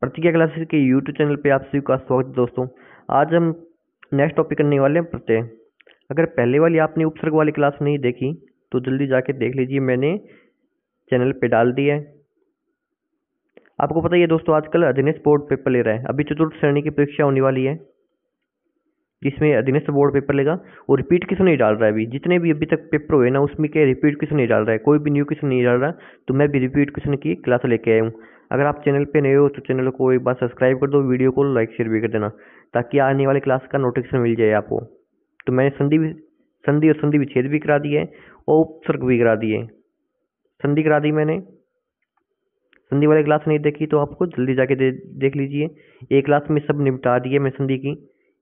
प्रतिज्ञा क्लासेस के YouTube channel पे आप सभी का स्वागत है दोस्तों। आज हम नेक्स्ट टॉपिक करने वाले हैं प्रत्यय। अगर पहले वाली आपने उपसर्ग वाली क्लास नहीं देखी तो जल्दी जाके देख लीजिए, मैंने चैनल पे डाल दी है। आपको पता ही है दोस्तों, आजकल अधीनस्थ बोर्ड पेपर ले रहा है। अभी चतुर्थ श्रेणी की परीक्षा होने वाली है जिसमें अधीनस्थ बोर्ड पेपर लेगा और रिपीट क्वेश्चन नहीं डाल रहा है। अभी जितने भी अभी तक पेपर हुए ना उसमें क्या रिपीट क्वेश्चन नहीं डाल रहा है, कोई भी न्यू क्वेश्चन नहीं डाल रहा। तो मैं भी रिपीट क्वेश्चन की क्लास लेके आया हूँ। अगर आप चैनल पे नए हो तो चैनल को एक बार सब्सक्राइब कर दो, वीडियो को लाइक शेयर भी कर देना ताकि आने वाली क्लास का नोटिफिकेशन मिल जाए आपको। तो मैंने संधि और संधि विच्छेद भी करा दी है और उपसर्ग भी करा दिए। संधि करा दी मैंने। संधि वाली क्लास नहीं देखी तो आपको जल्दी जाके देख लीजिए। एक क्लास में सब निपटा दिए मैं संधि की,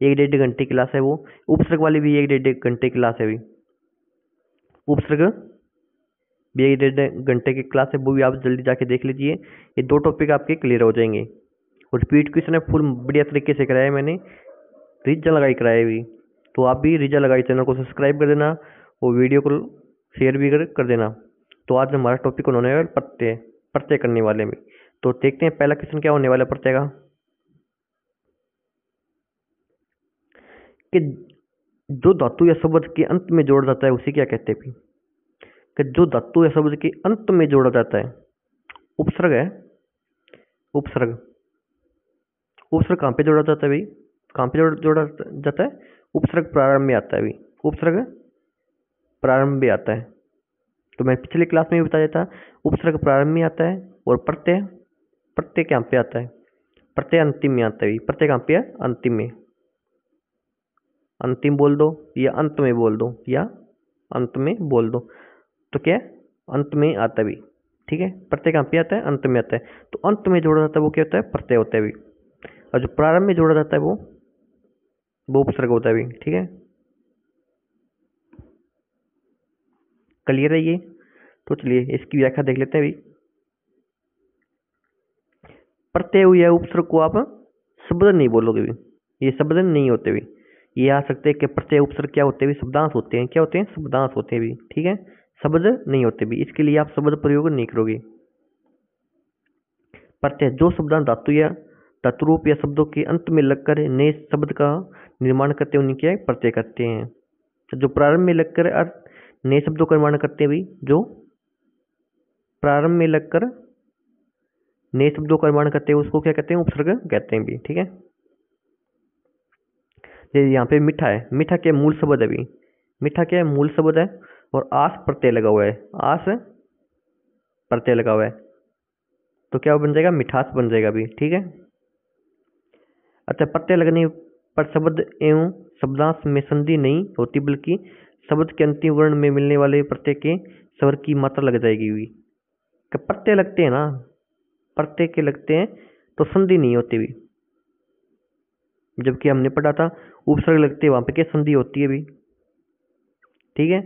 1-1.5 घंटे की क्लास है वो। उपसर्ग वाली भी 1-1.5 घंटे की क्लास है अभी। उपसर्ग भी 1-1.5 घंटे की क्लास है, वो भी आप जल्दी जाके देख लीजिए। ये 2 टॉपिक आपके क्लियर हो जाएंगे। और रिपीट क्वेश्चन है फुल बढ़िया तरीके से कराया मैंने, रीजन लगाई कराया भी। तो आप भी रीजन लगाई, चैनल को सब्सक्राइब कर देना और वीडियो को शेयर भी कर देना। तो आज हमारा टॉपिक होने वाला प्रत्यय, प्रत्यय करने वाले में। तो देखते हैं पहला क्वेश्चन क्या होने वाला प्रत्यय का, कि जो धातु या शब्द के अंत में जोड़ा जाता है उसे क्या कहते हैं। कि जो धातु या शब्द के अंत में जोड़ा जाता है, उपसर्ग है। उपसर्ग, उपसर्ग कहाँ पे जोड़ा जाता है भाई? कहाँ पे जोड़ा जाता है? उपसर्ग प्रारंभ में आता है भाई। उपसर्ग प्रारंभ में आता है। तो मैं पिछले क्लास में भी बताया था, उपसर्ग प्रारंभ में आता है और प्रत्यय, प्रत्यय कहाँ पे आता है? प्रत्यय अंतिम में आता है भाई। प्रत्यय कहाँ पे है? अंतिम में। अंतिम बोल दो या अंत में बोल दो, या अंत में बोल दो। तो क्या है? अंत में आता है भी। ठीक है, प्रत्यय कहाँ पे आता है? अंत में आता है। तो अंत में जोड़ा जाता है वो क्या होता है? प्रत्यय होता है भी। और जो प्रारंभ में जोड़ा जाता है वो उपसर्ग होता है भी। ठीक है, क्लियर है ये? तो चलिए इसकी व्याख्या देख लेते हैं अभी। प्रत्यय या उपसर्ग को आप शब्द नहीं बोलोगे भी, ये शब्द नहीं होते भी। ये आ सकते हैं कि प्रत्यय उपसर्ग क्या होते हैं भी? शब्दांश होते हैं। क्या होते हैं? शब्दांश होते हैं भी। ठीक है, शब्द नहीं होते भी, इसके लिए आप शब्द प्रयोग नहीं करोगे। प्रत्यय जो शब्दांश धातु या धातुरूप या शब्दों के अंत में लगकर नए शब्द का निर्माण करते हैं उन्हें क्या प्रत्यय करते हैं। तो जो प्रारंभ में लगकर नए शब्दों का निर्माण करते हैं भी, जो प्रारंभ में लगकर नए शब्दों का निर्माण करते हैं उसको क्या कहते हैं? उपसर्ग कहते हैं भी। ठीक है, जैसे यहाँ पे मीठा है, मीठा क्या मूल शब्द है भी? मीठा क्या है? मूल शब्द है और आस प्रत्यय लगा हुआ है। आस प्रत्यय लगा हुआ है तो क्या बन जाएगा? मिठास बन जाएगा भी। ठीक है, अच्छा, प्रत्यय लगने पर शब्द एवं शब्दांश में संधि नहीं होती बल्कि शब्द के अंतिम वर्ण में मिलने वाले प्रत्यय के स्वर की मात्रा लग जाएगी भी। प्रत्यय लगते हैं ना, प्रत्यय के लगते हैं तो संधि नहीं होती भी। जबकि हमने पढ़ा था उपसर्ग लगते हैं वहां पे क्या संधि होती है भी। ठीक है,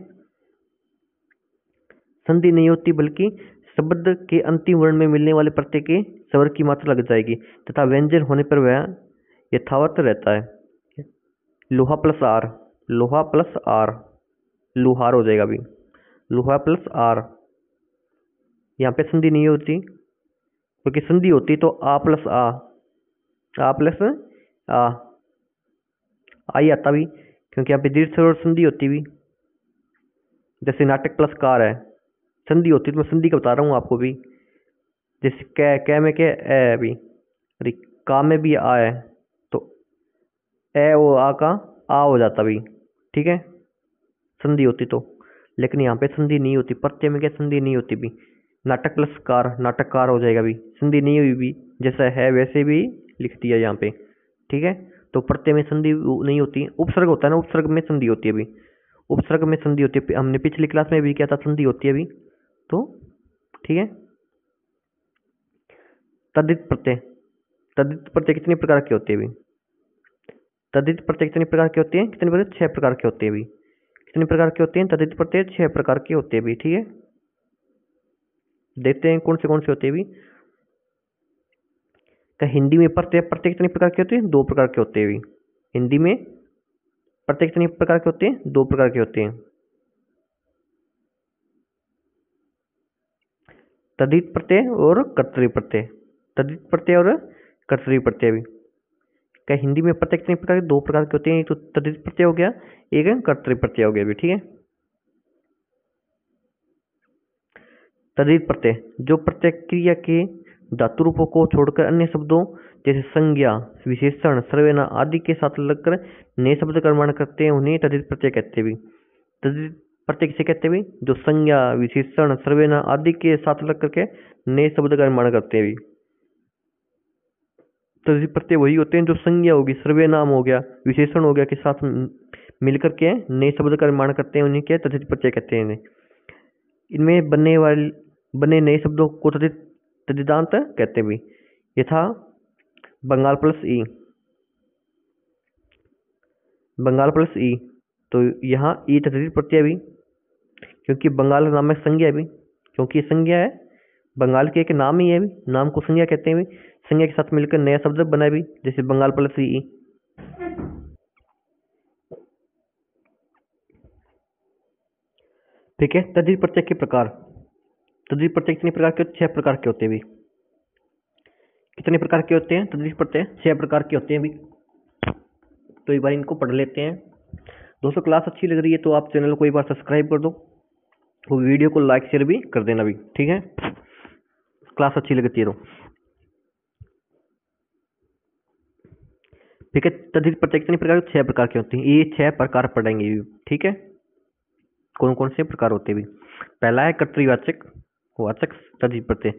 संधि नहीं होती बल्कि शब्द के अंतिम वर्ण में मिलने वाले प्रत्यय के स्वर की मात्रा लग जाएगी तथा व्यंजन होने पर वह यथावत रहता है। लोहा प्लस आर, लोहा प्लस आर, लुहार हो जाएगा भी। लोहा प्लस आर, यहाँ पे संधि नहीं होती क्योंकि संधि होती तो आ प्लस आ प्लस आ, आई आता भी, क्योंकि यहाँ पे दीर्घ स्वर संधि होती भी। जैसे नाटक प्लस कार है, संधि होती तो मैं संधि का बता रहा हूँ आपको भी। जैसे कै में क्या है अभी, अरे का में भी आ है तो ए वो आ का आ हो जाता भी। ठीक है, संधि होती तो। लेकिन यहाँ पे संधि नहीं होती, प्रत्यय में क्या संधि नहीं होती भी। नाटक प्लस कार, नाटककार हो जाएगा भी, संधि नहीं हुई भी, जैसा है वैसे भी लिख दिया यहाँ पे। ठीक है, तो प्रत्यय में संधि नहीं होती। उपसर्ग होता है ना, उपसर्ग में संधि होती है अभी। उपसर्ग में संधि होती है, हमने पिछली क्लास में भी क्या था, संधि होती है अभी। तो ठीक है, तद्धित प्रत्यय, तद्धित प्रत्यय कितने प्रकार के होते हैं अभी? तद्धित प्रत्यय कितने प्रकार के होते हैं? कितने प्रकार? 6 प्रकार के होते हैं अभी। कितने प्रकार के होते हैं तद्धित प्रत्यय? 6 प्रकार के होते हैं अभी। ठीक है, देखते हैं कौन से होते हैं अभी। क्या हिंदी में प्रत्यय प्रत्यय कितने प्रकार के होते हैं? 2 प्रकार के होते हैं अभी। हिंदी में प्रत्यय कितने प्रकार के होते हैं? 2 प्रकार के होते हैं। तद्धित प्रत्यय और कर्तरी प्रत्यय। तद्धित प्रत्यय और कर्तरी प्रत्यय भी। क्या हिंदी में प्रत्यय कितने प्रकार के? 2 प्रकार के होते हैं, एक तो तद्धित प्रत्यय हो गया, एक है कर्तरी प्रत्यय हो गया भी। ठीक है, तद्धित प्रत्यय जो प्रत्यय क्रिया के धातु रूपों को छोड़कर अन्य शब्दों जैसे संज्ञा, विशेषण, सर्वनाम आदि के साथ लगकर नए शब्द का निर्माण करते हैं, उन्हें तद्धित प्रत्यय कहते हैं भी। तद्धित प्रत्यय किसे कहते हैं भी? जो संज्ञा, विशेषण, सर्वनाम आदि के साथ लग करके नए शब्द का निर्माण करते हैं भी। तद्धित प्रत्यय वही होते हैं जो संज्ञा होगी, सर्वनाम हो गया, विशेषण हो गया के साथ मिलकर के नए शब्द का निर्माण करते हैं, उन्हें क्या तद्धित प्रत्यय कहते हैं। इनमें बने नए शब्दों को तद्धितांत कहते हैं भी। यथा बंगाल प्लस ई, बंगाल प्लस ई, तो यहाँ ई तद्धित प्रत्यय भी, क्योंकि बंगाल नाम में संज्ञा भी, क्योंकि ये संज्ञा है, बंगाल के एक नाम ही है भी, नाम को संज्ञा कहते हैं भी। संज्ञा के साथ मिलकर नया शब्द बना भी, जैसे बंगाल प्लस ई। ठीक है, तद्धित प्रत्यय के प्रकार। तद्धित प्रत्यय कितने प्रकार के? 6 प्रकार के होते हैं भी। कितने प्रकार के होते हैं तद्धित प्रत्यय? 6 प्रकार के होते हैं भी। तो एक बार इनको पढ़ लेते हैं। दोस्तों क्लास अच्छी लग रही है तो आप चैनल को एक बार सब्सक्राइब कर दो, वो वीडियो को लाइक शेयर भी कर देना भी। ठीक है, क्लास अच्छी लगती है तो। ठीक है, तद्धित प्रत्यय कितने प्रकार के? 6 प्रकार के होते हैं। ये 6 प्रकार पढ़ेंगे। ठीक है, कौन कौन से प्रकार होते हैं भी? पहला है कर्तृवाचक वाचक तद्धित प्रत्यय।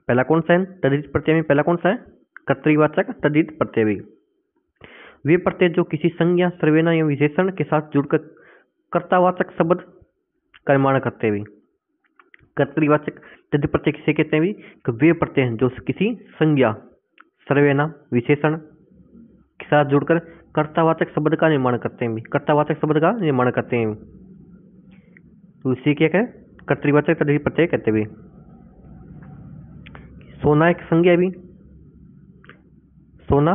पहला कौन सा है तद्धित प्रत्यय में? पहला कौन सा है? कर्तृवाचक तद्धित प्रत्यय भी। वे प्रत्यय जो किसी संज्ञा, सर्वनाम या विशेषण के साथ जुड़कर कर्तावाचक शब्द का निर्माण करते हैं। कर्तृवाचक तद्धित प्रत्यय किसे कहते हैं भी? कि वे प्रत्यय जो किसी संज्ञा, सर्वनाम, विशेषण के साथ जुड़कर कर्तावाचक शब्द का निर्माण करते हैं। कर्तावाचक शब्द का निर्माण करते हैं, तो इसे क्या कहें? कर्तृवाचक तद्धित प्रत्यय कहते हैं। सोना एक संज्ञा भी, सोना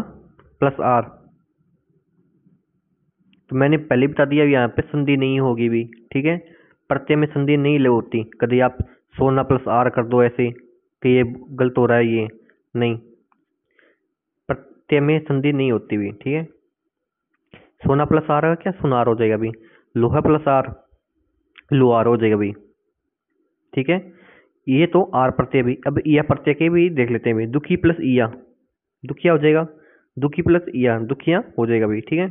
प्लस आर, तो मैंने पहले बता दिया यहाँ पे संधि नहीं होगी भी। ठीक है, प्रत्यय में संधि नहीं होती। कभी आप सोना प्लस आर कर दो ऐसे कि ये गलत हो रहा है, ये नहीं, प्रत्यय में संधि नहीं होती भी। ठीक है, सोना प्लस आर क्या? सुनार हो जाएगा भी। लोहा प्लस आर लोहार हो जाएगा भी। ठीक है, ये तो आर प्रत्यय भी। अब ईया प्रत्यय के भी देख लेते हैं भी। दुखी प्लस ईया, दुखिया हो जाएगा। दुखी प्लस ईया, दुखिया हो जाएगा भी। ठीक है,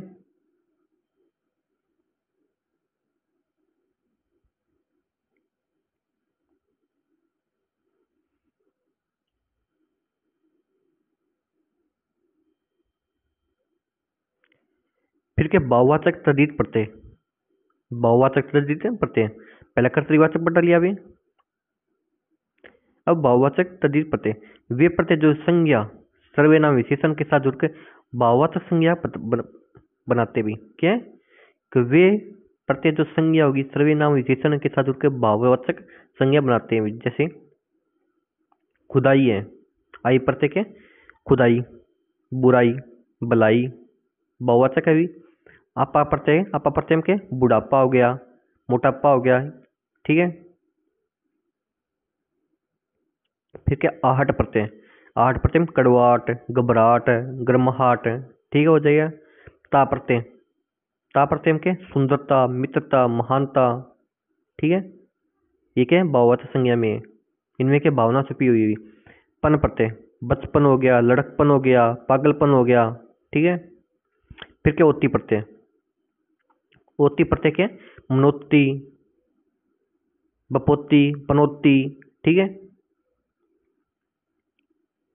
फिर क्या? बहुवाचक तद्धित प्रत्यय। बहुवाचक तद्धित प्रत्यय, पहला कर्तृवाचक पढ़ लिया अभी। अब बहुवाचक तद्धित प्रत्यय वे प्रत्यय जो संज्ञा, सर्वनाम, विशेषण के साथ जुड़कर बहुवाचक संज्ञा बनाते भी। क्या है? कि वे प्रत्यय जो संज्ञा होगी, सर्वनाम, विशेषण के साथ जुड़कर बहुवाचक संज्ञा बनाते हैं। जैसे खुदाई है, आई प्रत्यय के खुदाई, बुराई, भलाई, बहुवाचक है भी। आपा प्रत्यय के बुढ़ापा हो गया, मोटापा हो गया। ठीक है, फिर क्या? आहट प्रत्यय, आहट प्रत्यय में कड़वाहट, घबराहट, गर्माहट। ठीक है, हो जाएगा। ता प्रत्यय, ता प्रत्यय के सुंदरता, मित्रता, महानता। ठीक है, ये क्या है? बहुवचन संज्ञा में है। इनमें क्या भावना छुपी हुई है। पन प्रत्यय, बचपन हो गया, लड़कपन हो गया, पागलपन हो गया। ठीक है, फिर क्या? ओती प्रत्यय, ओती प्रत्यय के मनोती, बपोती, पनोती। ठीक है,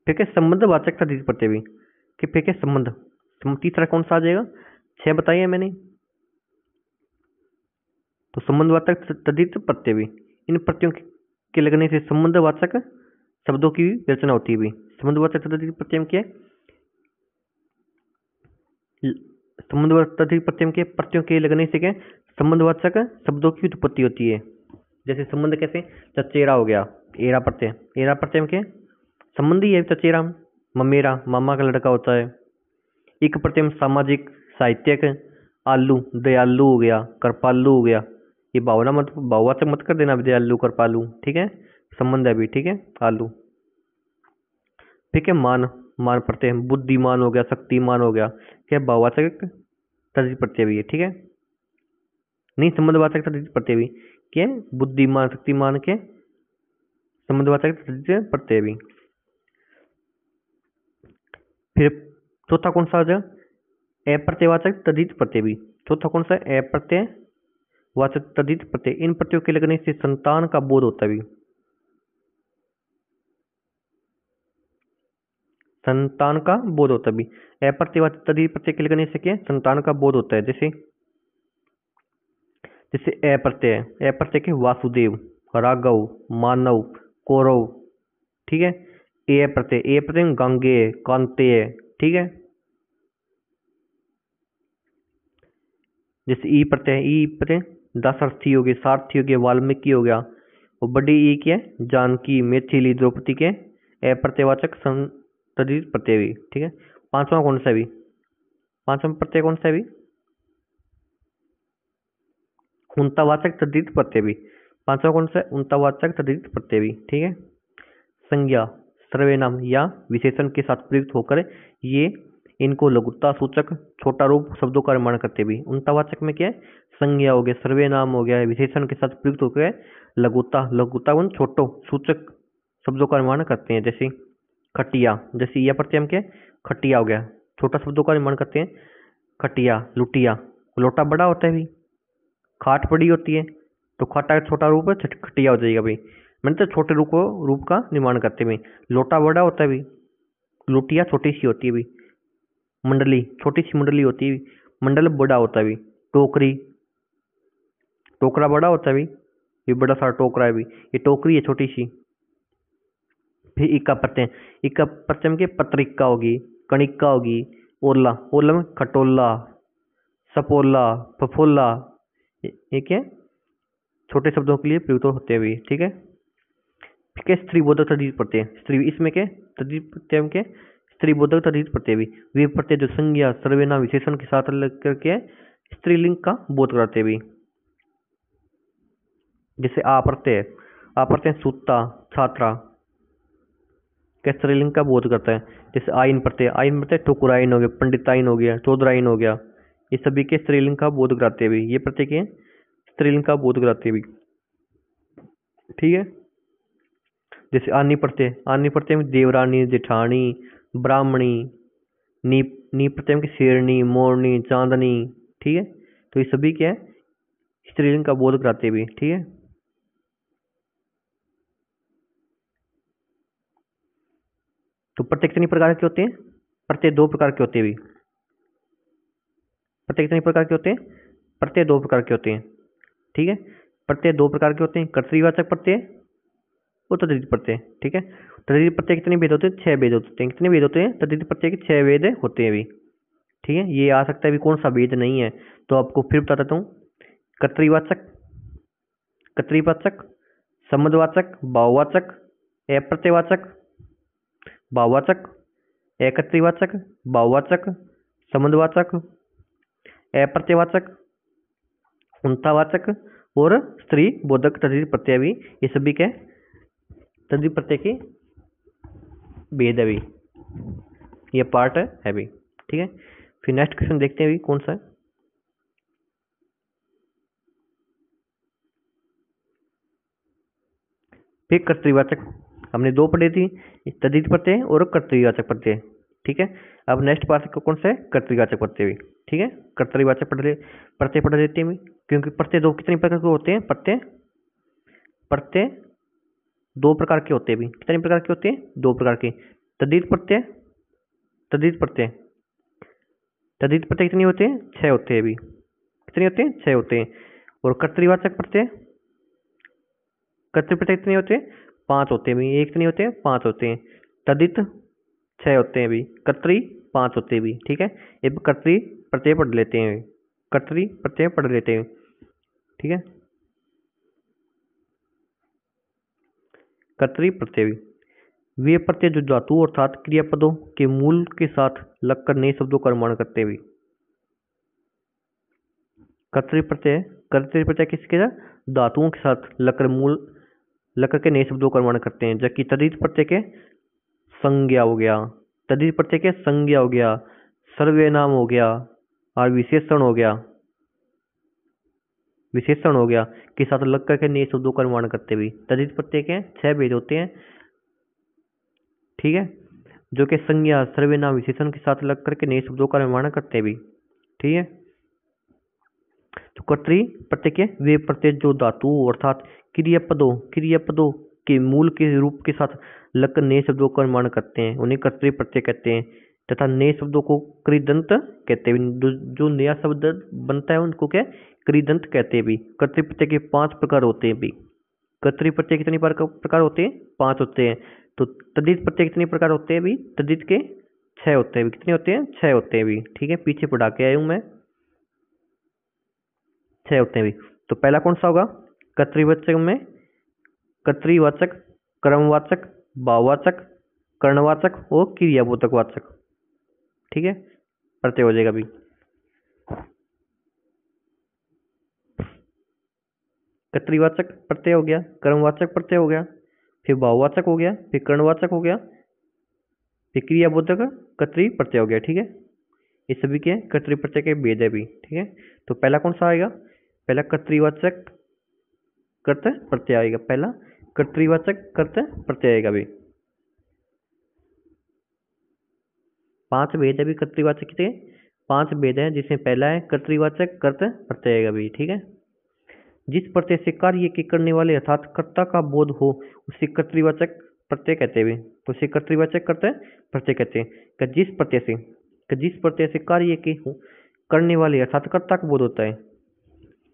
फिर क्या? संबंधवाचक तद्धित प्रत्यय भी। कि फिर क्या? संबंध, तीसरा कौन सा आ जाएगा? 6 बताइए मैंने, तो संबंधवाचक तद्धित प्रत्यय भी। इन प्रत्ययों के लगने से संबंधवाचक शब्दों की रचना होती है भी। संबंधवाचक तद्धित प्रत्यय में क्या है? संबंधवाचक तद्धित प्रत्यय के प्रत्ययों के लगने से क्या? संबंधवाचक शब्दों की उत्पत्ति होती है। जैसे संबंध कैसे? चचेरा हो गया, एरा प्रत्यय, एरा प्रत्यय में क्या? संबंधी है चचेरा, ममेरा, मामा का लड़का होता है। एक प्रत्यय में सामाजिक, साहित्यिक, आलू, दयालु हो गया, कृपालु हो गया। ये भावना मत, बहुवाचक मत कर देना, दयालु, कृपालु। ठीक है, संबंध है भी। ठीक है, आलू। ठीक है, मान, मान प्रत्यय, बुद्धिमान हो गया, शक्तिमान हो गया, क्या भाववाचक तद्धित प्रत्यय भी है, ठीक है। नहीं, संबंधवाचक तद्धित प्रत्यय भी, क्या बुद्धिमान शक्तिमान के संबंधवाचक तद्धित प्रत्यय भी। फिर चौथा कौन सा हो जाएगा, अप्रत्ययवाचक तद्धित प्रत्यय भी। चौथा कौन सा, अप्रत्ययवाचक तद्धित प्रत्यय। इन प्रत्ययों के लगने से संतान का बोध होता भी, संतान का बोध होता भी। अप्रत्ययवाचक तद्धित प्रत्यय के लगने से क्या, संतान का बोध होता है। जैसे जैसे अप्रत्यय, अप्रत्यय के वासुदेव, राघव, मानव, कौरव, ठीक है। ए प्रत्यय गंगे, कांतेय, ठीक है। जैसे ई प्रत्यय दासार्थी हो गए, सारथी हो गया, वाल्मीकि हो गया। और बड़ी ई क्या है, जानकी, मैथिली, द्रौपदी के अप्रत्ययवाचक तद्धित प्रत्यय भी, ठीक है। पांचवा कौन सा भी, पांचवा प्रत्यय कौन सा भी, उनतावाचक तद्धित प्रत्यय भी। पांचवा कौन सा है, उनतावाचक तद्धित प्रत्यय भी, ठीक है। संज्ञा, सर्वनाम या विशेषण के साथ प्रयुक्त होकर ये इनको लघुता सूचक छोटा रूप शब्दों का निर्माण करते भी। उनतावाचक में क्या है, संज्ञा हो गया, सर्वनाम हो गया, विशेषण के साथ प्रयुक्त होकर लघुता उन छोटो सूचक शब्दों का निर्माण करते हैं। जैसे खटिया, जैसे यह प्रत्यय हम क्या, खटिया हो गया, छोटा शब्दों का निर्माण करते हैं। खटिया, लुटिया, लोटा बड़ा होता है भी, खाट बड़ी होती है, तो खाटा का छोटा रूप है, खटिया हो जाएगा भाई। मैंने तो छोटे रूप का निर्माण करते हैं। लोटा बड़ा होता है भी, लुटिया छोटी सी होती है भी। मंडली, छोटी सी मंडली होती है, मंडल बड़ा होता है भी। टोकरी, टोकरा बड़ा होता है भी, ये बड़ा सारा टोकरा है भी, ये टोकरी है छोटी सी। फिर इक्का प्रत्यय में पत्रिका होगी, कणिका होगी, ओला, ओला में खटोला, सपोला, फफोला, ये क्या छोटे शब्दों के लिए प्रयुक्त होते हैं भी, ठीक है। क्या स्त्रीबोधक तद्धित प्रत्यय, स्त्री, इसमें क्या तद्धित प्रत्यय में क्या, स्त्रीबोधक तद्धित प्रत्यय भी। वे प्रत्यय जो संज्ञा, सर्वनाम, विशेषण के साथ लग करके स्त्रीलिंग का बोध कराते भी। जैसे आप्रत्यय सूता, छात्रा, क्या स्त्रीलिंग का बोध करता है। जैसे आइन प्रत्यय ठकुराइन हो गया, पंडिताइन हो गया, चौधराइन हो गया, ये सभी के स्त्रीलिंग का बोध कराते भी। ये प्रत्यय के स्त्रीलिंग का बोध कराते भी, ठीक है। जैसे आनी प्रत्यय में देवरानी, जेठानी, ब्राह्मणी, नी प्रत्यय में शेरनी, मोरनी, चांदनी, ठीक है। तो ये सभी क्या है, स्त्रीलिंग का बोध कराते भी, ठीक है। तो प्रत्यय कितनी प्रकार के होते हैं, प्रत्यय दो प्रकार के होते हैं भी। प्रत्यय कितनी प्रकार के होते हैं, प्रत्यय दो प्रकार के होते हैं, ठीक है। प्रत्यय दो प्रकार के होते हैं, कर्तृवाचक प्रत्यय और तद्धित प्रत्यय, ठीक है। तद्धित प्रत्यय कितने भेद होते हैं, 6 भेद होते हैं। कितने भेद होते हैं, तद्धित प्रत्यय के 6 भेद होते हैं भी, ठीक है। ये आ सकता है भी कौन सा भेद नहीं है, तो आपको फिर बता देता हूँ। कर्तृवाचक, संबंधवाचक, भाववाचक, अप्रत्ययवाचक, भाववाचक, एकत्रीवाचक, भाववाचक, संबंधवाचक, अप्रत्ययवाचक, उनतावाचक और स्त्री बोधक तद्धित प्रत्यय भी। ये सभी के तद्धित प्रत्यय के भेद है भी, ये पार्ट है भी, ठीक है। फिर नेक्स्ट क्वेश्चन देखते हैं भी कौन सा है। फिर कर्तृवाचक हमने दो पढ़ी थी, तद्धित प्रत्यय और कर्तृवाचक प्रत्यय, ठीक है। अब नेक्स्ट पार्ट कौन सा है, कर्तृवाचक प्रत्यय भी, ठीक है। कर्तृवाचक प्रत्यय पढ़ लेते हैं, क्योंकि प्रत्यय दो कितने प्रकार के होते हैं, प्रत्यय दो प्रकार के होते हैं भी। कितने प्रकार के होते हैं, दो प्रकार के। तद्धित प्रत्यय कितने होते हैं, 6 होते हैं भी। कितने होते हैं, 6 होते हैं। और कर्तृवाचक प्रत्यय कितने होते हैं, 5 होते हैं भी। एक कितने होते हैं, 5 होते हैं। तद्धित 6 होते हैं भी, कर्तरी 5 होते हैं भी, ठीक है। एक कर्तरी प्रत्यय पढ़ लेते हैं, ठीक है। कर्तरी प्रत्यय वे प्रत्यय जो धातु अर्थात क्रियापदों के मूल के साथ लगकर नए शब्दों का निर्माण करते हुए। कर्तरी प्रत्यय किसके साथ, धातुओं के साथ लगकर के नए शब्दों का निर्माण करते हैं। जबकि तद्धित प्रत्यय के संज्ञा हो गया, तद्धित प्रत्यय के संज्ञा हो गया, सर्वनाम हो गया और विशेषण हो गया, विशेषण हो गया के साथ लग करके नए शब्दों का निर्माण करते भी। तद्धित प्रत्यय के 6 भेद होते हैं, ठीक है, जो कि संज्ञा सर्वनाम विशेषण के साथ लग करके नए शब्दों का निर्माण करते भी, ठीक है। तो कर्तरी प्रत्यय के वे प्रत्यय जो धातु अर्थात क्रियापदों के मूल के रूप के साथ लगकर नए शब्दों का निर्माण करते हैं, उन्हें कर्तरी प्रत्यय कहते हैं। तथा नए शब्दों को कृदंत कहते हैं, जो नया शब्द बनता है उनको क्या कृदंत कहते हैं भी। कर्तरी प्रत्यय के 5 प्रकार होते हैं भी। कर्तरी प्रत्यय कितने प्रकार होते हैं? 5 होते हैं। तो तद्धित प्रत्यय कितने प्रकार होते हैं भी? तद्धित के 6 होते हैं भी। कितने होते हैं? 6 होते हैं भी, ठीक है, पीछे पढ़ा के आया हूं मैं, 6 होते हैं भी। तो पहला कौन सा होगा? कर्तृवाचक में कर्तृवाचक, क्रमवाचक, भाववाचक, कर्णवाचक और क्रियाबोधक वाचक, ठीक है, प्रत्यय हो जाएगा भी। कर्तृवाचक प्रत्यय हो गया, क्रमवाचक प्रत्यय हो गया, फिर भाववाचक हो गया, फिर कर्णवाचक हो गया, फिर क्रियाबोधक कर्तृ प्रत्यय हो गया, ठीक है। ये सभी के कर्तृ प्रत्यय के भेद है भी, ठीक है। तो पहला कौन सा आएगा? पहला कर्तृवाचक कर्त प्रत्यय आएगा, पहला कर्तृवाचक कर्त प्रत्यय आएगा भी। 5 भेद है भी कर्तृवाचक के, 5 भेद है, जिसमें पहला है कर्तृवाचक कर्त प्रत्यय आएगा भी, ठीक है। जिस प्रत्यय से कार्य के करने वाले अर्थात कर्ता का बोध हो उसे कर्तृवाचक प्रत्यय कहते हैं, तो उसे कर्तृवाचक कर्त प्रत्यय कहते हैं। जिस प्रत्यय से कार्य के करने वाले अर्थात कर्ता का बोध होता है,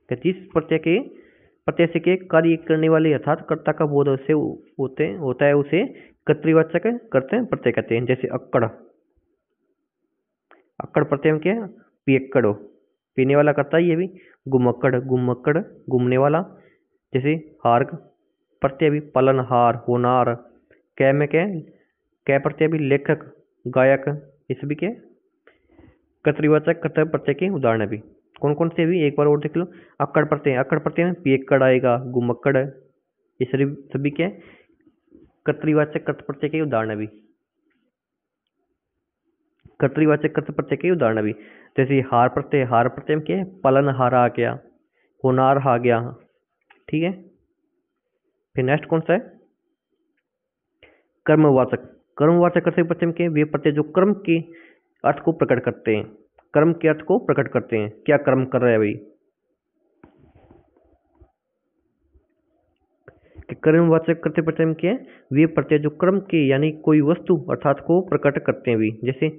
जिस प्रत्यय से के कार्य करने वाले अर्थात कर्ता का बोध से होता है उसे कर्तृवाचक कर्त प्रत्यय कहते हैं। जैसे अक्कड़ प्रत्यय में क्या है? पियक्कड़, पीने वाला करता है, ये भी गुमक्कड़ घूमने वाला। जैसे हार्ग प्रत्यय भी पालनहार, होनार। कै में क्या? कै प्रत्यय भी लेखक, गायक, ये सभी के कर्तृवाचक कर्तव्य प्रत्यय के उदाहरण भी। कौन कौन से भी एक बार और देख लो। अक्कड़ प्रत्यय में पियक्कड़ आएगा, गुमक्कड़, ये सभी के कर्तृवाचक कर्तव्य प्रत्यय के उदाहरण भी। कर्तृवाचक कर्तव्य प्रत्यय के उदाहरण भी। जैसे हार प्रत्यय में क्या है? पालनहार आ गया, होनार आ गया, ठीक है। फिर नेक्स्ट कौन सा है? कर्मवाचक कर्तव्य प्रत्यय में क्या? वे प्रत्यय जो कर्म के अर्थ को प्रकट करते हैं, कर्म के अर्थ को प्रकट करते हैं। क्या कर्म कर रहे हैं भाई? कर्मवाचक कर्तव्य प्रत्यय में क्या है? वे प्रत्यय जो कर्म के यानी कोई वस्तु अर्थात को प्रकट करते हैं भी। जैसे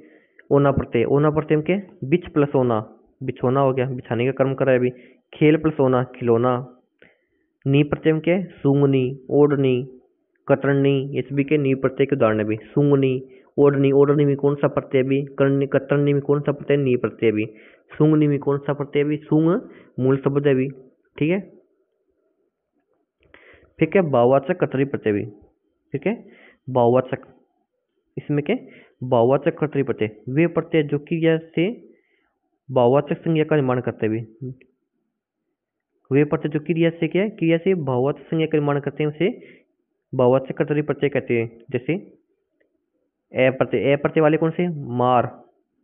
ओना प्रत्यय में क्या? बिछ प्लस ओना, बिछोना हो गया, बिछाने का कर्म कर रहा है अभी। खेल प्लस ओना, खिलौना। नी प्रत्यय में क्या है? सूंगनी, ओढ़नी, कतरनी, ये सभी के नी प्रत्यय के उदाहरण भी। सूंगनी, ओढ़नी में कौन सा प्रत्यय भी? कतरनी में कौन सा प्रत्यय? नी प्रत्यय भी। सूंगनी में कौन सा प्रत्यय भी? सूंग मूल शब्द है भी, ठीक है। फिर क्या? भाववाचक कर्तरी प्रत्यय भी, ठीक है। भाववाचक, इसमें क्या? भाववाचक कर्तरी प्रत्यय वे प्रत्यय जो क्रिया से भाववाचक संज्ञा का निर्माण करते हैं। वे प्रत्यय जो क्रिया से क्या है? क्रिया से भाववाचक संज्ञा का निर्माण करते हैं, उसे भाववाचक कर्तरी प्रत्यय कहते हैं। जैसे ए प्रत्यय वाले कौन से? मार,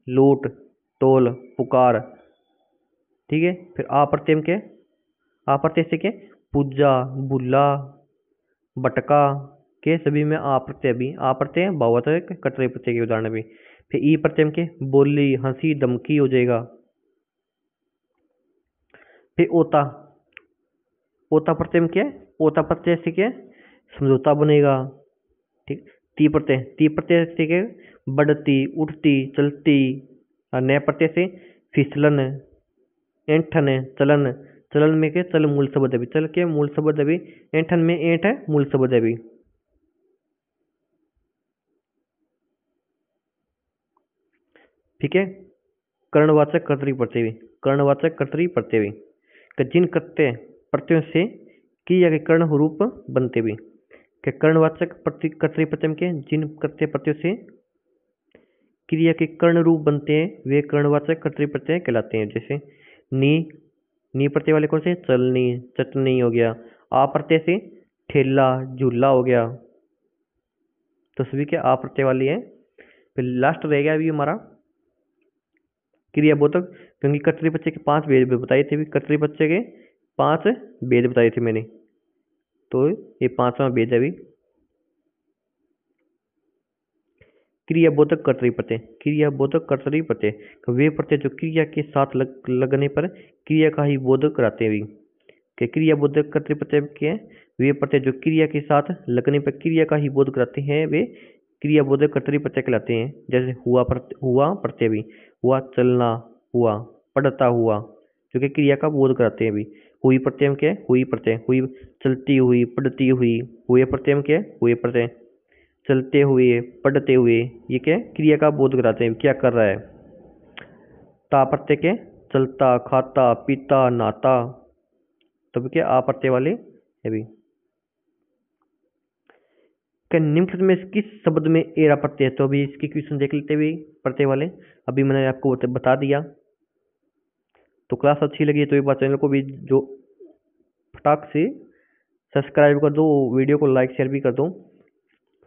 लूट, तोल, पुकार, ठीक है। फिर आ प्रत्यय में क्या? आ प्रत्यय से क्या? पूजा, बुला, बटका के सभी में आ प्रत्यय भी। आ प्रत्यय भाववाचक कर्तरी प्रत्यय के उदाहरण भी। फिर ई प्रत्यय में क्या? बोली, हंसी, धमकी हो जाएगा। फिर ओता प्रत्यय में क्या है? ओता प्रत्यय से क्या? समझौता बनेगा, ठीक। ती प्रत्यय से क्या? बढ़ती, उठती, चलती। और नए प्रत्यय से फिसलन, ऐंठन, चलन में क्या? चल मूल शब्द है भी, चल के मूल शब्द है भी। ऐंठन में ऐंठ है मूल शब्द है भी, ठीक है। कर्णवाचक कर्तरी प्रत्यय भी, जिन प्रत्ययों से क्रिया के कर्ण रूप बनते भी। कर्णवाचक कर्तरी प्रत्यय के जिन प्रत्ययों से क्रिया के कर्ण रूप बनते हैं वे कर्णवाचक कर्तरी प्रत्यय कहलाते हैं। जैसे नी प्रत्यय वाले कौन से? चलनी, चटनी हो गया। आ प्रत्यय से ठेला, झूला हो गया, तो सभी के आ प्रत्यय वाली है। फिर लास्ट रह गया अभी हमारा क्रियाबोधक, क्योंकि कर्तरी प्रत्यय के 5 भेद बताए थे, कर्तरी प्रत्यय के 5 भेद बताए थे मैंने, तो ये 5वां भेद है अभी। क्रियाबोधक कर्तरी प्रत्यय, क्रियाबोधक कर्तरी प्रत्यय वे प्रत्यय जो क्रिया के साथ लगने पर क्रिया का ही बोधक कराते हैं अभी। कि क्रियाबोधक कर्तरी प्रत्यय के वे प्रत्यय जो क्रिया के साथ लगने पर क्रिया का ही बोध कराते हैं वे क्रियाबोधक कर्तरी प्रत्यय कहलाते हैं। जैसे हुआ प्रत्यय भी, हुआ चलना, हुआ पढ़ता हुआ, जो कि क्रिया का बोध कराते हैं अभी। हुई प्रत्यय क्या है? हुई प्रत्यय, हुई चलती हुई, पढ़ती हुई। हुए प्रत्यय क्या है? हुए प्रत्यय चलते हुए, पढ़ते हुए, ये क्या है? क्रिया का बोध कराते हैं, क्या कर रहा है। ता प्रत्यय के चलता, खाता, पीता, नहाता, तब क्या आ प्रत्यय वाले है भी। क्या निम्न में किस शब्द में एरा प्रत्यय है? तो अभी इसके क्वेश्चन देख लेते हुए प्रत्यय वाले, अभी मैंने आपको बता दिया। तो क्लास अच्छी लगी तो एक बार चैनल को भी जो फटाक से सब्सक्राइब कर दो, वीडियो को लाइक शेयर भी कर दो।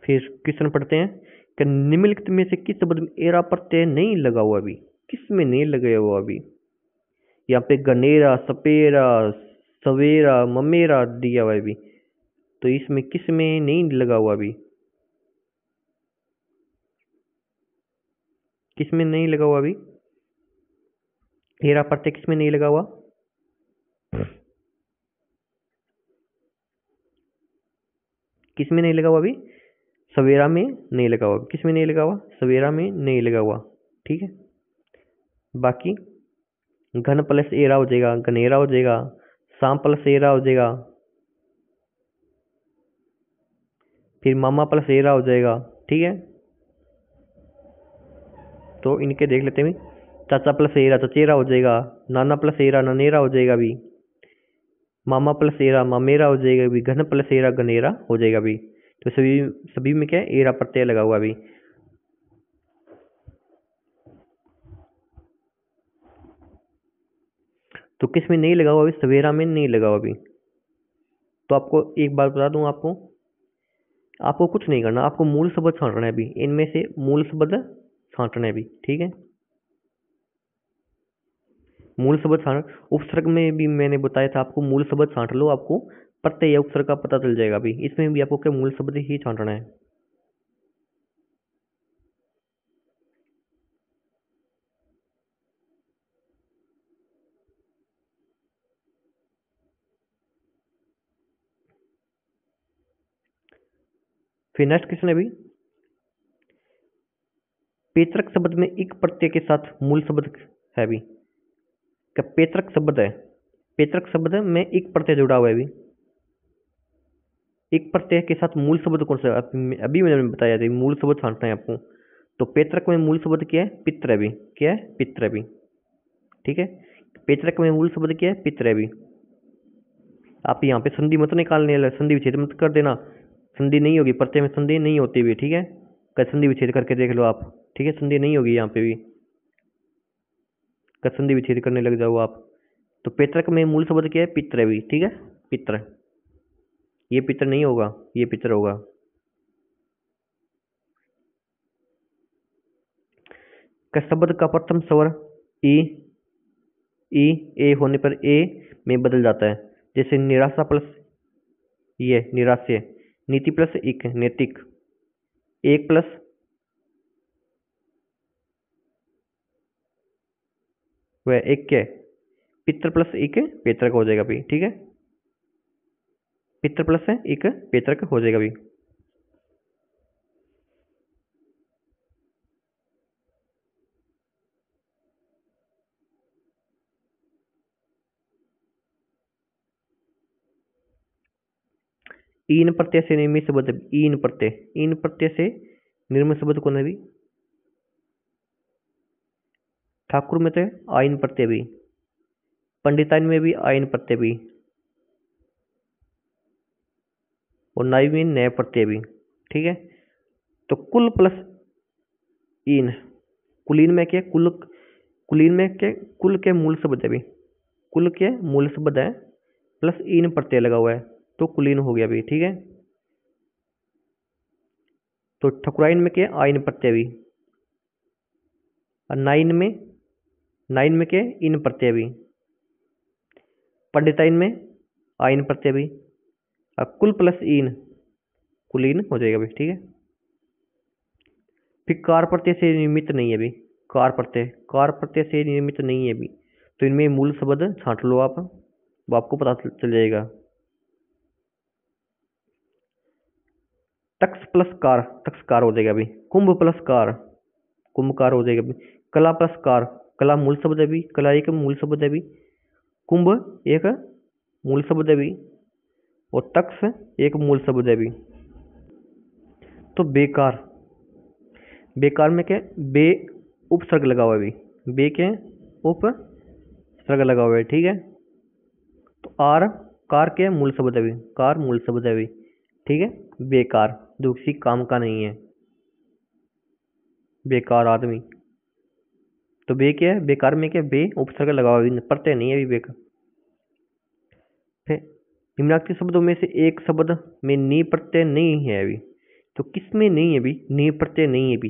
फिर क्वेश्चन पढ़ते हैं कि निम्नलिखित में से किस शब्द में एरा प्रत्यय नहीं लगा हुआ अभी? किस में नहीं लगा हुआ अभी? यहाँ पे गनेरा, सपेरा, सवेरा, ममेरा दिया हुआ है अभी, तो इसमें किस में नहीं लगा हुआ अभी? किस में नहीं लगा हुआ अभी? एरा प्रत्यय किस में नहीं लगा हुआ? किस में नहीं लगा हुआ अभी? सवेरा में नहीं लगा हुआ। किस में नहीं लगा हुआ? सवेरा में नहीं लगा हुआ। ठीक है, बाकी घन प्लस एरा हो जाएगा, घनेरा हो जाएगा, शाम प्लस एरा हो जाएगा, फिर मामा प्लस एरा हो जाएगा। ठीक है, तो इनके देख लेते हैं। चाचा प्लस एरा चचेरा हो जाएगा, नाना प्लस एरा ननेरा हो जाएगा अभी, मामा प्लस एरा मामेरा हो जाएगा अभी, घन प्लस एरा घनेरा हो जाएगा अभी। तो सभी में क्या है? एरा प्रत्यय लगा हुआ अभी। तो किस में नहीं लगा हुआ अभी? सवेरा में नहीं लगा हुआ अभी। तो आपको एक बात बता दूं, आपको कुछ नहीं करना, आपको मूल शब्द छांटना है अभी, इनमें से मूल शब्द छांटना है अभी। ठीक है, मूल शब्द छांट, उपसर्ग में भी मैंने बताया था आपको मूल शब्द छांट लो, आपको प्रत्यय या उपसर्ग का पता चल जाएगा अभी। इसमें भी आपको क्या मूल शब्द ही छांटना है। फिर नेक्स्ट क्वेश्चन है अभी, पेतरक शब्द में एक प्रत्यय के साथ मूल शब्द है अभी। क्या पेतरक शब्द है? पेतरक शब्द में एक प्रत्यय जुड़ा हुआ है अभी। एक प्रत्यय के साथ मूल शब्द कौन सा? अभी मैंने बताया था मूल शब्द छांटना है आपको। तो पेतरक में मूल शब्द क्या है? पित्र अभी। क्या है? पित्र अभी। ठीक है, पेतरक में मूल शब्द क्या है? पित्र अभी। आप यहाँ पे संधि मत निकालने, संधि विच्छेद मत कर देना, संधि नहीं होगी, प्रत्यय में संधि नहीं होती हुई। ठीक है, संधि विच्छेद करके देख लो आप। ठीक है, संधि नहीं होगी यहाँ पे भी, संधि विच्छेद करने लग जाओ आप। तो पेतरक में मूल शब्द क्या है? पित्र भी। ठीक है, पित्र, ये पित्र नहीं होगा, ये पित्र होगा। शब्द का प्रथम स्वर ई ई ए होने पर ए में बदल जाता है। जैसे निराशा प्लस ये निराश्य, नीति प्लस इक नैतिक, एक प्लस वह एक क्या, पित्र प्लस इक पेत्रक हो जाएगा भी। ठीक है, पित्र प्लस है इक पेत्रक हो जाएगा भी। ईन प्रत्यय से निर्मित शब्द, ईन प्रत्यय, ईन प्रत्यय से निर्मित शब्द कौन है भी? ठाकुर में तो आइन प्रत्यय भी, पंडिताइन में भी आइन प्रत्यय भी, और नाई में नय प्रत्यय भी। ठीक है, तो कुल प्लस ईन, कुलीन में क्या? कुलीन में क्या? कुल के मूल शब्द है भी, कुल के मूल शब्द है प्लस ईन प्रत्यय लगा हुआ है, तो कुलीन हो गया भी। ठीक है, तो ठकुराइन में क्या? आइन प्रत्यय भी, और नाइन में क्या, इन प्रत्यय भी। पंडिताइन में आइन प्रत्यय भी। और कुल प्लस इन, कुलीन हो जाएगा भाई, ठीक है। फिर कार प्रत्यय से निमित्त नहीं है अभी, कार प्रत्यय से निमित्त नहीं है अभी, तो इनमें मूल शब्द छांट लो आप, वो आपको पता चल जाएगा। तक्ष प्लस कार हो जाएगा अभी। कुंभ प्लस कार, कुंभकार हो जाएगा अभी। कला प्लस कार, कला मूल शब्द है अभी, कला एक मूल शब्द है अभी। कुंभ एक मूल शब्द है अभी, और तक्ष एक मूल शब्द है अभी। तो बेकार में क्या, बे उपसर्ग लगा हुआ है अभी, बे के उपसर्ग लगा हुआ है, ठीक है। तो आर कार के मूल शब्द है अभी, कार मूल शब्द है अभी, ठीक है। बेकार जो किसी काम का नहीं है, बेकार आदमी। तो बे क्या है, बेकार में क्या, बे उपसर्ग लगा हुआ है, प्रत्यय नहीं है अभी बेकार। फिर निम्नाक्षरी शब्दों में से एक शब्द में नी प्रत्यय नहीं है अभी, तो किसमें नहीं है अभी, नी प्रत्यय नहीं है अभी,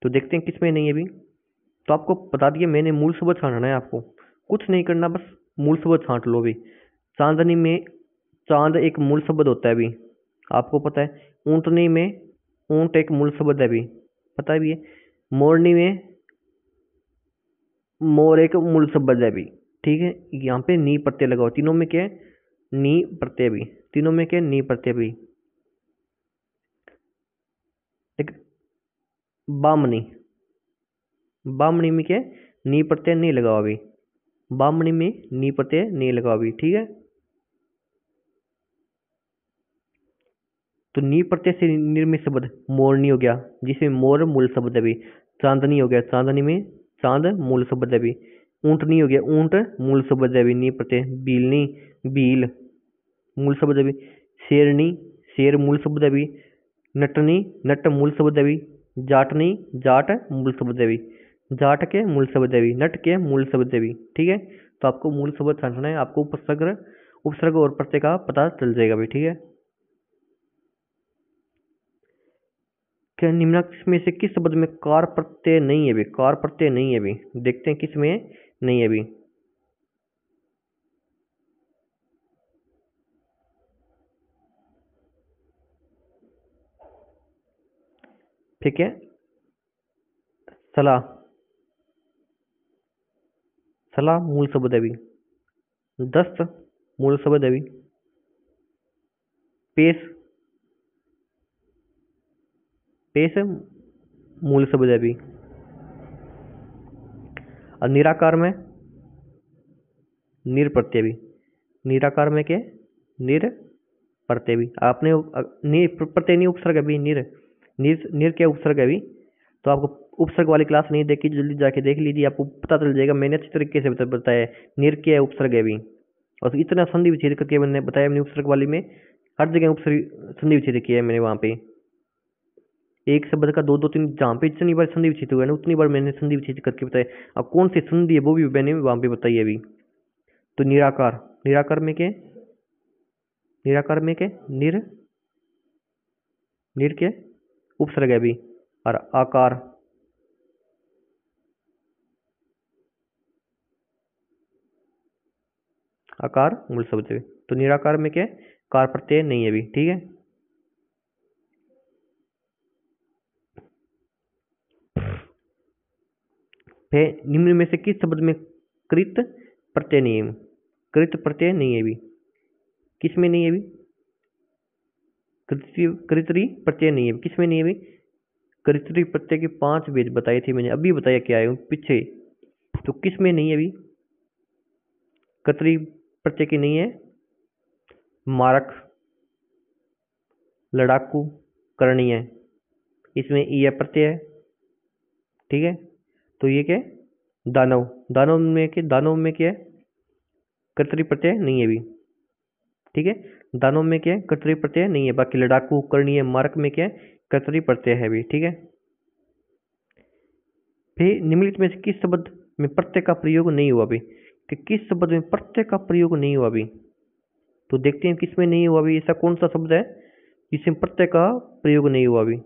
तो देखते हैं किसमें नहीं है अभी। तो आपको बता दिया मैंने, मूल शब्द छांटना है आपको, कुछ नहीं करना, बस मूल शब्द छांट लो अभी। चांदनी में चांद एक मूल शब्द होता है अभी, आपको पता है। ऊँटनी में ऊँट एक मूल शब्द है अभी, पता है भी है। मोरनी में मोर एक मूल शब्द है अभी, ठीक है। यहाँ पे नी प्रत्यय लगाओ, तीनों में क्या है, नी प्रत्यय भी, तीनों में क्या, नी प्रत्यय भी। एक बामनी, बामनी में क्या, नी प्रत्यय नहीं लगाओ अभी, बामनी में नी प्रत्यय नहीं लगाओ अभी, ठीक है। तो नी प्रत्यय से निर्मित शब्द मोरनी हो गया, जिसमें मोर मूल शब्द है अभी। चांदनी हो गया, चांदनी में चांद मूल शब्द है अभी। ऊँटनी हो गया, ऊँट मूल शब्द है अभी, नी प्रत्यय। बीलनी बील मूल शब्द है अभी। शेरनी शेर मूल शब्द है अभी। नटनी नट मूल शब्द है अभी। जाटनी जाट मूल शब्द है अभी, जाट के मूल शब्द है अभी, नट के मूल शब्द है अभी, ठीक है। तो आपको मूल शब्द छांटना है, आपको उपसर्ग और प्रत्यय का पता चल जाएगा अभी, ठीक है। क्या निम्नलिखित में से किस शब्द में कार प्रत्यय नहीं है अभी, कार प्रत्यय नहीं है अभी, देखते हैं किस में नहीं है अभी। ठीक है, सलाह, सलाह मूल शब्द है अभी। दस्त मूल शब्द है अभी। पेश पेश मूल शब्द है अभी। और निराकार में निर प्रत्यय भी, निराकार में क्या, निर प्रत्यय भी। आपने निर प्रत्यय नहीं, उपसर्ग अभी, निर निर निर क्या उपसर्ग अभी। तो आपको उपसर्ग वाली क्लास नहीं देखी, जल्दी जाके देख लीजिए, आपको पता चल जाएगा। मैंने अच्छी तरीके से बताया है, निर क्या उपसर्ग है अभी। और इतना संधि विच्छेद करके मैंने बताया, मैंने उपसर्ग वाली में हर जगह उपसर्ग संधि विच्छेद किया है मैंने वहां पे। एक शब्द का दो दो तीन, जहाँ पे जितनी बार संधि विच्छेद हुआ है ना, उतनी बार मैंने संधि विच्छेद करके बताया। अब कौन सी संधि है वो भी मैंने वहां पे बताई है अभी। तो निराकार, निराकार में क्या, निराकार में क्या, निर निर के उपसर्ग है अभी। और आकार, आकार मूल शब्द है। तो निराकार में क्या, कार प्रत्यय नहीं है अभी, ठीक है। फिर निम्न में से किस शब्द में कृत प्रत्यय नहीं है, कृत प्रत्यय नहीं है अभी, किस में नहीं है अभी, कृतरी प्रत्यय नहीं है, किस में नहीं है अभी। कृतरी प्रत्यय के 5 भेद बताए थे मैंने, अभी बताया क्या है पीछे। तो किस में नहीं है अभी, कर्तरी प्रत्यय की नहीं है। मारक, लड़ाकू, करणीय, इसमें ई प्रत्यय है, ठीक है। तो ये क्या, दानव, दानव में क्या है, कर्तरी प्रत्यय नहीं है अभी, ठीक है। दानव में क्या है, कर्तरी प्रत्यय नहीं है। बाकी लड़ाकू, करणीय, मारक में क्या है, कर्तरी प्रत्यय है अभी, ठीक है। फिर निम्नलिखित में से किस शब्द में प्रत्यय का प्रयोग नहीं हुआ अभी, कि किस शब्द में प्रत्यय का प्रयोग नहीं हुआ अभी। तो देखते हैं किसमें नहीं हुआ अभी, ऐसा कौन सा शब्द है जिसमें प्रत्यय का प्रयोग नहीं हुआ अभी।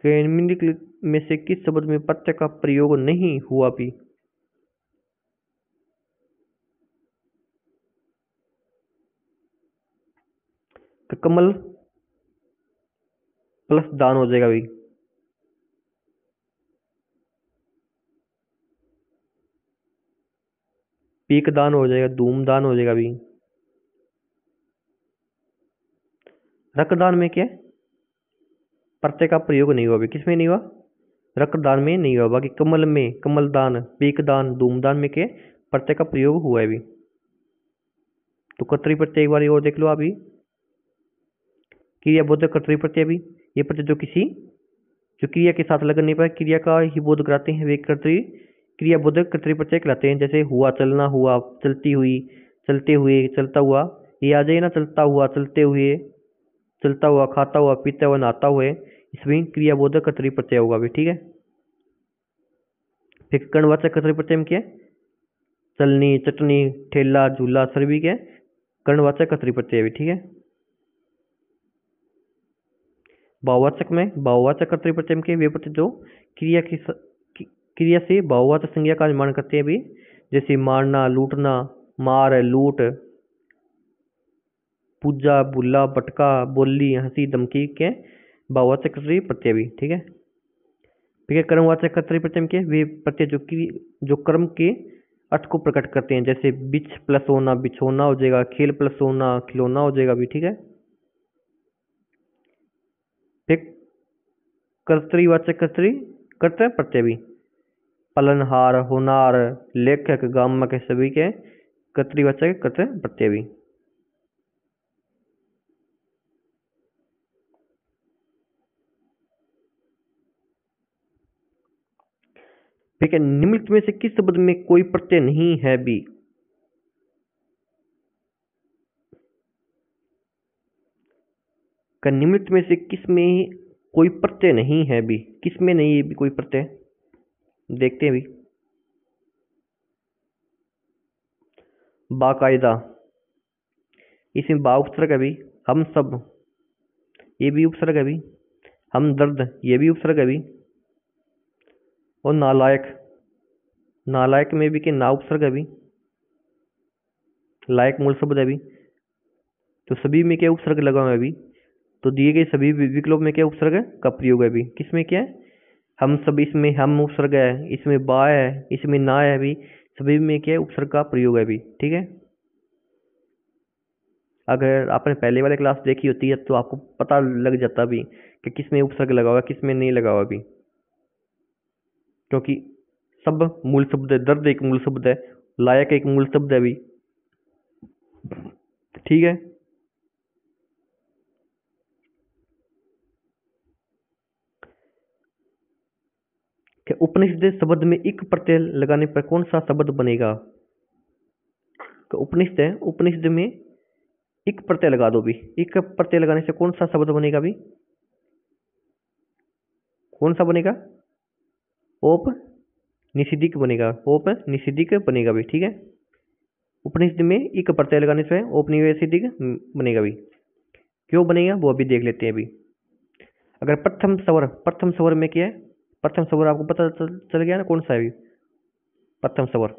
कि निम्नलिखित में से किस शब्द में प्रत्यय का प्रयोग नहीं हुआ भी? कमल प्लस दान हो जाएगा भी। पीक दान हो जाएगा, धूम दान हो जाएगा भी। रक्तदान में क्या है? प्रत्यय का प्रयोग नहीं हुआ भी। किसमें नहीं हुआ? रक्तदान में नहीं हुआ। बाकी कमल में कमल दान, पीक दान, धूमदान में क्या है? प्रत्यय का प्रयोग हुआ है भी। तो कर्तरी प्रत्यय एक बार और देख लो अभी। क्रिया बोधक कर्तरी प्रत्यय भी, ये प्रत्यय जो क्रिया के साथ लगने पर क्रिया का ही बोध कराते हैं वे कर्तरी क्रिया बोधक कर्तरी प्रत्यय कहलाते हैं। जैसे हुआ, चलना हुआ, चलती हुई, चलते हुए, चलता हुआ, ये आ जाए ना, चलता हुआ, चलते हुए, चलता हुआ, खाता हुआ, पीता हुआ, नहाता हुए, इसमें क्रिया बोधक कर्तरी प्रत्यय होगा भी। ठीक है। फिर कर्णवाचक कर्तरी प्रत्यय में क्या है? चलनी, चटनी, ठेला, झूला, सभी क्या है? कर्णवाचक कर्तरी प्रत्यय भी। ठीक है। भाववाचक में भाववाचक कर्तरी प्रत्यय में वे प्रत्यय जो क्रिया से भाववाचक संज्ञा का निर्माण करते हैं भी। जैसे मारना, लूटना, मार, लूट, पूजा, बुला, पटका, बोली, हंसी, धमकी के भाववाचक कर्तरी प्रत्यय भी। ठीक है। ठीक है। कर्मवाचक कर्तरी प्रत्यय के वे प्रत्यय जो कर्म के अर्थ को प्रकट करते हैं। जैसे बिछ प्लस होना, बिछोना हो जाएगा। खेल प्लस होना, खिलौना हो जाएगा भी। ठीक है। फिर कर्तरीवाचक कर्तव्य प्रत्यय भी। पालनहार, होनार, लेखक, गामक सभी के कर्तरीवाचक कर्तव्य प्रत्यय भी। ठीक है। निम्नलिखित में से किस शब्द में कोई प्रत्यय नहीं है भी? निम्नलिखित में से किस में कोई प्रत्यय नहीं है भी? किस में नहीं है भी कोई प्रत्यय? देखते हैं भी। बाकायदा, इसमें बा उपसर्ग है भी। हम सब, ये भी उपसर्ग है भी। हमदर्द, ये भी उपसर्ग है भी। और नालायक, नालायक में भी के ना उपसर्ग है भी। लायक मूल शब्द है भी। तो सभी में क्या उपसर्ग लगा हुआ है अभी? तो दिए गए सभी विकल्प में क्या उपसर्ग का प्रयोग है अभी? किसमें क्या है? हम सब, इसमें हम उपसर्ग है, इसमें बा है, इसमें ना है अभी। सभी में क्या है? उपसर्ग का प्रयोग है अभी। ठीक है। अगर आपने पहले वाले क्लास देखी होती है तो आपको पता लग जाता भी कि किसमें उपसर्ग लगा हुआ, किसमें नहीं लगा हुआ अभी। क्योंकि सब मूल शब्द है। दर्द एक मूल शब्द है, लायक एक मूल शब्द है अभी। ठीक है। कि उपनिषद शब्द में इक प्रत्यय लगाने पर कौन सा शब्द बनेगा? तो उपनिषद है, उपनिषद में इक प्रत्यय लगा दो भी। इक प्रत्यय लगाने से कौन सा शब्द बनेगा भी? कौन सा बनेगा? ओप निषिदिक बनेगा। ओप निषिदिक बनेगा भी। ठीक है। उपनिषद में इक प्रत्यय लगाने से औपनिवेशिक बनेगा भी। क्यों बनेगा वो अभी देख लेते हैं अभी। अगर प्रथम स्वर में क्या है? प्रथम स्वर आपको पता चल गया ना कौन सा है अभी? प्रथम स्वर,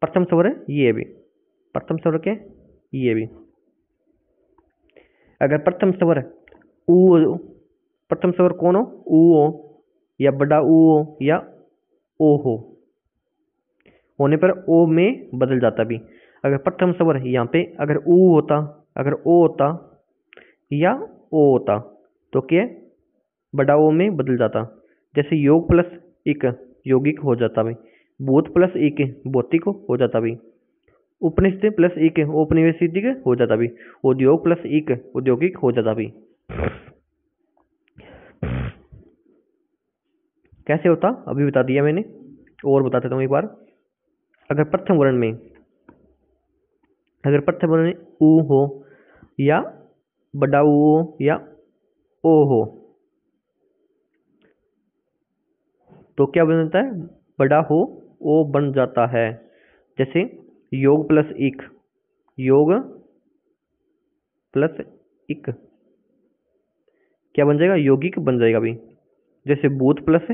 प्रथम स्वर है ये भी। प्रथम स्वर क्या? ये भी। अगर प्रथम स्वर ऊ, प्रथम स्वर कौन हो? ऊ हो, या बड़ा ऊ हो, या ओ हो, होने पर ओ में बदल जाता भी। अगर प्रथम स्वर यहाँ पे अगर ऊ होता, अगर ओ होता या ओ होता तो क्या? बड़ा ओ में बदल जाता। जैसे योग प्लस इक यौगिक हो जाता भी। भूत प्लस इक भौतिक हो जाता भी। उपनिषद प्लस इक औपनिवेशिक हो जाता भी। उद्योग प्लस इक औद्योगिक हो जाता भी। कैसे होता अभी बता दिया मैंने, और बता देता हूँ एक बार। अगर प्रथम वर्ण में ऊ हो, या बड़ा ऊ हो, या ओ हो, तो क्या बन जाता है? बड़ा हो ओ बन जाता है। जैसे योग प्लस इक, योग प्लस इक, क्या बन जाएगा, यौगिक बन जाएगा अभी। जैसे भूत प्लस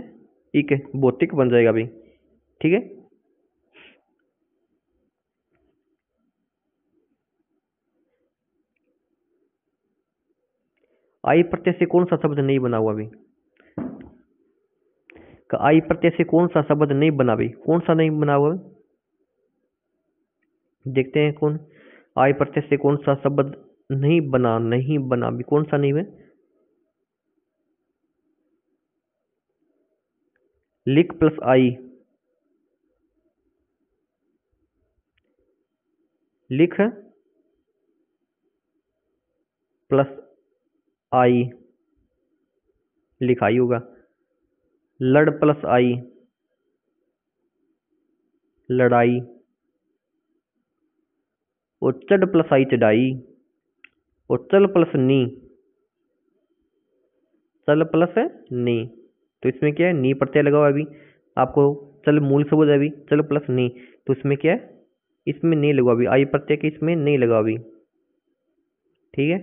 इक भौतिक बन जाएगा अभी, ठीक है। आई प्रत्यय से कौन सा शब्द नहीं बना हुआ अभी, आई प्रत्यय से कौन सा शब्द नहीं बना अभी, कौन सा नहीं बना हुआ, देखते हैं कौन। आई प्रत्यय से कौन सा शब्द नहीं बना, नहीं बना अभी, कौन सा नहीं है। लिख प्लस आई, लिख प्लस आई, लिखाई होगा। लड़ प्लस आई, लड़ाई। और चढ़ प्लस आई, चढ़ाई। और चल प्लस नी, चल प्लस नी। तो इसमें क्या है, नी प्रत्यय लगा हुआ है अभी आपको। चल मूल शब्द है अभी, चल प्लस नी, तो इसमें क्या है, इसमें नहीं लगा अभी, आई प्रत्यय के इसमें नहीं लगा अभी, ठीक है।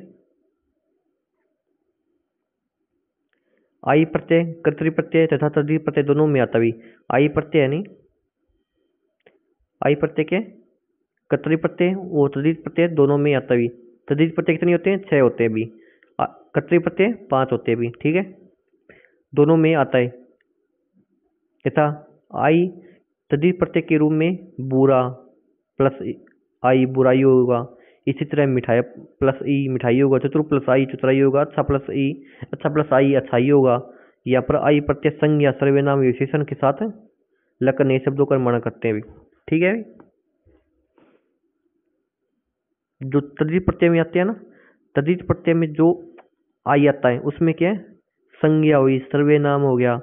आई प्रत्यय कर्तरी प्रत्यय तथा तद्धित प्रत्यय दोनों में आता भी। आई प्रत्यय है नहीं, आई प्रत्यय के कर्तरी प्रत्यय और तद्धित प्रत्यय दोनों में आता भी। तद्धित प्रत्यय कितने होते हैं, 6 होते हैं अभी। कर्तरी प्रत्यय 5 होते हैं अभी, ठीक है, दोनों में आता है। तथा आई तद्धित प्रत्यय के रूप में बुरा प्लस आई बुराई होगा। इसी तरह मिठाई प्लस ई मिठाई होगा। चतुर प्लस आई चतुराई होगा। अच्छा प्लस आई अच्छाई होगा। यहाँ पर आई प्रत्यय संज्ञ या सर्वनाम विशेषण के साथ लगकर नए शब्दों का निर्माण करते हैं, ठीक है। जो तद्धित प्रत्यय में आते हैं ना, तद्धित प्रत्यय में जो आई आता है उसमें क्या है, संज्ञा हुई, सर्वनाम हो गया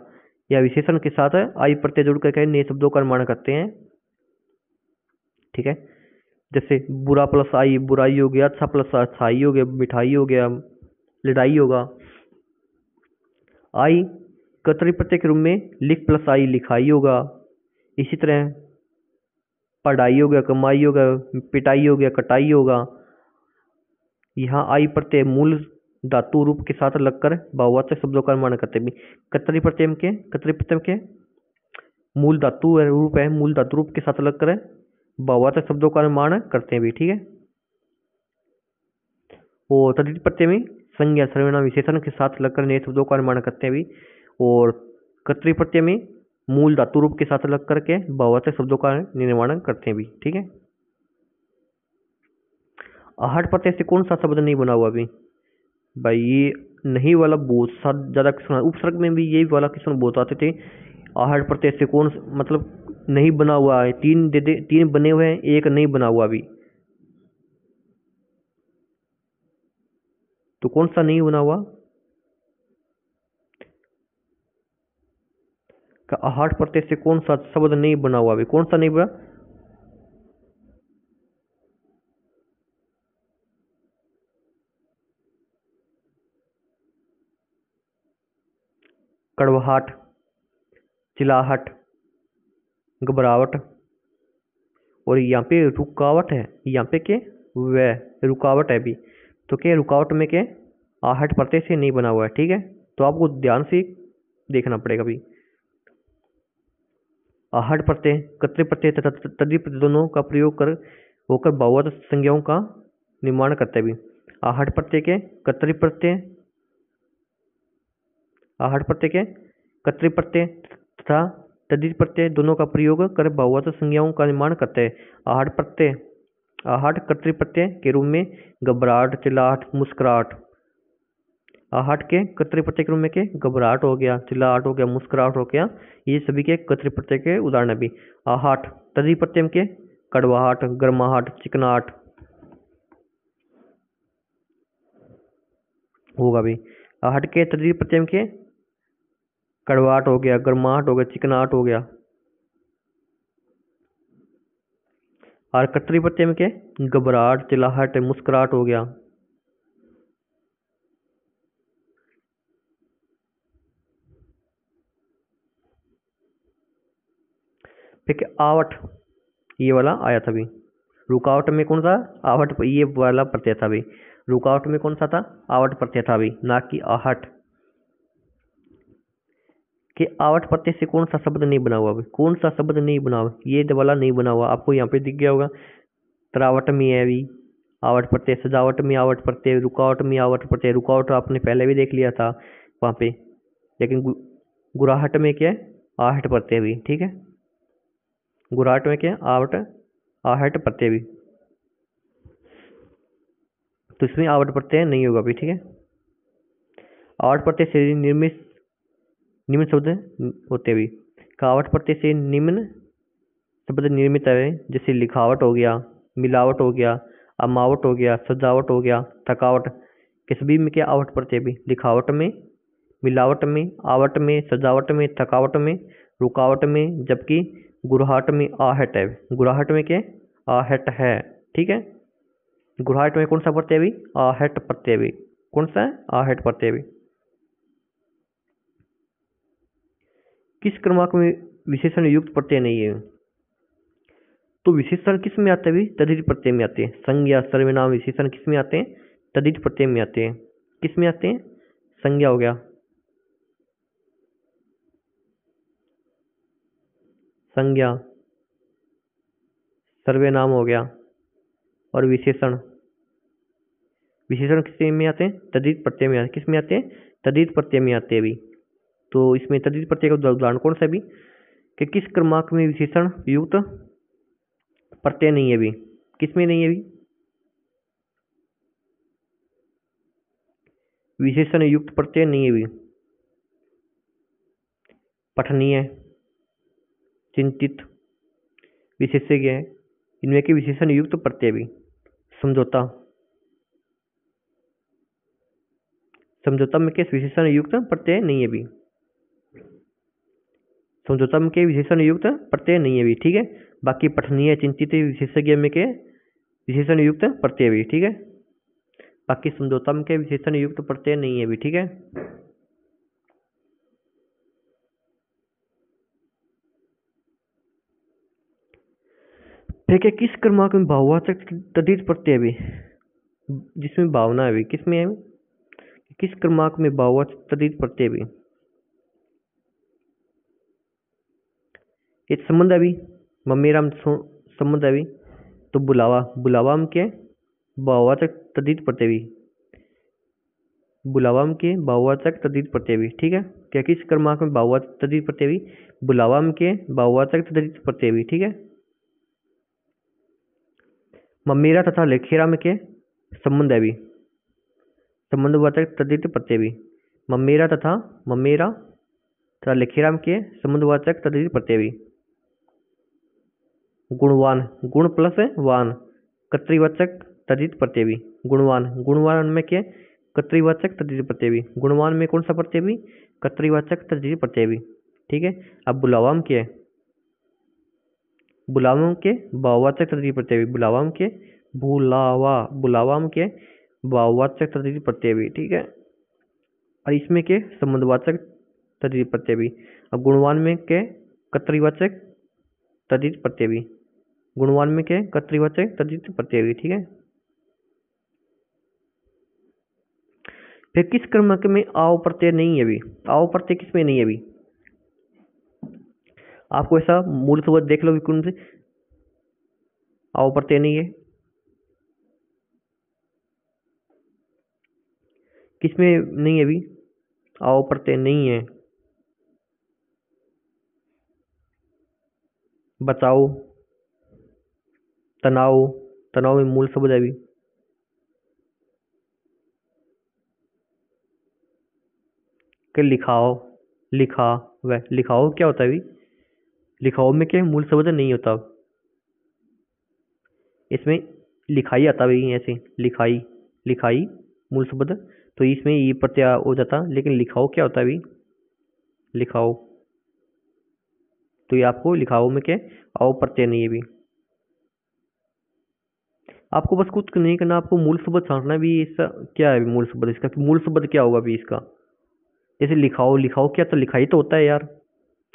या विशेषण के साथ आई प्रत्यय जुड़ करके नए शब्दों का निर्माण करते हैं, ठीक है। जैसे बुरा प्लस आई बुराई हो गया। अच्छा प्लस अच्छाई हो गया, मिठाई हो गया, लड़ाई होगा। आई कर्तरी प्रत्यय के रूप में लिख प्लस आई लिखाई होगा। इसी तरह पढ़ाई हो गया, कमाई हो गया, पिटाई हो गया, कटाई होगा। यहाँ आई प्रत्यय मूल धातु रूप के साथ लगकर बहुवचन शब्दों का निर्माण करते हैं। कर्तरी प्रत्यय के मूल धातु रूप है, मूल धातु रूप के साथ लगकर बहुवचन शब्दों का निर्माण करते हैं भी, ठीक है। और तद्धित प्रत्यय में संज्ञा सर्वनाम विशेषण के साथ लगकर नए शब्दों का निर्माण करते हैं भी। और कर्तरी प्रत्यय में मूल धातु रूप के साथ लग करके बहुवचन शब्दों का निर्माण करते हैं भी, ठीक है। आहट प्रत्यय से कौन सा शब्द नहीं बना हुआ अभी, भाई ये नहीं वाला बहुत ज्यादा किस्म, उपसर्ग में भी यही वाला किस्म बहुत आते थे। आहट प्रत्यय से कौन मतलब नहीं बना हुआ है, तीन दे दे, 3 बने हुए हैं, एक नहीं बना हुआ अभी, तो कौन सा नहीं बना हुआ, आहट प्रत्यय से कौन सा शब्द नहीं बना हुआ अभी, कौन सा नहीं बना, कड़वाहट, चिल्लाहट, घबराहट। और यहाँ पे रुकावट है, यहाँ पे क्या वह रुकावट है भी, तो क्या रुकावट में क्या आहट प्रत्यय से नहीं बना हुआ है, ठीक है। तो आपको ध्यान से देखना पड़ेगा अभी। आहट प्रत्यय कर्तरी प्रत्यय तथा तद्धित प्रत्यय दोनों का प्रयोग कर होकर बहुवचन संज्ञाओं का निर्माण करते हैं भी। आहट प्रत्यय के कर्तरी प्रत्यय आहट प्रत्यय के कर्तरी प्रत्यय तथा तद्धित प्रत्यय दोनों का प्रयोग कर बहुवचन संज्ञाओं का निर्माण करते हैं। आहट कर्तरी प्रत्यय के रूप में घबराहट, चिल्लाहट, मुस्कुराहट। आहट के कर्तरी प्रत्यय के रूप में के घबराहट हो गया, चिल्लाहट हो गया, मुस्कुराहट हो गया, ये सभी के कर्तरी प्रत्यय के उदाहरण भी। आहट तद्धित प्रत्यय के कड़वाहट, गर्माहट, चिकनाहट होगा भी। आहट के तद्धित प्रत्यय के कड़वाहट हो गया, गर्माहट हो गया, चिकनाहट हो गया। और कर्तरी प्रत्यय में के घबराहट, चिल्लाहट, मुस्कुराहट हो गया। फिर आवट, ये वाला आया था भी। रुकावट में कौन सा, आवट, ये वाला प्रत्यय था भी। रुकावट में कौन सा था, आवट प्रत्यय था भी, ना कि आहट। कि आवट प्रत्यय से कौन सा शब्द नहीं बना हुआ अभी, कौन सा शब्द नहीं बना हुआ, ये वाला नहीं बना हुआ, आपको यहाँ पे दिख गया होगा। तरावट में है अभी आवट प्रत्यय, सजावट में आवट प्रत्यय, रुकावट में आवट प्रत्यय। रुकावट आपने पहले भी देख लिया था वहां पे, लेकिन गुराहट में क्या है, आहट प्रत्यय भी, ठीक है। गुराहट में क्या है, आवट आहट प्रत्यय भी, तो इसमें आवट प्रत्यय नहीं होगा अभी, ठीक है। आवट प्रत्यय से निर्मित निम्न शब्द होते भी, कावट प्रत्यय से निम्न शब्द निर्मित है, जैसे लिखावट हो गया, मिलावट हो गया, अमावट हो गया, सजावट हो गया, थकावट। किस भी में क्या आवट प्रत्यय भी, लिखावट में, मिलावट में, आवट में, सजावट में, थकावट में, रुकावट में, जबकि गुरहाट में आहट है। गुरहाट में क्या आहट है, ठीक है। गुरहाट में कौन सा प्रत्यय भी, आहट प्रत्यय भी, कौन सा है, आहट प्रत्यय भी। किस क्रमांक में विशेषण युक्त प्रत्यय नहीं है, तो विशेषण किस में आते हैं भी, तद्धित प्रत्यय में आते हैं। संज्ञा सर्वनाम विशेषण किस में आते हैं, तद्धित प्रत्यय में आते हैं। किस में आते हैं, संज्ञा हो गया, संज्ञा, सर्वनाम हो गया, और विशेषण, विशेषण किस में आते हैं, तद्धित प्रत्यय में आते हैं। किस में आते हैं, तद्धित प्रत्यय में आते हैं भी। तो इसमें तद्धित प्रत्यय का उदाहरण कौन सा भी, कि किस क्रमांक में विशेषण युक्त प्रत्यय नहीं है भी, किस में नहीं है भी, विशेषण युक्त प्रत्यय नहीं है भी। पठनीय, चिंतित, विशेषज्ञ है, इनमें के विशेषण युक्त प्रत्यय भी। समझौता, समझौता में के विशेषण युक्त प्रत्यय नहीं है भी, समझौता में के विशेषण युक्त प्रत्यय नहीं है भी, ठीक है। बाकी पठनीय, चिंतित, विशेषज्ञ में के विशेषण युक्त प्रत्यय भी, ठीक है। बाकी समझौता में के विशेषण युक्त प्रत्यय नहीं है भी, ठीक है। फिर किस क्रमांक में भाववाचक तद्धित प्रत्यय भी, जिसमें भावना है भी, किस में है, किस क्रमांक में भाववाचक तद्धित प्रत्यय भी। एक संबंध है भी, मम्मीराम संबंध है भी, तो बुलावा, बुलावा में क्या, भाववाचक तद्धित प्रत्यय भी, बुलावा में के भाववाचक तद्धित प्रत्यय भी, ठीक है। क्या किस क्रमांक में भाववाचक तद्धित प्रत्यय भी, बुलावा में के भाववाचक तद्धित प्रत्यय भी, ठीक है। मम्मीरा तथा लेखेरा में के संबंध है भी, संबंधवाचक तद्धित प्रत्यय भी। मम्मीरा तथा लेखेरा में के संबंधवाचक तद्धित प्रत्यय भी। गुणवान, गुण प्लस वान, कर्तृवाचक तद्धित प्रत्यय भी। गुणवान, गुणवान में क्या, कर्तृवाचक तद्धित प्रत्यय भी। गुणवान में कौन सा प्रत्यय भी, कर्तृवाचक तद्धित प्रत्यय भी, ठीक है। अब बुलावा में क्या है, बुलावा के भाववाचक तद्धित प्रत्यय भी, बुलावा में के बुलावा, बुलावा में के भाववाचक तद्धित प्रत्यय भी, ठीक है। और इसमें के संबंधवाचक तद्धित प्रत्यय भी। अब गुणवान में के कर्तृवाचक तद्धित प्रत्यय भी, गुणवान में के कर्तृवाचक तद्धित प्रत्यय भी, ठीक है। फिर किस क्रमांक में आव प्रत्यय नहीं है भी, आव प्रत्यय किसमें नहीं है भी, आपको ऐसा मूल शब्द देख लो विकुण से, आव प्रत्यय नहीं है, किसमें नहीं है भी, आव प्रत्यय नहीं है। बचाओ, तनाव, तनाव में मूल शब्द है भी। कि लिखाओ, लिखा, वह लिखाओ क्या होता है भी, लिखाओ में क्या मूल शब्द नहीं होता, इसमें लिखाई आता भी ऐसे, लिखाई, लिखाई मूल शब्द, तो इसमें ये प्रत्यय हो जाता, लेकिन लिखाओ क्या होता है भी, लिखाओ, तो ये आपको लिखाओ में क्या आओ प्रत्यय नहीं है भी। आपको बस कुछ नहीं करना, आपको मूल शब्द छांटना भी, इसका क्या है मूल शब्द, इसका मूल शब्द क्या होगा भी इसका। जैसे लिखाओ, लिखाओ क्या, तो लिखाई तो होता है यार,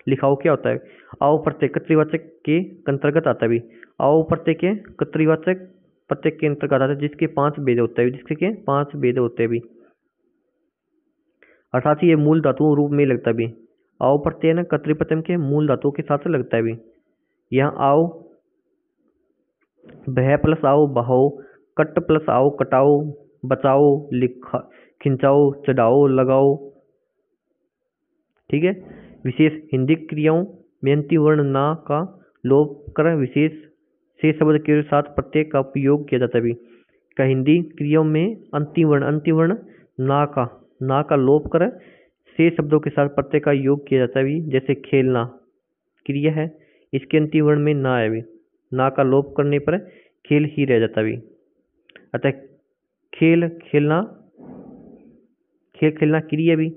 लिखाओ क्या होता है, आओ प्रत्यय कर्तृवाचक के अंतर्गत आता है भी। आओ प्रत्यय के कर्तृवाचक प्रत्यय के अंतर्गत आता है, जिसके 5 भेद होते हैं, जिसके के 5 भेद होते हैं भी, अर्थात ये मूल धातुओं रूप में लगता भी। आओ प्रत्यय ना कर्तरी प्रत्यय के मूल धातुओं के साथ लगता है भी। यहाँ आओ, बह प्लस आओ बहाओ, कट प्लस आओ कटाओ, बचाओ, लिखा, खिंचाओ, चढ़ाओ, लगाओ। ठीक है। विशेष हिंदी क्रियाओं में अंतिम वर्ण ना का लोप कर विशेष से शब्द के साथ प्रत्यय का उपयोग किया जाता है भी। का हिंदी क्रियाओं में अंतिम वर्ण ना का लोप कर से शब्दों के साथ प्रत्यय का योग किया जाता है भी। जैसे खेलना क्रिया है, इसके अंतिम वर्ण में ना है भी, ना का लोप करने पर खेल ही रह जाता भी। अतः खेलना क्रिया भी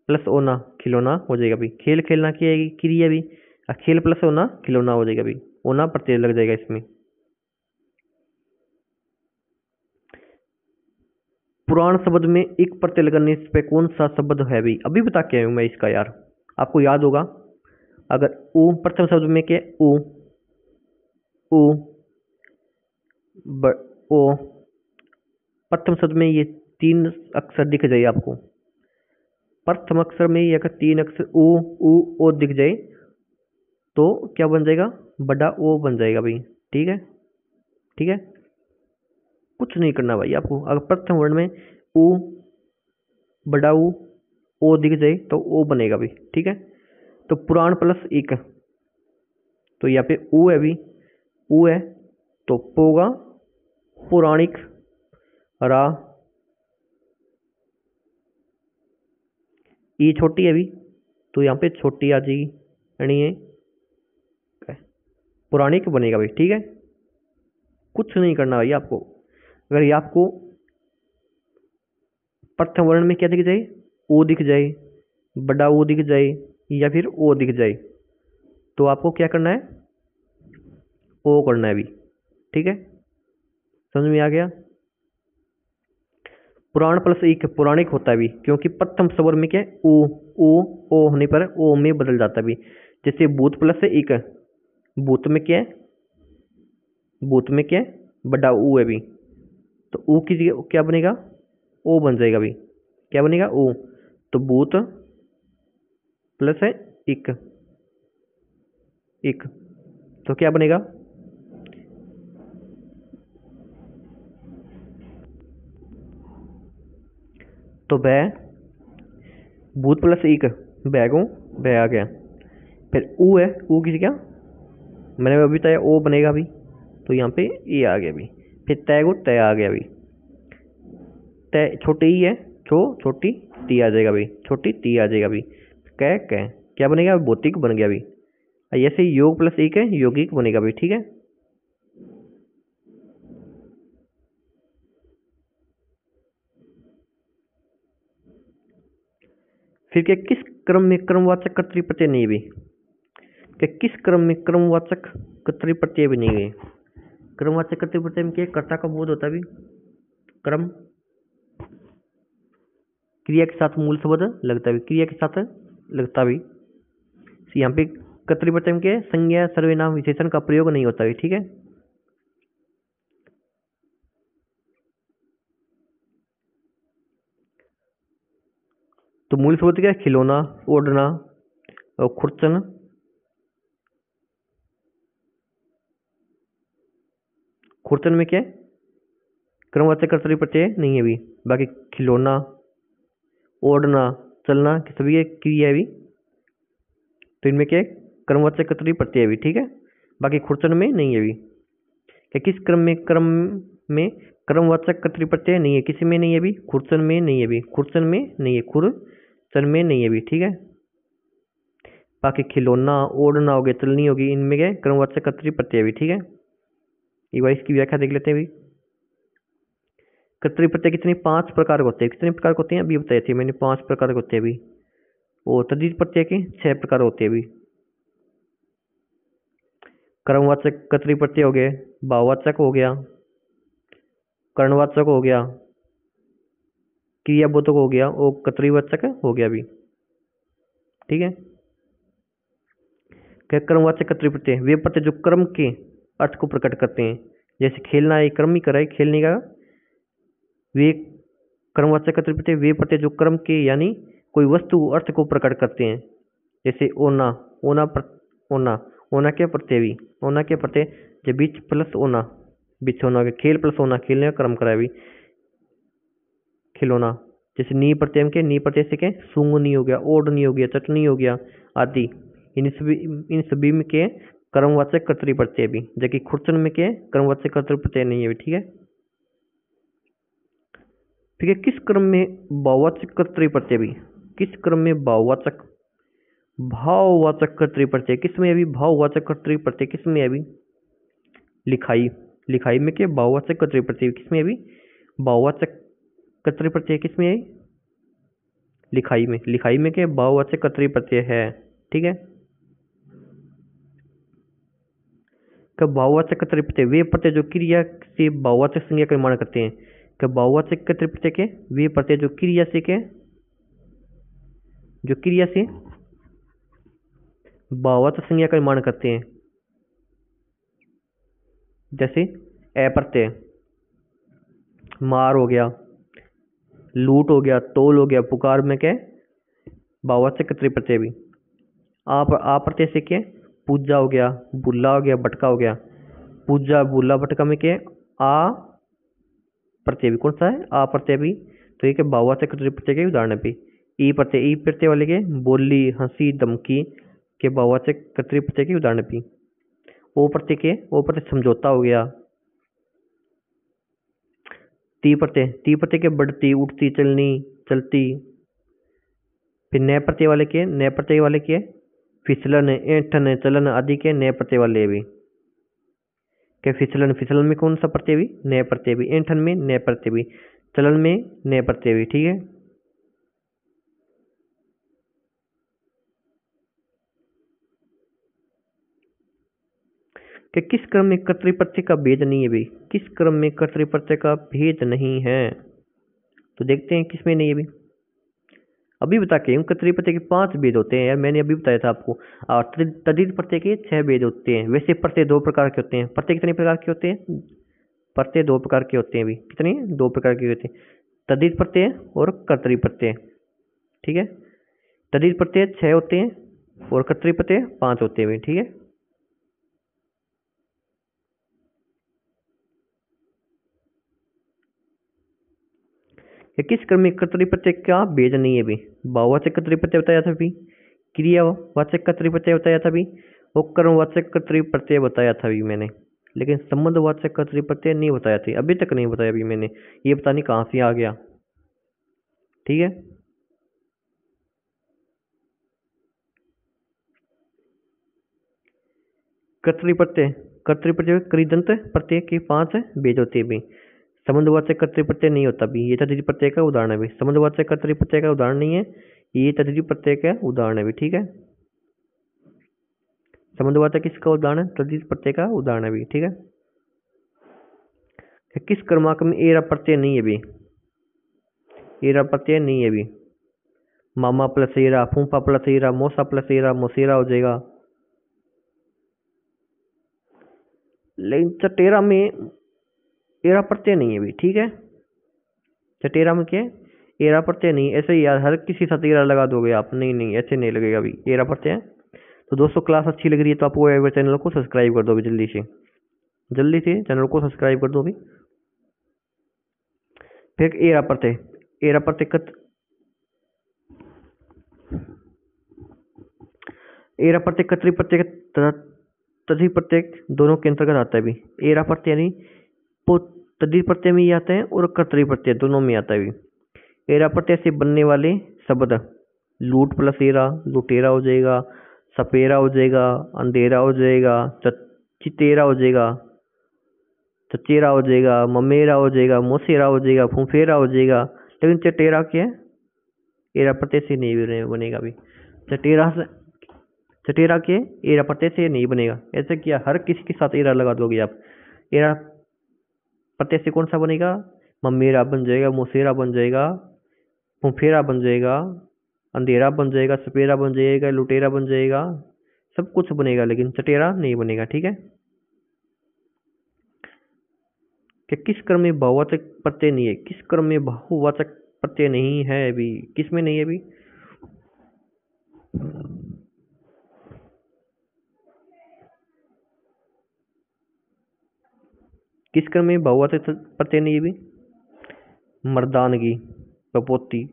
प्लस ओना खिलौना हो जाएगा भी। खेल खेलना क्रिया भी, खेल प्लस ओना खिलौना हो जाएगा भी, ओना प्रत्यय लग जाएगा इसमें। पुराण शब्द में एक प्रत्यय लगाने पे कौन सा शब्द है भी, अभी बता के आया हूं मैं इसका यार, आपको याद होगा। अगर ऊ प्रथम शब्द में क्या, ऊ ओ प्रथम शब्द में ये 3 अक्षर दिख जाए आपको। प्रथम अक्षर में ये अगर 3 अक्षर ओ दिख जाए तो क्या बन जाएगा, बड़ा ओ बन जाएगा भाई। ठीक है, कुछ नहीं करना भाई आपको। अगर प्रथम वर्ण में ऊ, बड़ा ओ दिख जाए तो ओ बनेगा भाई। ठीक है। तो पुराण प्लस एक, तो यहाँ पे ऊ है भी, ऊ है तो पोगा पौराणिक, रा ई छोटी है भी तो यहाँ पे छोटी आ जाएगी, यानी ये पौराणिक बनेगा भाई। ठीक है, कुछ नहीं करना भाई आपको। अगर ये आपको प्रथम वर्ण में क्या दिख जाए, ओ दिख जाए, बड़ा ओ दिख जाए या फिर ओ दिख जाए तो आपको क्या करना है, ओ करना है भी। ठीक है, समझ में आ गया। पुराण प्लस एक पौराणिक होता है भी, क्योंकि प्रथम स्वर में क्या है, ओ होने पर ओ में बदल जाता है भी। जैसे भूत प्लस एक, भूत में क्या है, बड़ा ऊ है भी, तो ऊ की जगह क्या बनेगा, ओ बन जाएगा भी। क्या बनेगा, ओ। तो भूत प्लस है एक, तो क्या बनेगा, तो वह भूत प्लस एक बैगों वह आ गया। फिर ऊ है, ऊ की क्या, मैंने अभी बताया ओ बनेगा भी, तो यहाँ पे ए आ गया भी। फिर तय को तय आ गया भी, तय छोटी ई है, छोटी ती आ जाएगा भी, छोटी ती आ जाएगा भी। कह क्या बनेगा, भौतिक बन गया भी। ऐसे योग प्लस एक है, यौगिक बनेगा भी। ठीक है, फिर क्या, किस क्रम में क्रमवाचक कर्तरी प्रत्यय नहीं भी, क्या किस क्रम में क्रमवाचक कर्तरी प्रत्यय भी नहीं गए। क्रमवाचक कर्तरी प्रत्यय में क्या, कर्ता का बोध होता भी, क्रम क्रिया के साथ मूल शब्द लगता भी, क्रिया के साथ लगता भी। यहाँ पे कर्तरी प्रत्यय में क्या, संज्ञा सर्वनाम विशेषण का प्रयोग नहीं होता भी। ठीक है, तो मूल शब्द क्या है, खिलौना, ओढ़ना और खुरचन। खुरचन में क्या है, क्रमवाचक कर्तरी प्रत्यय नहीं है भी। बाकी खिलौना, ओढ़ना, चलना सभी एक क्रिया है भी, तो इनमें क्या है, क्रमवाचक कर्तरी प्रत्यय भी। ठीक है, बाकी खुरचन में नहीं है भी। क्या किस क्रम में क्रमवाचक कर्तरी प्रत्यय नहीं है, किसी में नहीं है भी, खुरचन में नहीं है भी, खुरचन में नहीं है, खुरचन में नहीं है भी। ठीक है, बाकी खिलौना, ओढ़ना हो गया, चलनी होगी, इनमें क्या है, क्रमवाचक कर्तरी प्रत्यय भी। ठीक है, एक बार इसकी व्याख्या देख लेते हैं भी। कर्तरी प्रत्यय कितने, 5 प्रकार होते हैं। कितने प्रकार होते हैं अभी बताए थे मैंने, 5 प्रकार होते हैं अभी। और तद्धित प्रत्यय के 6 प्रकार होते हैं अभी। कर्मवाचक कर्तरी प्रत्यय हो गए, भाववाचक हो गया, कर्णवाचक हो गया, क्रियाबोधक हो गया और कर्तरीवाचक हो गया अभी। ठीक है, क्या कर्मवाचक कर्तरी प्रत्यय वे प्रत्यय जो कर्म के अर्थ को प्रकट करते हैं। जैसे खेलना एक कर्म ही कराए, खेलने का वे कर्मवाचक कर्तरी प्रत्यय वे प्रत्यय जो कर्म के यानी कोई वस्तु अर्थ को प्रकट करते हैं। जैसे ओना, ओना, ओना के प्रत्यय भी, ओना के प्रत्यय जब बीच प्लस ओना, बीच होना हो गया, खेल प्लस होना, खेलने का क्रम करा भी, खिलौना। जैसे नी प्रत्यय के, नी प्रत्यय से के सूंगनी हो गया, ओढ़नी हो गया, चटनी हो गया आदि। इन सभी में के कर्मवाचक कर्तरी प्रत्यय भी, जबकि खुरचन में के कर्मवाचक कर्तरी प्रत्यय नहीं है। ठीक है, ठीक है। किस क्रम में भाववाचक कर्तरी प्रत्यय भी, किस क्रम में भाववाचक कर्तरी प्रत्यय किस में अभी, भाववाचक कर्तरी प्रत्यय किस में अभी, लिखाई, लिखाई में के भाववाचक कर्तरी प्रत्यय किस में अभी, भाववाचक कर्तरी प्रत्यय किस में है, लिखाई में, लिखाई में के भाववाचक कर्तरी प्रत्यय है। ठीक है, कब भाववाचक कर्तरी प्रत्यय वे प्रत्यय जो क्रिया से भाववाचक संज्ञा का निर्माण करते हैं, कब भाववाचक कर्तरी प्रत्यय के वे प्रत्यय जो क्रिया से के, जो क्रिया से भाववाचक संज्ञा का निर्माण करते हैं। जैसे ए प्रत्यय, मार हो गया, लूट हो गया, तोल हो गया, पुकार में के भाववाचक कर्तरी प्रत्यय भी। आ प्रत्यय से के पूजा हो गया, बुल्ला हो गया, भटका हो गया। पूजा, बुल्ला, भटका में के आ प्रत्यय भी, कौन सा है, आ प्रत्यय भी। तो ये भाववाचक कर्तरी प्रत्यय के उदाहरण भी। ई प्रत्यय वाले के बोली, हंसी, धमकी के भाववाचक कर्तरी प्रत्यय के उदाहरण भी। ओ प्रत्यय समझौता हो गया। ती प्रत्यय के बढ़ती, उठती, चलनी, चलती। फिर नए प्रत्यय वाले के फिसलन, ऐंठन, चलन आदि के नए प्रत्यय वाले भी। क्या फिसलन में कौन सा प्रत्यय भी, नए प्रत्यय भी। ऐंठन में नए प्रत्यय भी, चलन में नए प्रत्यय भी। ठीक है, कि किस क्रम में कर्तरी प्रत्यय का भेद नहीं है भाई, किस क्रम में कर्तरी प्रत्यय का भेद नहीं है, तो देखते हैं किसमें नहीं है भाई। अभी बता के कर्तरी प्रत्यय के 5 भेद होते हैं यार, मैंने अभी बताया था आपको। और तद्धित प्रत्यय के 6 भेद होते हैं। वैसे प्रत्यय 2 प्रकार के होते हैं। प्रत्यय कितने प्रकार के होते हैं, प्रत्यय 2 प्रकार के होते हैं भी। कितने, 2 प्रकार के होते हैं, तद्धित प्रत्यय और कर्तरी प्रत्यय। ठीक है, तद्धित प्रत्यय 6 होते हैं और कर्तरी प्रत्यय 5 होते हैं। ठीक है, किस क्रम में कर्तरी प्रत्यय का भेद नहीं है भी, भाववाचक कर्तरी प्रत्यय बताया था भी, क्रियावाचक कर्तरी प्रत्यय बताया था भी, और कर्मवाचक कर्तरी प्रत्यय बताया था भी मैंने। लेकिन संबंधवाचक कर्तरी प्रत्यय नहीं बताया था, अभी तक नहीं बताया भी मैंने। ये पता नहीं कहाँ से आ गया। ठीक है, कर्तरी प्रत्यय कृदंत प्रत्यय के 5 भेद होते हैं। संबंधवाचक कर्तरी प्रत्यय नहीं होता भी, ये तद्धित प्रत्यय का उदाहरण है भी। संबंधवाचक कर्तरी प्रत्यय का उदाहरण नहीं है, ये तद्धित प्रत्यय का उदाहरण है भी। ठीक है, संबंधवाचक किसका उदाहरण है, तद्धित प्रत्यय का उदाहरण है भी। ठीक है, किस क्रमांक में एरा प्रत्यय नहीं है भी, एरा प्रत्यय नहीं है भी। मामा प्लस एरा, फूफा प्लस एरा, मौसा प्लस एरा, मोसेरा हो जाएगा। लेकिन चटेरा में एरा प्रत्यय नहीं है भी। ठीक है, चटेरा में क्या, एरा प्रत्यय नहीं। ऐसे ही यार हर किसी साथ एरा लगा दोगे आप, नहीं ऐसे नहीं लगेगा अभी एरा प्रत्यय। तो दोस्तों क्लास अच्छी लग रही है तो आपको चैनल को सब्सक्राइब कर दो अभी, जल्दी से चैनल को सब्सक्राइब कर दो अभी। फिर एरा प्रत्यय, एरा प्रत्यय कर्तरी प्रत्यय तद्धित प्रत्यय दोनों के अंतर्गत आता है भी। एरा प्रत्यय यानी तद्धित प्रत्यय में ही आता है और कर्तरी प्रत्यय दोनों में आता है भी। एरा प्रत्यय से बनने वाले शब्द लूट प्लस एरा, लुटेरा हो जाएगा, सपेरा हो जाएगा, अंधेरा हो जाएगा, चितेरा हो जाएगा, चचेरा हो जाएगा, ममेरा हो जाएगा, मोसेरा हो जाएगा, फूफेरा हो जाएगा। लेकिन चटेरा क्या है, एरा प्रत्यय से नहीं बनेगा भी। चटेरा के एरा प्रत्यय से नहीं बनेगा। ऐसे किया हर किसी के साथ एरा लगा दोगे आप, एरा प्रत्यय से कौन सा बनेगा, ममेरा बन जाएगा, मोसेरा बन जाएगा, फूफेरा बन जाएगा, अंधेरा बन जाएगा, सपेरा बन जाएगा, लुटेरा बन जाएगा, सब कुछ बनेगा, लेकिन चटेरा नहीं बनेगा। ठीक है, कि किस क्रम में बहुवाचक प्रत्यय नहीं है, किस क्रम में बहुवाचक प्रत्यय नहीं है अभी, किस में नहीं है अभी, किस क्रम में बहुवाचक प्रत्यय नहीं है भी? मर्दानगी, बपोती,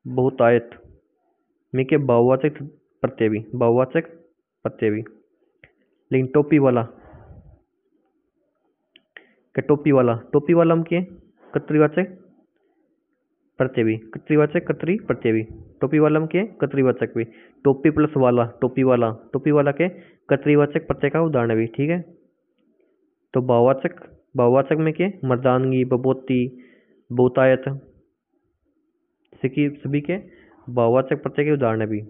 बहुतायत में क्या बहुवाचक प्रत्यय भी, बहुवाचक प्रत्यय भी। लेकिन टोपी वाला, क्या टोपी वाला हम क्या कर्तृवाचक प्रत्यय भी, कर्तृवाचक कर्तरी प्रत्यय भी। टोपी वाला हम क्या कर्तृवाचक भी। टोपी प्लस वाला, टोपी वाला के कर्तृवाचक प्रत्यय का उदाहरण भी। ठीक है, तो बहुवाचक में क्या मर्दानगी, बपोती, बहुतायत सभी के बहुवाचक प्रत्यय के उदाहरण भी।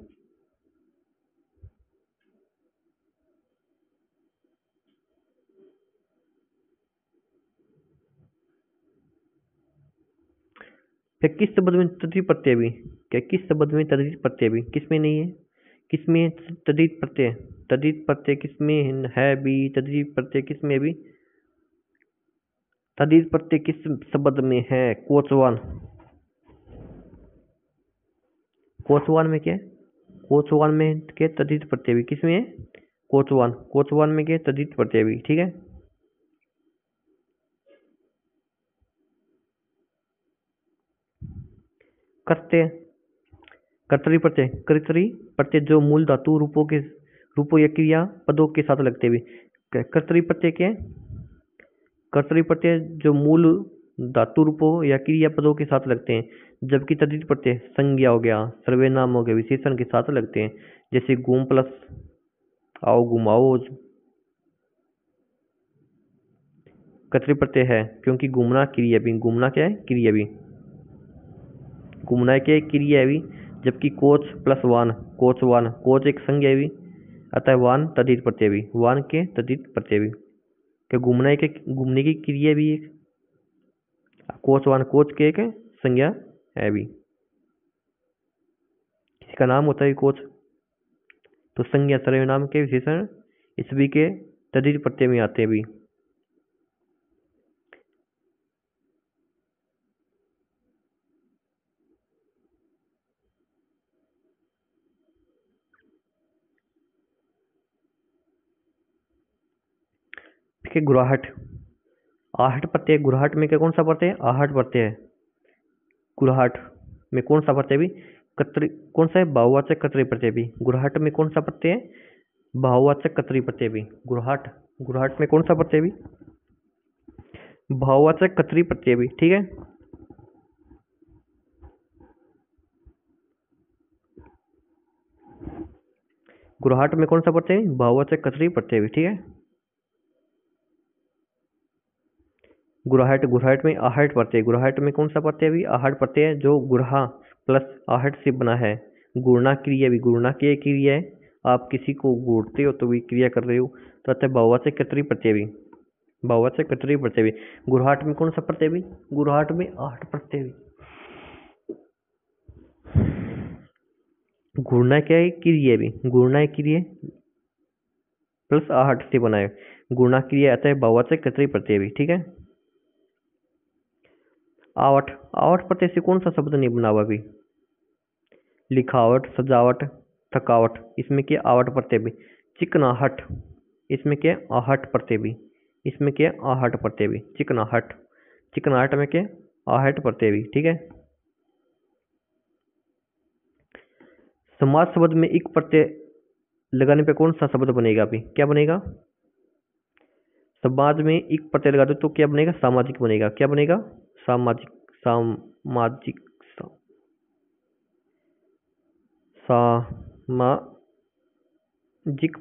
फिर किस शब्द में तद्धित प्रत्यय भी, क्या किस शब्द में तद्धित प्रत्यय भी, किसमें नहीं है? किसमें तद्धित प्रत्यय? तद्धित प्रत्यय किसमें है भी? तद्धित प्रत्यय किसमें भी? तद्धित प्रत्यय किस शब्द में है? कोचवान, कोचवान में क्या? कोचवान में क्या तद्धित प्रत्यय भी, किसमें है? कोचवान में क्या तद्धित प्रत्यय भी। ठीक है, कर्तृ प्रत्यय जो मूल धातु रूपों या क्रिया पदों के साथ लगते हुए। कर्तरी प्रत्यय क्या है? कर्तरी प्रत्यय जो मूल धातु रूपों या क्रिया पदों के साथ लगते हैं, जबकि तद्धित प्रत्यय संज्ञा हो गया, सर्वनाम हो गया, विशेषण के साथ लगते हैं। जैसे घूम प्लस आओ, घुमाओ कर्तरी प्रत्यय है, क्योंकि घूमना क्रिया भी, घूमना क्या है क्रिया भी, घूमना क्या है क्रिया भी। जबकि कोच प्लस वान, कोच एक संज्ञा भी, अतः वान तद्धित प्रत्यय भी, वान के तद्धित प्रत्यय भी। क्या घूमना के घूमने की क्रिया भी एक, कोच के एक संज्ञा है भी। किसी का नाम होता है कोच, तो संज्ञा सर्वनाम के विशेषण इस भी के तद्धित प्रत्यय में आते हैं भी। गुराहट, आहट प्रत्यय, गुराहट में क्या कौन सा प्रत्यय? आहट प्रत्यय है। गुराहट में कौन सा प्रत्यय भी? कौन सा है? बहुवाचक कर्तरी प्रत्यय भी। गुराहट में कौन सा प्रत्यय है? बहुवाचक कर्तरी प्रत्यय भी। गुराहट में कौन सा प्रत्यय भी? बहुवाचक कर्तरी प्रत्यय भी। ठीक है, गुराहट में कौन सा प्रत्यय? बहुवाचक कर्तरी प्रत्यय भी। ठीक है, गुराहट में आहट प्रत्यय, गुराहट में कौन सा प्रत्यय भी? आहट प्रत्यय जो गुरहा प्लस आहट से बना है। गुणना क्रिया भी, गुणना की क्रिया है, आप किसी को घूरते हो तो भी क्रिया कर रहे हो, तो अतः बहुवाचक कर्तरी प्रत्यय भी, बहुवाचक कर्तरी प्रत्यय भी। गुरहाट में कौन सा प्रत्यय भी? गुरहाट में आहट प्रत्यय भी। घूरना क्या है क्रिया भी, गुणना क्रिया प्लस आहट से बना है, गुणना क्रिया अतः बहुवाचक कर्तरी प्रत्यय भी। ठीक है, आवट, आवट प्रत्यय से कौन सा शब्द नहीं बना हुआ भी? लिखावट, सजावट, थकावट, इसमें क्या आवट प्रत्यय भी। चिकनाहट, इसमें क्या आहट प्रत्यय भी, इसमें क्या आहट प्रत्यय भी। चिकनाहट, चिकनाहट में क्या आहट प्रत्यय भी। ठीक है, समाज शब्द में एक प्रत्यय लगाने पे कौन सा शब्द बनेगा अभी? क्या बनेगा? समाज में एक प्रत्यय लगा दो तो क्या बनेगा? सामाजिक बनेगा। क्या बनेगा? सामाजिक, सामाजिक, सामाजिक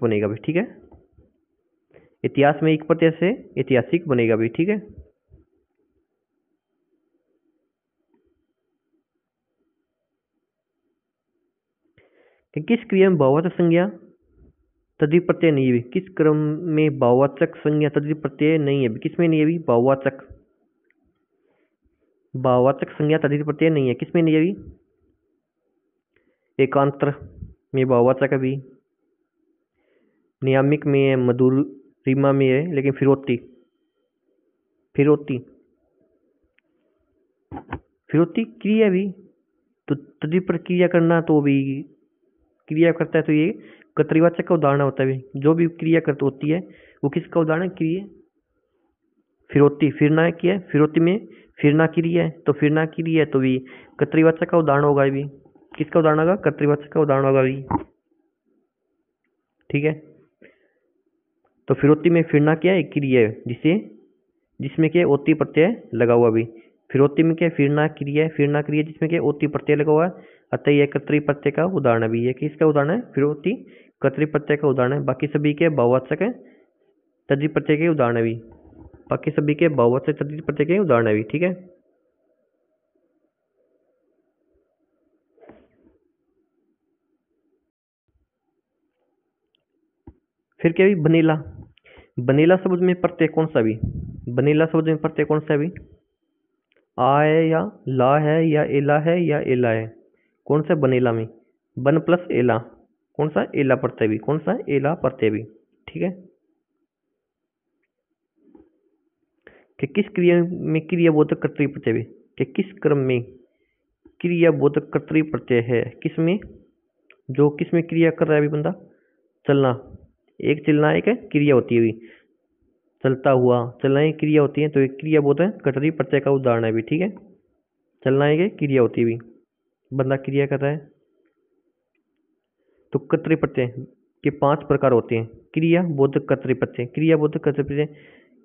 बनेगा भी। ठीक है, इतिहास में एक प्रत्यय से ऐतिहासिक बनेगा भी। ठीक है, कि किस क्रिया में बहुवाचक संज्ञा तद्धित प्रत्यय नहीं है भी? किस क्रम में बहुवाचक संज्ञा तद्धित प्रत्यय नहीं है भी? किसमें नहीं है भी? बहुवाचक, बहुवाचक संज्ञा तद्धित प्रत्यय नहीं है, किसमें नहीं है भी? एकांतर में बहुवाचक है भी, नियामिक में है, मधुरिमा में है, लेकिन फिरौती, फिरौती, फिरौती क्रिया भी, तो तद्धित पर क्रिया करना तो भी क्रिया करता है, तो ये कर्तृवाचक का उदाहरण होता है। जो भी क्रिया करती होती है वो किसका उदाहरण? क्रिया फिरौती, फिरना की है, फिरौती में फिरना क्रिया है, तो फिरना क्रिया है तो भी कर्तृवाचक का उदाहरण होगा भी। किसका उदाहरण होगा? कर्तृवाचक का उदाहरण होगा भी। ठीक है, तो फिरौती में फिरना क्या है? क्रिया है, जिसमें क्या ओती प्रत्यय लगा हुआ भी। फिरौती में क्या फिरना क्रिया है, फिरना क्रिया जिसमें क्या ओती प्रत्यय लगा हुआ है, अतः यह कर्तरी प्रत्यय का उदाहरण भी है। किसका उदाहरण है? फिरौती कर्तरी प्रत्यय का उदाहरण है। बाकी सभी के बहुवचक है, तद्धित प्रत्यय के उदाहरण है भी। बाकी सभी के बहुवचक तद्धित प्रत्यय के उदाहरण है भी। ठीक है, फिर क्या भी बनेला। बनेला शब्द में प्रत्यय कौन सा भी? बनेला शब्द में प्रत्यय कौन सा भी? आ है या ला है या एला है या एला है? कौन सा बनेला में? बन प्लस एला, कौन सा? एला प्रत्यय भी। कौन सा? एला प्रत्यय भी। ठीक है, कि किस क्रिया में क्रियाबोधक कर्तरी प्रत्यय भी, कि किस क्रम में क्रियाबोधक कर्तरी प्रत्यय है? किसमें? जो किसमें क्रिया कर रहा है अभी बंदा? चलना, एक चलना एक क्रिया होती है भी, चलता हुआ चलना एक क्रिया होती है, तो एक क्रियाबोधक कर्तरी प्रत्यय का उदाहरण है भी। ठीक है, चलना एक क्रिया होती है भी, बंदा क्रिया कर रहा है। तो कर्तरी प्रत्यय के 5 प्रकार होते हैं। क्रिया बोधक कर्तरी प्रत्यय, क्रिया बोधक कर्तरी प्रत्यय,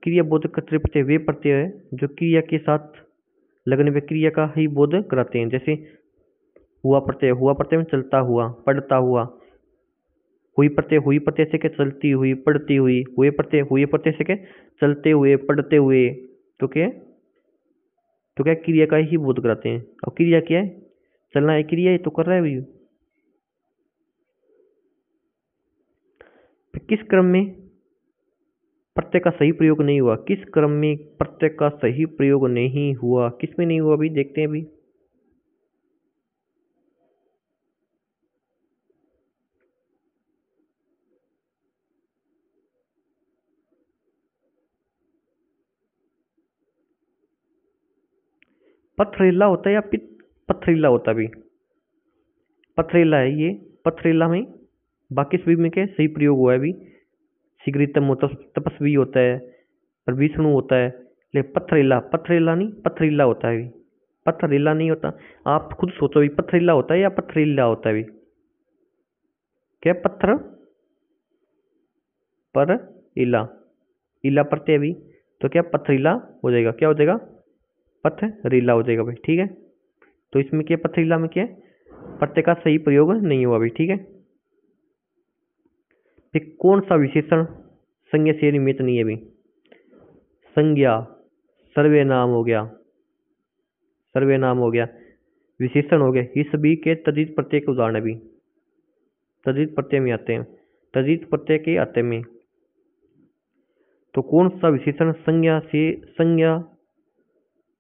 क्रिया बोधक कर्तरी प्रत्यय वे प्रत्यय है जो क्रिया के साथ लगने पे क्रिया का ही बोध कराते हैं। जैसे हुआ प्रत्यय, हुआ प्रत्यय में चलता हुआ, पढ़ता हुआ। हुई प्रत्यय से क्या? चलती हुई, पढ़ती हुई। हुए प्रत्यय से क्या? चलते हुए, पढ़ते हुए। तो क्या? तो क्या क्रिया का ही बोध कराते हैं। और क्रिया क्या है? चलना एक क्रिया है, तो कर रहा है भी। किस क्रम में प्रत्यय का सही प्रयोग नहीं हुआ? किस क्रम में प्रत्यय का सही प्रयोग नहीं हुआ? किस में नहीं हुआ अभी देखते हैं अभी। पथरीला होता है या पथरीला होता भी? पथरीला है ये, पथरीला में बाकी सभी में क्या सही प्रयोग हुआ है अभी। शीघ्रतम होता, तपस्वी होता है, और विष्णु होता है। लेकिन पथरीला, पथरीला नहीं, पथरीला होता है अभी। पथरीला नहीं होता। आप खुद सोचो भी, पथरीला होता है या पथरीला होता है अभी? क्या? पत्थर पर इला, इला प्रत्यय भी, तो क्या पथरीला हो जाएगा? क्या हो जाएगा? पथरीला हो जाएगा भाई। ठीक है, तो इसमें क्या पथरीला में क्या प्रत्यय का सही प्रयोग नहीं हुआ भाई। ठीक है, फिर कौन सा विशेषण संज्ञा से निमित्त नहीं है भी? संज्ञा, सर्वनाम हो गया, सर्वनाम हो गया, विशेषण हो गए, ये सभी के तद्धित प्रत्यय के उदाहरण भी। तद्धित प्रत्यय में आते हैं, तद्धित प्रत्यय के आते में। तो कौन सा विशेषण संज्ञा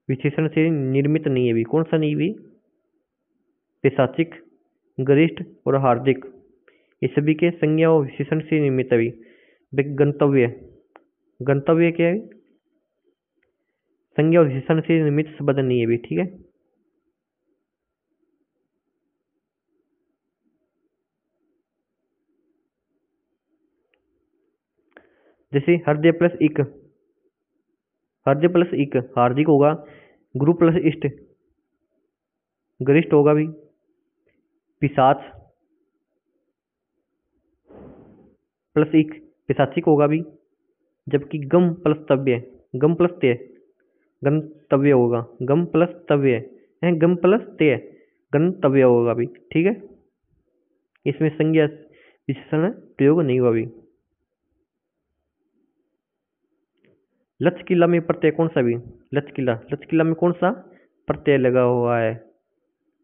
विशेषण से निर्मित नहीं है भी? कौन सा नहीं भी? पैशाचिक, गरिष्ठ और हार्दिक, ये सभी के संज्ञा और विशेषण से निर्मित है भी। गंतव्य, गंतव्य क्या है? संज्ञा और विशेषण से निर्मित शब्द नहीं है भी। ठीक है, जैसे हृदय प्लस इक, हृदय प्लस इक हार्दिक होगा। गुरु प्लस इष्ट गरिष्ठ होगा भी। पिशाच प्लस इक पिशाचिक होगा भी। जबकि गम प्लस तव्य, गम प्लस ते गंतव्य होगा। गम प्लस तव्य है, गम प्लस ते गंतव्य होगा भी। ठीक है, इसमें संज्ञा विशेषण प्रयोग नहीं हुआ भी। लचकीला में प्रत्यय कौन सा भी? लचकीला, लचकीला में कौन सा प्रत्यय लगा हुआ है?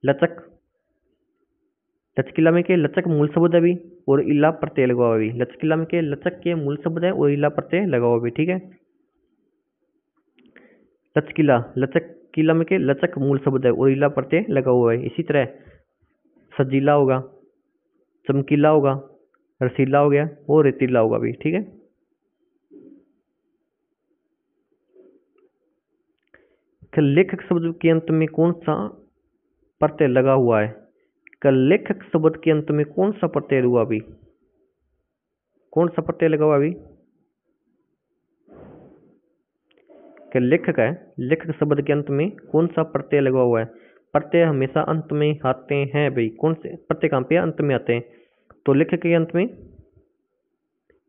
लचक, लचकीला में के लचक मूल शब्द है भी, और इला प्रत्यय लगा हुआ भी। लचकीला में के लचक के मूल शब्द है और इला प्रत्यय लगा हुआ भी। ठीक है, लचकीला, लचकीला में के लचक मूल शब्द है और इला प्रत्यय लगा हुआ है। इसी तरह सजीला होगा, चमकीला होगा, रसीला हो गया और रेतीला होगा भी। ठीक है, लेखक शब्द के अंत में कौन सा प्रत्यय लगा हुआ है? लेखक शब्द के अंत में कौन सा प्रत्यय हुआ अभी? कौन सा प्रत्यय लगा हुआ अभी? कि लेखक है, लेखक शब्द के अंत में कौन सा प्रत्यय लगा हुआ है? प्रत्यय हमेशा अंत में आते हैं भाई। कौन से प्रत्यय कहाँ पे अंत में आते हैं? तो लेखक के अंत में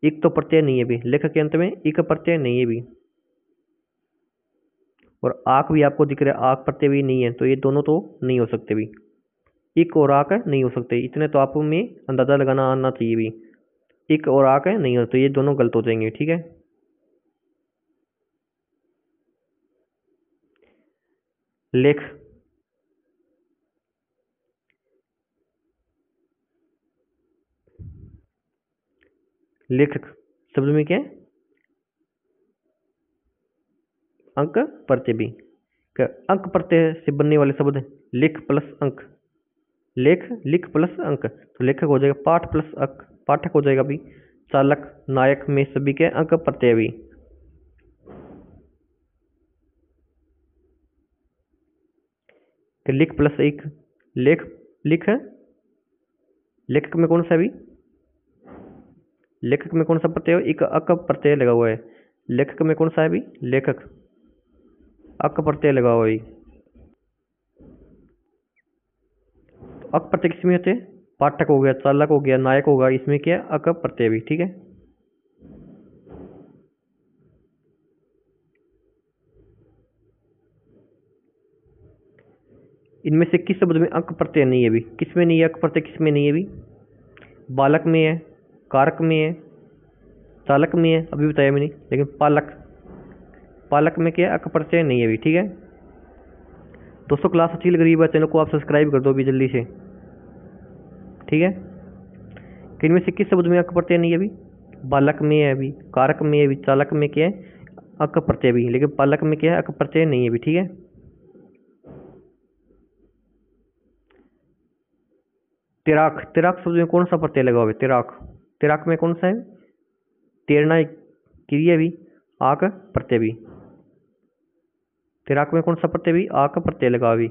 एक तो प्रत्यय नहीं है भी, लेखक के अंत में एक प्रत्यय नहीं है भी, और आक भी आपको दिख रहा है, आक प्रत्यय भी नहीं है, तो ये दोनों तो नहीं हो सकते भी। एक और आक नहीं हो सकते, इतने तो आप में अंदाजा लगाना आना चाहिए भी। एक और आक नहीं हो, तो ये दोनों गलत हो जाएंगे। ठीक है, लेख, लेखक शब्द में क्या है? अंक प्रत्यय भी। अंक प्रत्यय से बनने वाले शब्द लेख प्लस अंक, लेख लिख प्लस अंक, तो लेखक हो जाएगा पाठ प्लस अंक, पाठक हो जाएगा भी। चालक नायक में सभी के अंक प्रत्यय भी। लिख प्लस एक, लेख लिख है, लेखक में कौन सा भी, लेखक में कौन सा प्रत्यय है? एक अक प्रत्यय लगा हुआ है। लेखक में कौन सा है भी? लेखक, अक प्रत्यय लगा हुआ है। तो अक प्रत्यय किसमें होते हैं? पाठक हो गया, चालक हो गया, नायक होगा, इसमें क्या है? अक प्रत्यय भी। ठीक है, इनमें से किस शब्द में अंक प्रत्यय नहीं है भी? किसमें नहीं है अंक प्रत्यय? किसमें नहीं है भी? बालक में है, कारक में है, चालक में है, अभी बताया मैंने, लेकिन पालक, पालक में क्या है? अंक प्रत्यय नहीं है भी। ठीक है दोस्तों, क्लास अच्छी लग रही है, चैनल को आप सब्सक्राइब कर दो अभी जल्दी से। ठीक है, कि इनमें से किस शब्द में अंक प्रत्यय नहीं है अभी? बालक में है अभी, कारक में है अभी, चालक में क्या है? अंक प्रत्यय भी, लेकिन पालक में क्या है? अंक प्रत्यय नहीं है अभी। ठीक है, तिराक, तिराक शब्द में कौन सा प्रत्यय लगा हुआ है? तिराक, तिराक में कौन सा है? तैरना एक क्रिया भी, आक प्रत्यय भी। तिराक में कौन सा प्रत्यय भी? आक प्रत्यय लगा हुआ भी।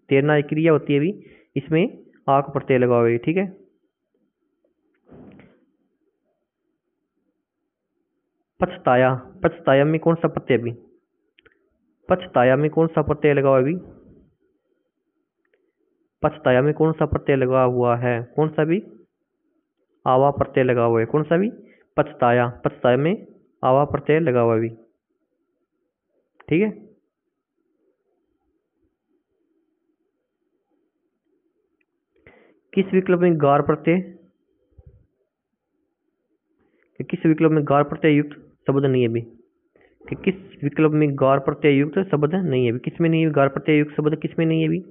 तैरना एक क्रिया होती है भी, इसमें आक प्रत्यय लगा हुआ है। ठीक है, पछताया, पछताया में कौन सा प्रत्यय भी? पछताया में कौन सा प्रत्यय लगा हुआ है भी? पछताया में कौन सा प्रत्यय लगा हुआ है? कौन सा भी? आवा प्रत्यय लगा हुआ है। कौन सा भी? पछताया, पछताया में आवा प्रत्यय लगा हुआ है भी। ठीक है, किस विकल्प में गार प्रत्यय, किस विकल्प में गार प्रत्यय युक्त शब्द नहीं है भी? कि किस विकल्प में गार प्रत्यय युक्त शब्द नहीं है भी? किसमें नहीं है गार प्रत्यय युक्त शब्द? किसमें नहीं है भी?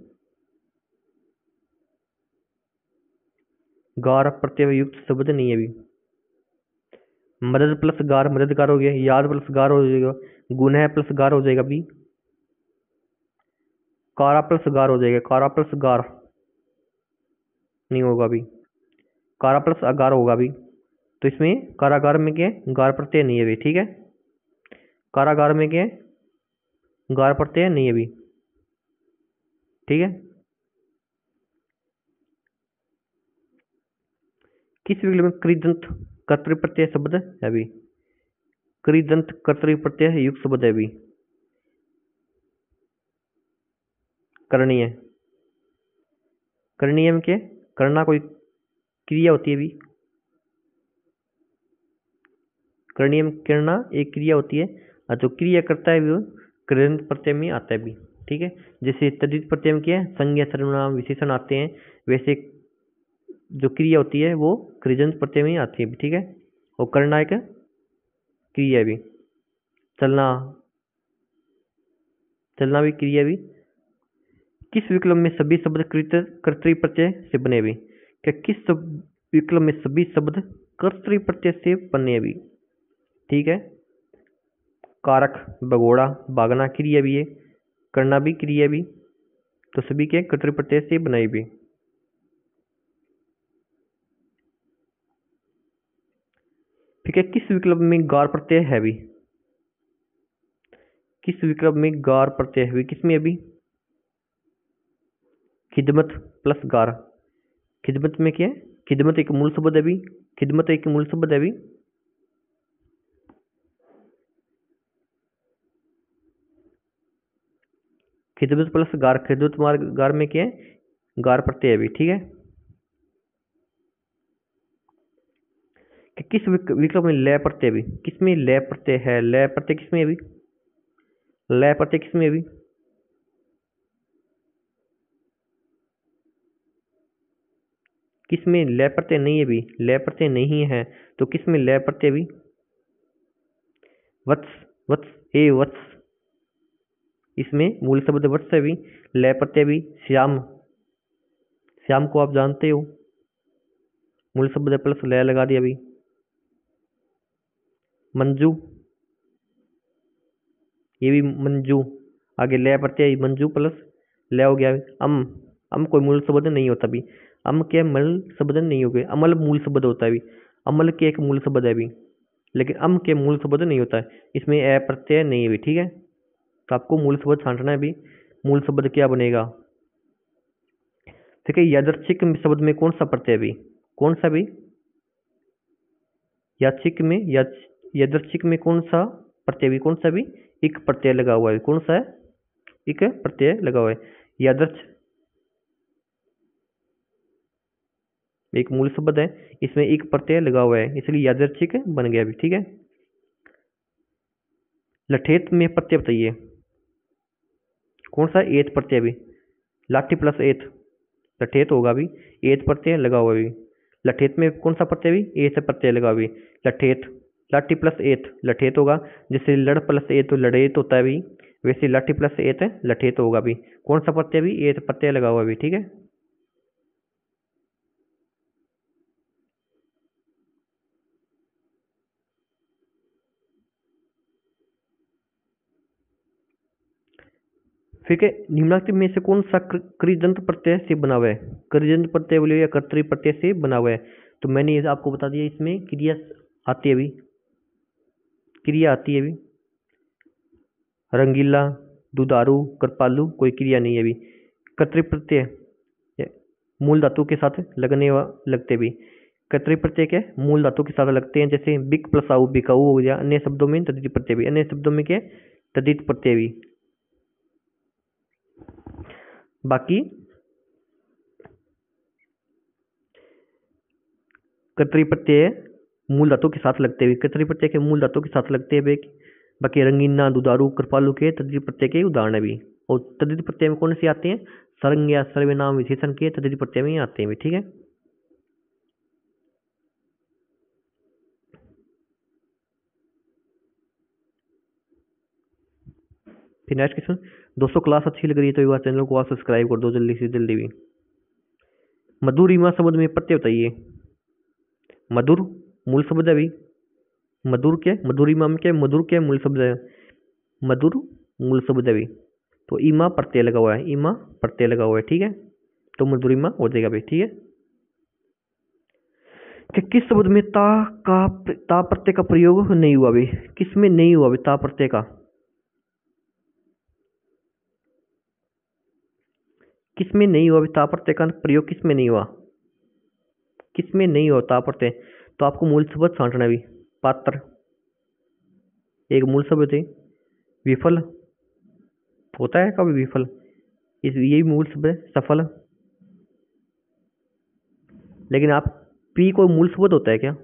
गार प्रत्यय युक्त शब्द नहीं है भी। मदद प्लस गार मददगार हो गया, याद प्लस गार हो जाएगा, गुनह प्लस गार हो जाएगा भी, कारा प्लस गार हो जाएगा, कारा प्लस गार नहीं होगा भी, कारा प्लस अगार होगा भी। तो इसमें कारागार में क्या है? गार प्रत्यय नहीं है भी। ठीक है, कारागार में क्या है? गार प्रत्यय नहीं है भी। ठीक है, किस विकल्प में कृदंत कर्तृ प्रत्यय शब्द है भी? कृदंत कर्तृ प्रत्यय युक्त शब्द है भी। करणीय, करणीय में क्या है? करना कोई क्रिया होती है भी, करणीय में करना एक क्रिया होती है, और जो क्रिया करता है वो कृदंत प्रत्यय में आता है भी। ठीक है, जैसे तद्धित प्रत्यय में क्या है? संज्ञा सर्वनाम विशेषण आते हैं, वैसे जो क्रिया होती है वो कृदंत प्रत्यय में आती है। ठीक है, और करना एक क्रिया भी, चलना, चलना भी क्रिया भी। किस विकल्प में सभी शब्द कर्तृ प्रत्यय से बने भी? क्या किस विकल्प में सभी शब्द कर्तृ प्रत्यय से बने भी? ठीक है, कारक, भगोड़ा, भागना क्रिया भी है, करना भी क्रिया भी, तो सभी के कर्तृ प्रत्यय से बनाई भी। ठीक है, किस विकल्प में गार प्रत्यय है भी? किस विकल्प में गार प्रत्यय है भी? किसमें अभी? खिदमत प्लस गार, खिदमत में क्या है? खिदमत एक मूल शब्द है भी, खिदमत एक मूल शब्द है भी। खिदमत प्लस गार, खिदमत गार में क्या है, गार प्रत्यय है अभी, ठीक है। कि किस विकल्प में लय प्रत्यय भी, किसमें लय प्रत्यय है, लय प्रत्यय किसमें अभी, लय प्रत्यय किसमें अभी, किसमें लय प्रत्यय नहीं है भी, लय प्रत्यय नहीं है तो किसमें लय प्रत्यय भी, वत्स, वत्स, हे वत्स, इसमें मूल शब्द वत्स है भी, लय प्रत्यय भी। श्याम, श्याम को आप जानते हो, मूल शब्द प्लस लय लगा दिया अभी। मंजू, ये भी मंजू, आगे लय प्रत्यय मंजू प्लस लय हो गया। अम कोई मूल शब्द नहीं होता भी, अम के मूल शब्द नहीं हो गए, अमल मूल शब्द होता है भी, अमल के एक मूल शब्द है भी, लेकिन अम के मूल शब्द नहीं होता है, इसमें ए प्रत्यय नहीं है भी, ठीक है। तो आपको मूल शब्द छांटना है भी, मूल शब्द क्या बनेगा, ठीक है। यादृच्छिक शब्द में कौन सा प्रत्यय भी, कौन सा भी, यादृच्छिक में, यादृच्छिक में कौन सा प्रत्यय भी, कौन सा भी, एक प्रत्यय लगा हुआ है, कौन सा है, एक प्रत्यय लगा हुआ है। यादृच्छ एक मूल शब्द है, इसमें एक प्रत्यय लगा हुआ है, इसलिए यादृच्छिक बन गया भी, ठीक है। लठेत में प्रत्यय बताइए, कौन सा एत प्रत्यय भी, लाठी प्लस एत, लठेत होगा भी, एत प्रत्यय लगा हुआ भी। लठेत में कौन सा प्रत्यय भी, एत प्रत्यय लगा भी, लठेत, लाठी प्लस एत लठेत होगा, जैसे लड़ प्लस एत तो लड़ेत होता है भी, वैसे लाठी प्लस एत लठेत होगा भी, कौन सा प्रत्यय भी, एत प्रत्यय लगा हुआ भी, ठीक है। ठीक है, निम्नलिखित में से कौन सा कृदंत प्रत्यय से बना हुआ है, कृदंत प्रत्यय बोले या कर्तरी प्रत्यय से बना हुआ है। तो मैंने ये आपको बता दिया, इसमें क्रिया आती है अभी, क्रिया आती है अभी, रंगीला, दुधारू, कृपालु कोई क्रिया नहीं है अभी। कर्तरी प्रत्यय मूल धातु के साथ लगते भी, कर्तरी प्रत्यय के मूल धातु के साथ लगते हैं, जैसे बिक प्लस आऊ, बिकाऊ हो गया। अन्य शब्दों में तद्धित प्रत्यय भी, अन्य शब्दों में क्या, तद्धित प्रत्यय भी। बाकी कर्तरी प्रत्यय मूल धातु के साथ लगते हुए, कर्तरी प्रत्यय के मूल धातु के साथ लगते हुए। बाकी रंगीना, दुधारू, कृपालु के तद्धित प्रत्यय के उदाहरण भी। और तद्धित प्रत्यय में कौन से आते हैं, संज्ञा, सर्वनाम, विशेषण के तद्धित प्रत्यय में आते हैं, ठीक है। फिर नेक्स्ट क्वेश्चन, दोस्तों क्लास अच्छी लग रही है तो एक बार चैनल को आप सब्सक्राइब कर दो जल्दी से जल्दी भी। मधुरिमा शब्द में प्रत्यय बताइए, मधुर मूल शब्द है अभी, मधुर के, मधुरिमा में क्या, मधुर के मूल शब्द है, मधुर मूल शब्द है अभी, तो ईमा प्रत्यय लगा हुआ है, ईमा प्रत्यय लगा हुआ है, ठीक है। तो मधुरिमा हो जाएगा भाई, ठीक है। कि किस शब्द में ता प्रत्यय का प्रयोग नहीं हुआ भाई, किस में नहीं हुआ भाई ता प्रत्यय का, किस में नहीं हुआ ता प्रत्यय का प्रयोग, किस में नहीं हुआ, किस में नहीं हुआ ता प्रत्यय। तो आपको मूल शब्द छांटना भी, पात्र एक मूल शब्द है, विफल होता है कभी विफल, इस ये मूल शब्द है, सफल। लेकिन आप पी कोई मूल शब्द होता है क्या,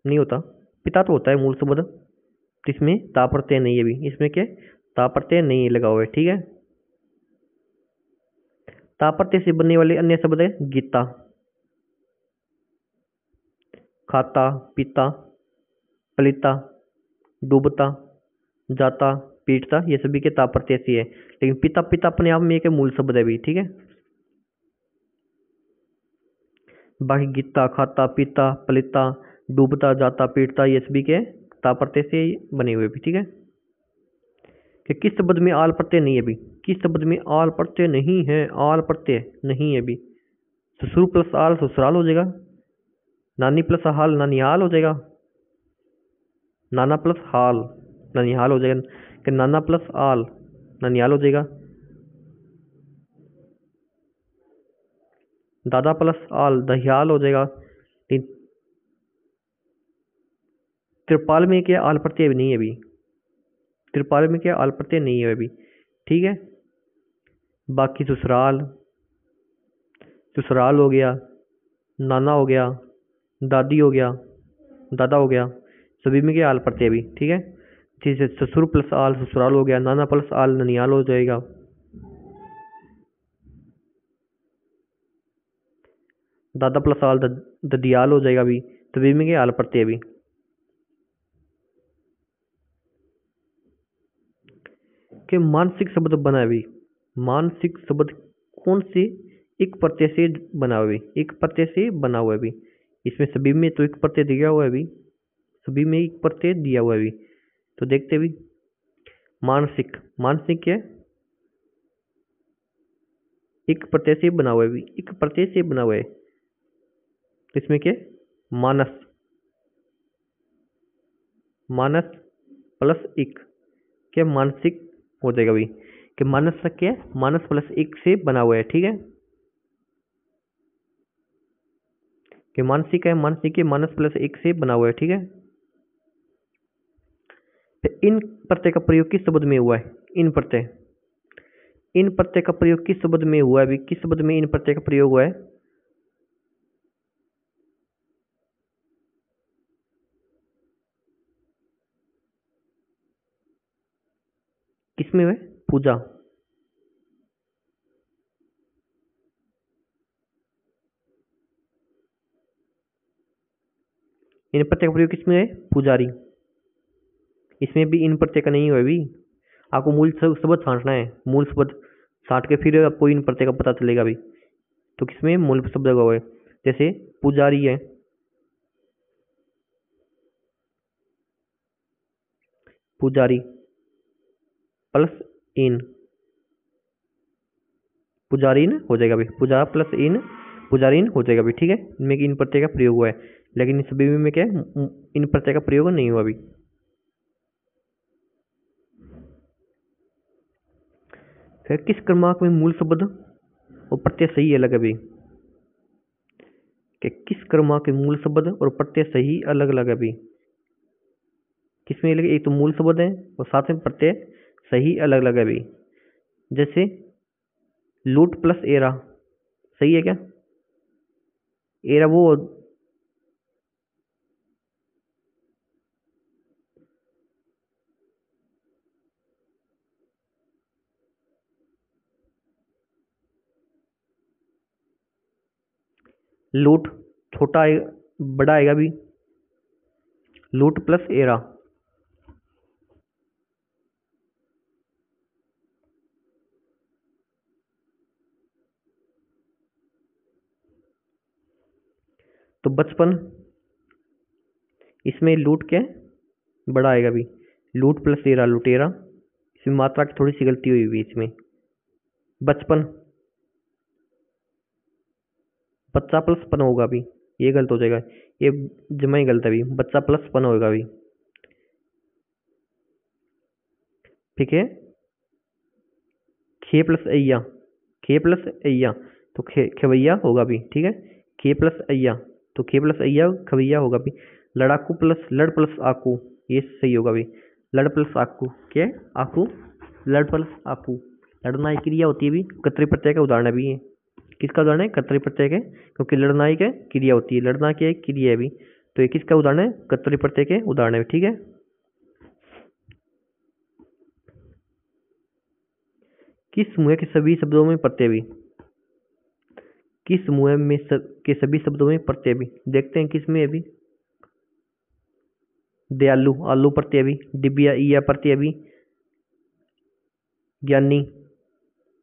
नहीं होता, पिता तो होता है मूल शब्द, तो इसमें ता प्रत्यय नहीं है भी, इसमें क्या ता प्रत्यय नहीं लगा हुआ है, ठीक है। ता प्रत्यय से बनने वाले अन्य शब्द है गीता, खाता, पीता, पलिता, डूबता, जाता, पीटता, ये सभी के ता प्रत्यय से है। लेकिन पिता, पिता अपने आप में एक मूल शब्द है भी, ठीक है। बाकी गीता, खाता, पीता, पलिता, डूबता, जाता, पीटता, ये सभी के ता प्रत्यय से बने हुए भी, ठीक है। कि किस शब्द में आल प्रत्यय नहीं है भी, किस शब्द में आल प्रत्यय नहीं है, आल प्रत्यय नहीं है भी। ससुर प्लस आल ससुराल हो जाएगा, नानी प्लस हाल नानिहाल हो जाएगा, नाना प्लस हाल ननिहाल हो जाएगा, कि नाना प्लस आल ननिहाल हो जाएगा, दादा प्लस आल दहियाल हो जाएगा। त्रिपाल में क्या आल प्रत्यय नहीं है अभी, त्रिपाल में क्या आल प्रत्यय नहीं है अभी, ठीक है। बाकी ससुराल, ससुराल हो गया, नाना हो गया, दादी हो गया, दादा हो गया, सभी में क्या आल प्रत्यय भी, ठीक है। जैसे ससुर प्लस आल ससुराल हो गया, नाना प्लस आल ननियाल हो जाएगा, दादा प्लस आल ददियाल हो जाएगा भी, सभी में क्या आल प्रत्यय भी। के मानसिक शब्द बना भी, मानसिक शब्द कौन से, एक प्रत्यय से बना हुआ भी, एक प्रत्यय से बना हुआ भी। इसमें सभी में तो एक प्रत्यय दिया हुआ है भी, सभी में एक प्रत्यय दिया हुआ है भी। तो देखते भी मानसिक, मानसिक क्या है, एक प्रत्यय से बना हुआ है भी, एक प्रत्यय से बना हुआ है। इसमें क्या मानस, मानस प्लस एक क्या मानसिक हो जाएगा भी, कि मानस का क्या मानस प्लस एक से बना हुआ है, ठीक है। कि मानसिक है, मानसिक के मानस प्लस एक से बना हुआ है, ठीक है। फिर इन प्रत्यय का प्रयोग किस शब्द में हुआ है, इन प्रत्यय, इन प्रत्यय का प्रयोग किस शब्द में हुआ है भी, किस शब्द में इन प्रत्यय का प्रयोग हुआ है, किसमें हुआ है, पूजा। इन प्रत्यय का प्रयोग किसमें है, पुजारी। इसमें भी इन प्रत्यय का नहीं हुआ है भी, आपको मूल शब्द छांटना है, मूल शब्द छांट के फिर आपको इन प्रत्यय का पता चलेगा भी। तो किसमें मूल शब्द लगा हुआ है, जैसे पुजारी है, पुजारी प्लस इन, पुजारीन हो जाएगा भी, पूजा प्लस इन पुजारीन हो जाएगा भी, ठीक है। इनमें इन प्रत्यय का प्रयोग हुआ है, लेकिन इन सभी में क्या है, इन प्रत्यय का प्रयोग नहीं हुआ भी। फिर किस क्रमांक में मूल शब्द और प्रत्यय सही अलग है भी, कि किस क्रमांक में मूल शब्द और प्रत्यय सही अलग अलग है भी। किसमें अलग, एक तो मूल शब्द है और साथ में प्रत्यय सही अलग अलग है भी। जैसे लूट प्लस एरा, सही है क्या, एरा वो, लूट छोटा आएगा, बड़ा आएगा भी, लूट प्लस एरा। तो बचपन, इसमें लूट क्या है, बड़ा आएगा भी, लूट प्लस एरा लुटेरा। इसमें मात्रा की थोड़ी सी गलती हुई भी, इसमें बचपन, बच्चा प्लस पन होगा भी, ये गलत हो जाएगा, ये जमा ही गलत है भी, बच्चा प्लस पन होगा भी, ठीक है। खे प्लस अय्या, खे प्लस अय्या, तो खेवैया होगा भी, ठीक है। खे प्लस अय्या, तो खे प्लस अय्या खवैया होगा भी। लड़ाकू प्लस लड़ प्लस आकू, ये सही होगा भी, लड़ प्लस आकू क्या है, आकू, लड़ प्लस आकू। लड़ना एक क्रिया होती है भी, कर्तरी प्रत्यय का उदाहरण है भी ये। किसका उदाहरण है, कर्तरी प्रत्यय के, क्योंकि लड़ना एक क्रिया होती है, लड़ना क्या एक क्रिया है भी। तो ये किसका उदाहरण है, कर्तरी प्रत्यय के उदाहरण है, ठीक है। किस समूह के सभी शब्दों में प्रत्यय भी, किस समूह में के सभी शब्दों में प्रत्यय भी, देखते हैं किसमें है भी। दयालु आलू प्रत्यय भी, डिबिया ईया प्रत्यय भी, ज्ञानी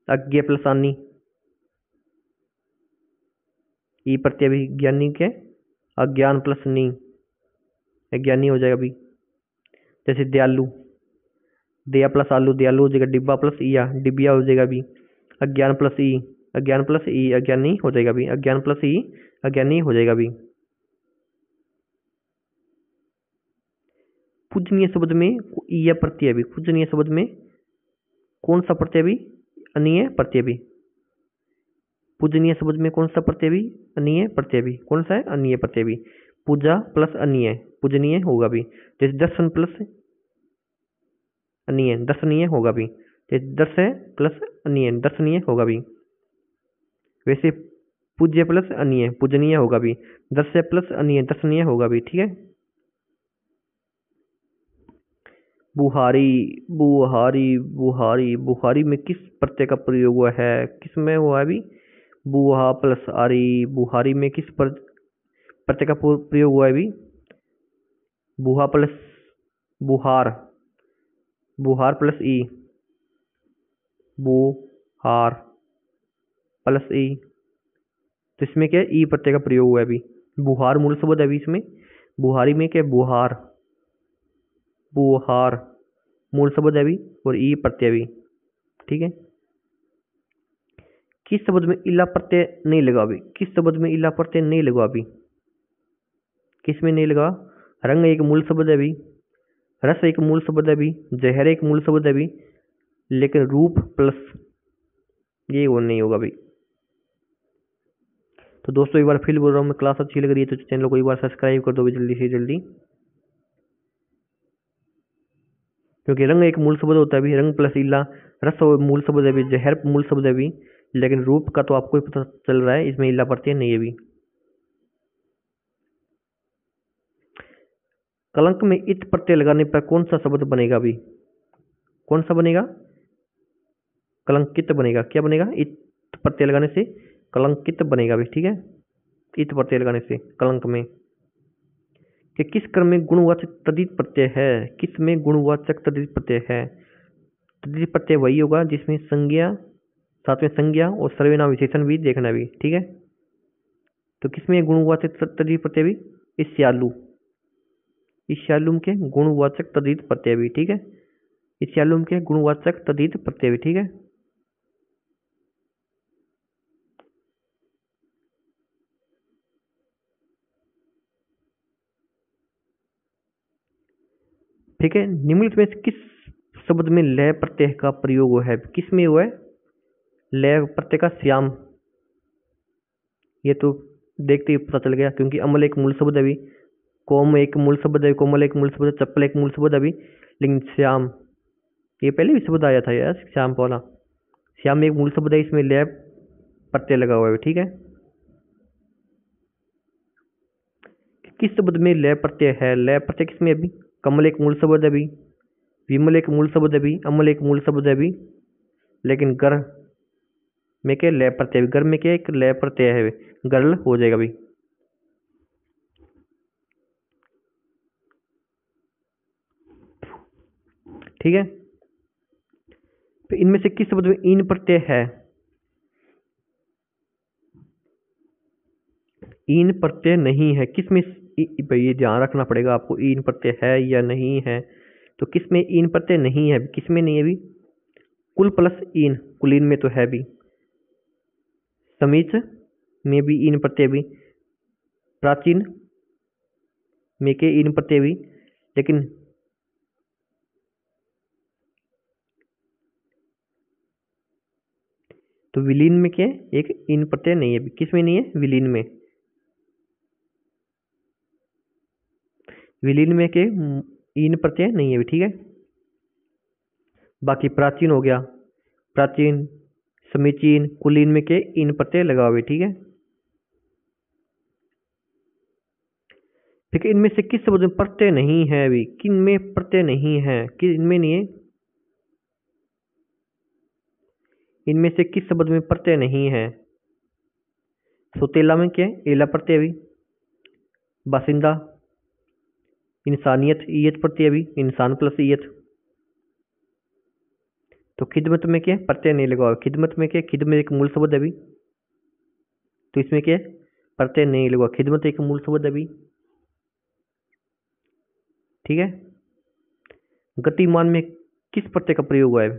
अज्ञा प्लस आनी ई प्रत्यय भी, ज्ञानी के अज्ञान प्लस नी अज्ञानी हो जाएगा भी। जैसे दयालु, दया प्लस आलू दयालु हो जाएगा, डिब्बा प्लस ईया डिबिया हो जाएगा भी, अज्ञान प्लस ई अज्ञान प्लस ई अज्ञानी हो जाएगा भी, अज्ञान प्लस ई अज्ञानी हो जाएगा भी। पूजनीय शब्द में ईया प्रत्यय भी, पूजनीय शब्द में कौन सा प्रत्यय भी, अनीय प्रत्यय भी। पूजनीय शब्द में कौन सा प्रत्यय भी, अनीय प्रत्यय भी, कौन सा है, अनीय प्रत्यय भी। पूजा प्लस अनीय पूजनीय होगा भी, जैसे दर्शन प्लस अनीय दर्शनीय होगा भी। तो दर्श है प्लस अनीय, दर्शनीय होगा भी। वैसे पूज्य प्लस अनीय पूजनीय होगा भी, दर्श प्लस अनीय दर्शनीय होगा भी। ठीक है। बुहारी, बुहारी, बुहारी, बुहारी में किस प्रत्यय का प्रयोग हुआ है, किस में हुआ है अभी? बुहा प्लस आरी, बुहारी में किस प्रत्यय का प्रयोग हुआ है अभी? बुहा प्लस बुहार, बुहार प्लस ई, बुहार प्लस ई, तो इसमें क्या है? ई प्रत्यय का प्रयोग हुआ है अभी। बुहार मूल शब्द है अभी इसमें, बुहारी में क्या? बुहार, बुहार मूल शब्द है अभी और ई प्रत्यय भी। ठीक है। किस शब्द में इला प्रत्यय नहीं लगा अभी? किस शब्द में इला प्रत्यय नहीं लगा अभी? किस में नहीं लगा? रंग एक मूल शब्द है अभी, रस एक मूल शब्द है अभी, जहर एक मूल शब्द है अभी, लेकिन रूप प्लस ये वो नहीं होगा अभी। तो दोस्तों एक बार फिर बोल रहा हूँ मैं, क्लास अच्छी लग रही है तो चैनल को एक बार सब्सक्राइब कर दो जल्दी से जल्दी, क्योंकि रंग एक मूल शब्द होता है अभी, रंग प्लस इला, रस मूल शब्द है अभी, जहर मूल शब्द है अभी, लेकिन रूप का तो आपको ही पता चल रहा है, इसमें इला प्रत्यय नहीं है अभी। कलंक में इत प्रत्यय लगाने पर कौन सा शब्द बनेगा अभी? कौन सा बनेगा? कलंकित बनेगा। क्या बनेगा? इत प्रत्यय लगाने से कलंकित बनेगा अभी। ठीक है। इत प्रत्यय लगाने से कलंक में कि किस क्रम में गुणवाचक तद्धित प्रत्यय है? किस में गुणवाचक तद्धित प्रत्यय है? तद्धित प्रत्यय वही होगा जिसमें संज्ञा, साथ में संज्ञा और सर्वनाम विशेषण भी देखना भी। ठीक है। तो किसमें गुणवाचक तद्धित प्रत्यय भी? ईर्ष्यालु, ईर्ष्यालु के गुणवाचक तद्धित प्रत्यय भी। ठीक है। ईर्ष्यालु के गुणवाचक तद्धित प्रत्यय भी। ठीक है। ठीक है। निम्नलिखित में से किस शब्द में लय प्रत्यय का प्रयोग है? किस में हुआ है लय प्रत्यय का? श्याम, ये तो देखते ही पता चल गया, क्योंकि अमल एक मूल शब्द है अभी, कोम एक मूल शब्द है, कोमल एक मूल शब्द है, चप्पल एक मूल शब्द है अभी, लेकिन श्याम ये पहले भी शब्द आया था यार, श्याम वाला। श्याम एक मूल शब्द है, इसमें लय प्रत्यय लगा हुआ है। ठीक है। किस शब्द में लय प्रत्यय है? लय प्रत्यय किसमें अभी? कमल एक मूल शब्द है अभी, विमल एक मूल शब्द है अभी, अमल एक मूल शब्द है अभी, लेकिन गर में क्या लय प्रत्यय? गर में क्या एक लय प्रत्यय है, गर्ल हो जाएगा अभी। ठीक है। तो इनमें से किस शब्द में इन प्रत्यय है? इन प्रत्यय नहीं है। किसमें? भाई ये ध्यान रखना पड़ेगा आपको, इन प्रत्यय है या नहीं है। तो किसमें इन प्रत्यय नहीं है? किसमें नहीं है अभी? कुल प्लस इन, कुलीन में तो है भी, समीच में भी इन प्रत्यय भी, प्राचीन में के इन प्रत्यय भी, लेकिन तो विलीन में क्या एक इन प्रत्यय नहीं है। किसमें नहीं है? विलीन में। विलीन में के इन प्रत्यय नहीं है। ठीक है। बाकी प्राचीन हो गया, प्राचीन, समीचीन, कुलीन में के इन प्रत्यय लगा हुए। ठीक है। ठीक है। इनमें से किस शब्द में प्रत्यय नहीं है अभी? किन में प्रत्यय नहीं है? किन इनमें नहीं है? इनमें से किस शब्द में प्रत्यय नहीं है? सोतेला में क्या है? एला प्रत्यय अभी, बासिंदा, इंसानियत ईयत प्रत्यय अभी, इंसान प्लस ईयत। तो खिदमत में क्या प्रत्यय नहीं लगा हुआ? खिदमत में क्या? खिदमत एक मूल शब्द है अभी, तो इसमें क्या प्रत्यय नहीं लगा। खिदमत एक मूल शब्द है अभी। ठीक है। गतिमान में किस प्रत्यय का प्रयोग हुआ है?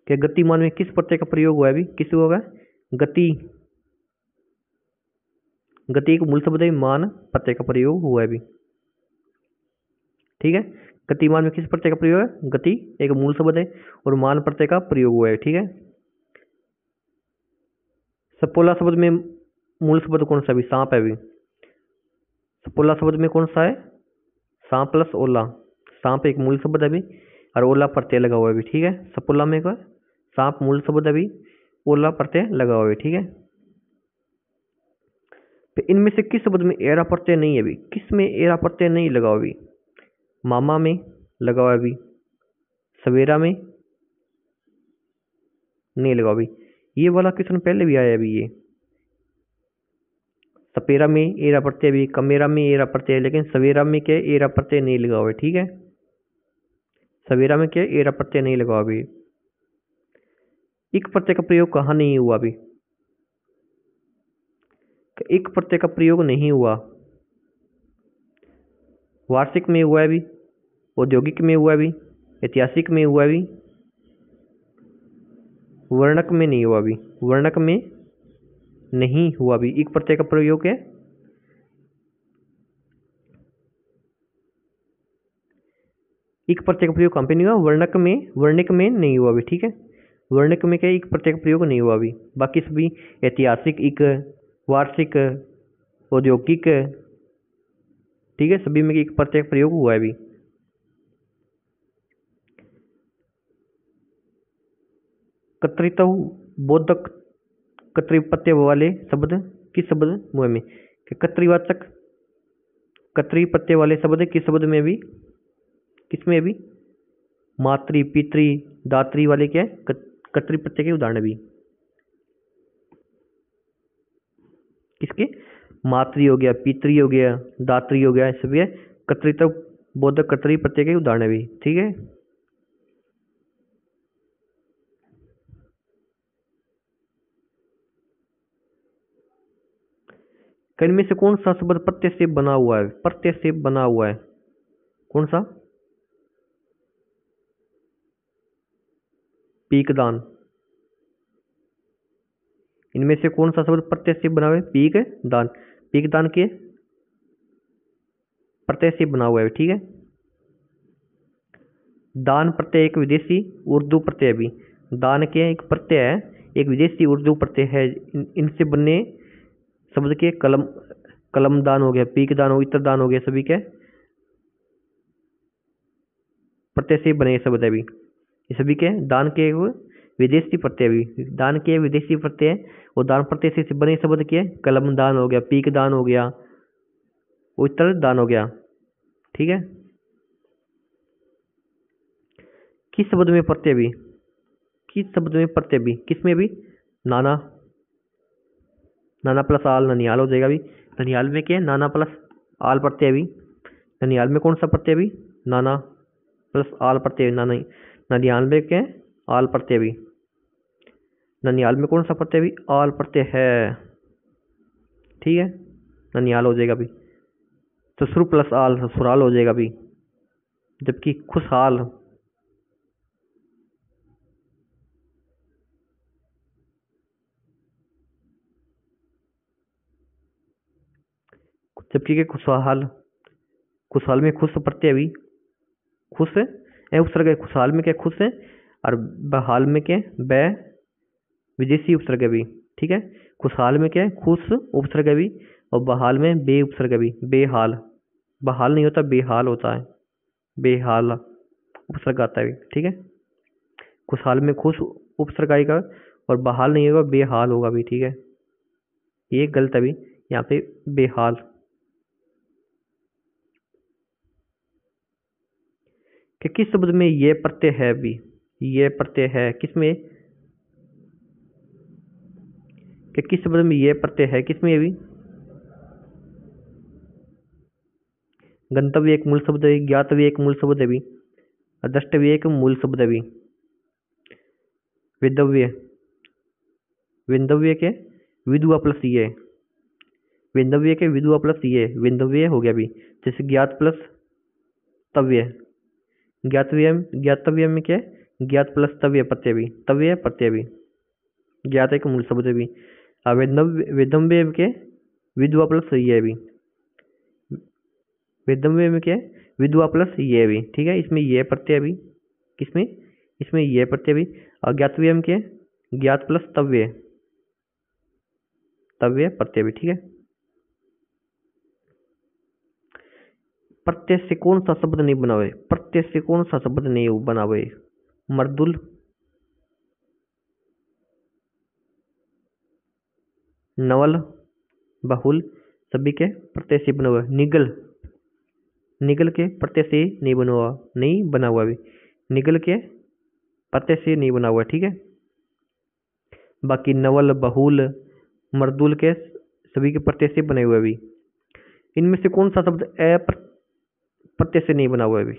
क्या गतिमान में किस प्रत्यय का प्रयोग हुआ है अभी? किस होगा? गति, गति एक मूल शब्द है, मान प्रत्यय का प्रयोग हुआ है अभी। ठीक है। गतिमान में किस प्रत्यय का प्रयोग है? गति एक मूल शब्द है और मान प्रत्यय का प्रयोग हुआ है। ठीक है। सपोला शब्द में मूल शब्द कौन सा? भी सांप है अभी। सपोला शब्द में कौन सा है? सांप प्लस ओला, सांप एक मूल शब्द है अभी और ओला प्रत्यय लगा हुआ है अभी, ठीक है। सपोला में क्या, सांप मूल शब्द अभी, ओला प्रत्यय लगा हुआ है, ठीक है। तो इनमें से किस शब्द में एरा प्रत्यय नहीं है अभी, किस में एरा प्रत्यय नहीं लगा हुआ अभी? मामा में लगा हुआ है अभी, सवेरा में नहीं लगा अभी। ये वाला क्वेश्चन पहले भी आया अभी, ये सपेरा में एरा प्रत्यय भी, कमेरा में एरा प्रत्यय, लेकिन सवेरा में क्या एरा प्रत्यय नहीं लगा हुआ है, ठीक है। सवेरा में क्या एरा प्रत्यय नहीं लगा हुआ अभी। इक प्रत्यय का प्रयोग कहाँ नहीं हुआ अभी? इक प्रत्यय का प्रयोग नहीं हुआ, वार्षिक में हुआ है अभी, औद्योगिक में हुआ है अभी, ऐतिहासिक में हुआ है अभी, वर्णक में नहीं हुआ अभी, वर्णक में नहीं हुआ अभी। इक प्रत्यय का प्रयोग है, इक प्रत्यय का प्रयोग कहाँ पे नहीं हुआ? वर्णक में, वर्णिक में नहीं हुआ अभी, ठीक है। वर्णिक में क्या इक प्रत्यय का प्रयोग नहीं हुआ अभी। बाकी सभी ऐतिहासिक इक, वार्षिक, औद्योगिक, ठीक है, सभी में इक प्रत्यय का प्रयोग हुआ है अभी। कर्तृत्व बोधक कर्तृ प्रत्यय वाले शब्द किस शब्द मुँह में? कर्तृवाचक कर्तृ प्रत्यय वाले शब्द किस शब्द में भी, किसमें अभी? मातृ, पितृ, दात्री वाले क्या है? कर्तृ प्रत्यय के उदाहरण भी किसके? मातृ हो गया, पितृ हो गया, दात्री हो गया, सभी है कर्तृत्व बोधक कर्तृ प्रत्यय के उदाहरण भी, ठीक है। इनमें से कौन सा शब्द प्रत्यय से बना हुआ है? प्रत्यय से बना हुआ है कौन सा? पीकदान। इनमें से कौन सा शब्द प्रत्यय से बना हुआ है? पीक दान। पीकदान के प्रत्यय से बना हुआ है, ठीक है। दान प्रत्यय एक विदेशी उर्दू प्रत्यय भी, दान के एक प्रत्यय है, एक विदेशी उर्दू प्रत्यय है। इनसे बने शब्द के कलम, कलम दान हो गया, पीक दान हो गया, इत्र दान हो गया, सभी के प्रत्यय से बने शब्द है भी। ये सभी के दान के विदेशी प्रत्यय भी, दान के विदेशी प्रत्यय और दान प्रत्यय से बने शब्द के कलम दान हो गया, पीक दान हो गया, उत्तर दान हो गया, ठीक है। किस शब्द में प्रत्यय भी, किस शब्द में प्रत्यय भी, किसमें भी? नाना, नाना प्लस आल ननियाल हो जाएगा भी। ननियाल में क्या है? नाना प्लस आल प्रत्यय भी। ननियाल में कौन सा प्रत्यय भी? नाना प्लस आल प्रत्यय, नाना। ननियाल में क्या है? आल प्रत्यय भी। ननियाल में कौन सा प्रत्यय भी? आल प्रत्यय है, ठीक है। ननियाल हो जाएगा भी। ससुर प्लस आल ससुराल हो जाएगा भी। जबकि खुशहाल, जबकि क्या खुशहाल, खुशहाल में खुश प्रत्यय भी, खुश है उपसर्ग है। खुशहाल में क्या खुश है, और बहाल में क्या बै विदेशी उपसर्ग भी, ठीक है। खुशहाल में क्या है? खुश उपसर्ग भी, और बहाल में बे उपसर्ग भी। बेहाल, बहाल नहीं होता, बेहाल होता है, बेहाल उपसर्ग आता है, ठीक है। खुशहाल में खुश उपसर्ग आएगा और बहाल नहीं होगा, बेहाल होगा भी, ठीक है। ये गलत है भी, यहाँ पे बेहाल। कि किस शब्द में ये प्रत्यय है भी? ये प्रत्यय है किसमें? कि किस शब्द में ये प्रत्यय है किसमें भी? गंतव्य एक मूल शब्द है, ज्ञातव्य एक मूल शब्द है भी, द्रष्टव्य एक मूल शब्द है भी। विदव्य, विंदव्य के विदुआ प्लस ये, विंदव्य के विदुआ प्लस ये विंदव्य हो गया भी। जैसे ज्ञात प्लस तव्य, ज्ञातव्य, ज्ञातव्य में क्या है? ज्ञात प्लस तव्य प्रत्यय भी, तव्य प्रत्यय भी, ज्ञात एक मूल शब्द भी। वेदव्य के विदुआ प्लस ये भी, वेदव्य में क्या है? विदुआ प्लस ये भी, ठीक है। इसमें ये प्रत्यय भी, किसमें? इसमें ये प्रत्यय भी। और ज्ञातव्य में क्या है? ज्ञात प्लस तव्य, तव्य प्रत्यय भी, ठीक है। प्रत्यय से कौन सा शब्द नहीं बना हुआ है? प्रत्यय से कौन सा शब्द नहीं बना हुआ है? मर्दुल, नवल, बहुल सभी के प्रत्यय से बना हुआ है। निगल, निगल के प्रत्यय से नहीं बना हुआ, नहीं बना हुआ भी, निगल के प्रत्यय से नहीं बना हुआ, ठीक है। बाकी नवल, बहुल, मर्दुल के सभी के प्रत्यय से बने हुए भी। इनमें से कौन सा शब्द प्रत्यय से नहीं बना हुआ है भी?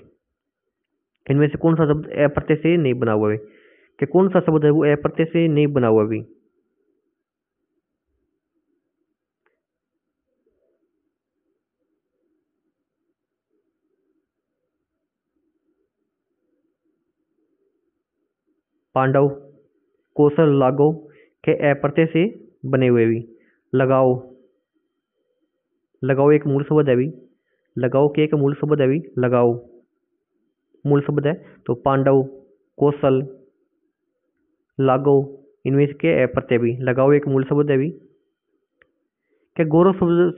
इनमें से कौन सा शब्द अप्रत्यय से नहीं बना हुआ है? कि कौन सा शब्द है वो अप्रत्यय से नहीं बना हुआ भी? पांडव, कौशल, लागो के अप्रत्यय से बने हुए भी। लगाओ, लगाओ एक मूल शब्द है भी, लगाओ के एक मूल शब्द है भी, लगाओ मूल शब्द है। तो पांडव, कौशल, लागो इनमें के अप्रत्यय भी। लगाओ एक मूल शब्द है भी। क्या गौरव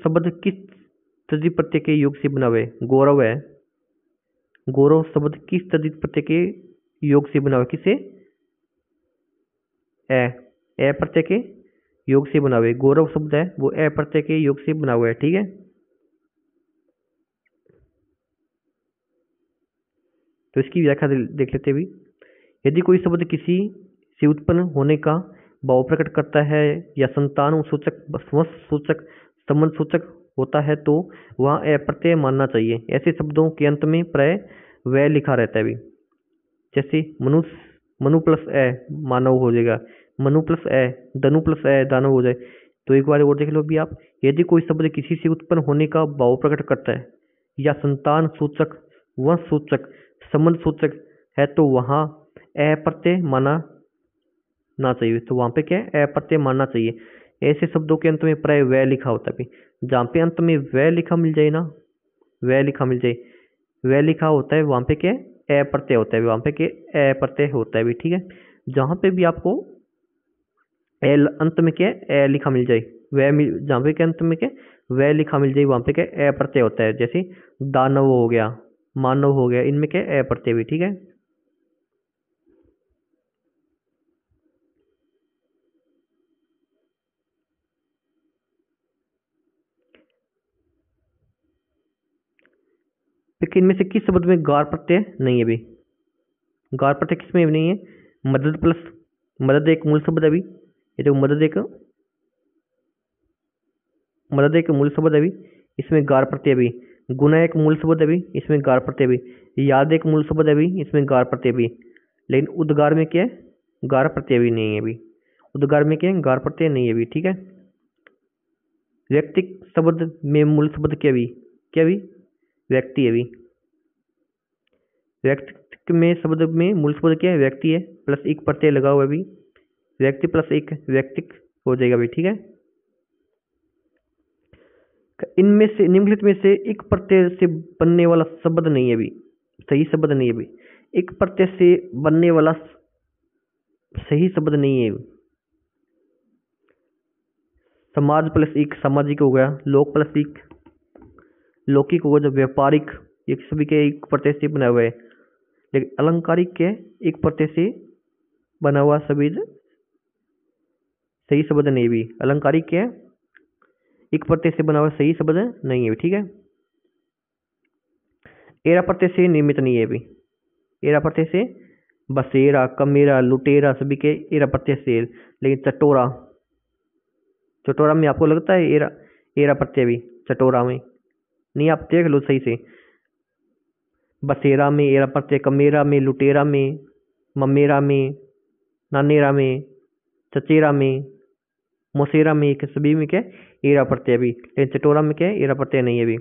शब्द किस तद्धित प्रत्यय के योग से बना हुआ है? गौरव है, गौरव शब्द किस तद्धित प्रत्यय के योग से बना हुआ है? किसे? ए प्रत्यय के योग से बना हुआ है। गौरव शब्द है वो ए प्रत्यय के योग से बना हुआ है, ठीक है। तो इसकी व्याख्या देख लेते भी। यदि कोई शब्द किसी से उत्पन्न होने का भाव प्रकट करता है या संतान सूचक, वंश सूचक, संबंध सूचक होता है तो वह अप्रत्यय मानना चाहिए। ऐसे शब्दों के अंत में प्राय वह लिखा रहता है भी। जैसे मनुष्य, मनु प्लस ए मानव हो जाएगा, मनु प्लस ए धनु प्लस ए दानव हो जाए। तो एक बार और देख लो भी आप। यदि कोई शब्द किसी से उत्पन्न होने का भाव प्रकट करता है या संतान सूचक, वंश सूचक, संबंध सूचक है तो वहाँ अप्रत्यय माना ना चाहिए। तो वहाँ पे क्या है? अप्रत्यय मानना चाहिए। ऐसे शब्दों के अंत में प्राय वह लिखा होता है। जहाँ पे अंत में वह लिखा मिल जाए ना, वह लिखा मिल जाए, वह लिखा होता है, वहाँ पे क्या अप्रत्यय होता है, वहाँ पे क्या अप्रत्यय होता है भी, ठीक है। जहाँ पे भी आपको एल अंत में क्या ए लिखा मिल जाए, वह जहाँ पे क्या अंत में क्या वह लिखा मिल जाए, वहाँ पे क्या अप्रत्यय होता है। जैसे दानव हो गया, मानव हो गया, इनमें क्या अप्रत्यय भी, ठीक है। लेकिन इनमें से किस शब्द में गार प्रत्यय नहीं है भी? गार प्रत्यय किसमें नहीं है? मदद प्लस, मदद एक मूल शब्द है भी। ये देखो मदद एक मूल शब्द है भी, इसमें गार प्रत्यय भी। गुना एक मूल शब्द है भी, इसमें गार प्रत्यय भी। याद एक मूल शब्द है भी, इसमें गार प्रत्यय भी। लेकिन उद्गार में क्या है? गार प्रत्यय भी नहीं है भी। उद्गार में क्या है? गार प्रत्यय नहीं है भी, ठीक है। व्यक्ति शब्द में मूल शब्द क्या भी? व्यक्ति है भी। व्यक्ति में शब्द में मूल शब्द क्या है? व्यक्ति है, प्लस एक प्रत्यय लगा हुआ है भी। व्यक्ति प्लस एक व्यक्ति हो जाएगा भी, ठीक है। इनमें से निम्नलिखित में से एक प्रत्यय से बनने वाला शब्द नहीं है भी, सही शब्द नहीं है भी। एक प्रत्यय से बनने वाला सही शब्द नहीं है। समाज प्लस एक सामाजिक हो गया, लोक प्लस एक लौकिक हो गया, जब व्यापारिक ये सभी के एक प्रत्यय से बना हुआ है। लेकिन अलंकारिक के एक प्रत्यय से बना हुआ शब्द सही शब्द नहीं भी। अलंकारिक के एक प्रत्यय से बना हुआ सही शब्द नहीं है, ठीक है। एरा प्रत्यय से नियमित नहीं है भी। एरा प्रत्यय से बसेरा, कमेरा, लुटेरा सभी के एरा प्रत्यय से। लेकिन चटोरा, चटोरा में आपको लगता है एरा प्रत्यय भी? चटोरा में नहीं, आप देख लो सही से। बसेरा में एरा प्रत्यय, कमेरा में, लुटेरा में, ममेरा में, नानेरा में, चचेरा में, मोसेरा में, सभी में क्या एरा प्रत्यय भी। लेकिन चटोरा में क्या एरा प्रत्यय नहीं है भी।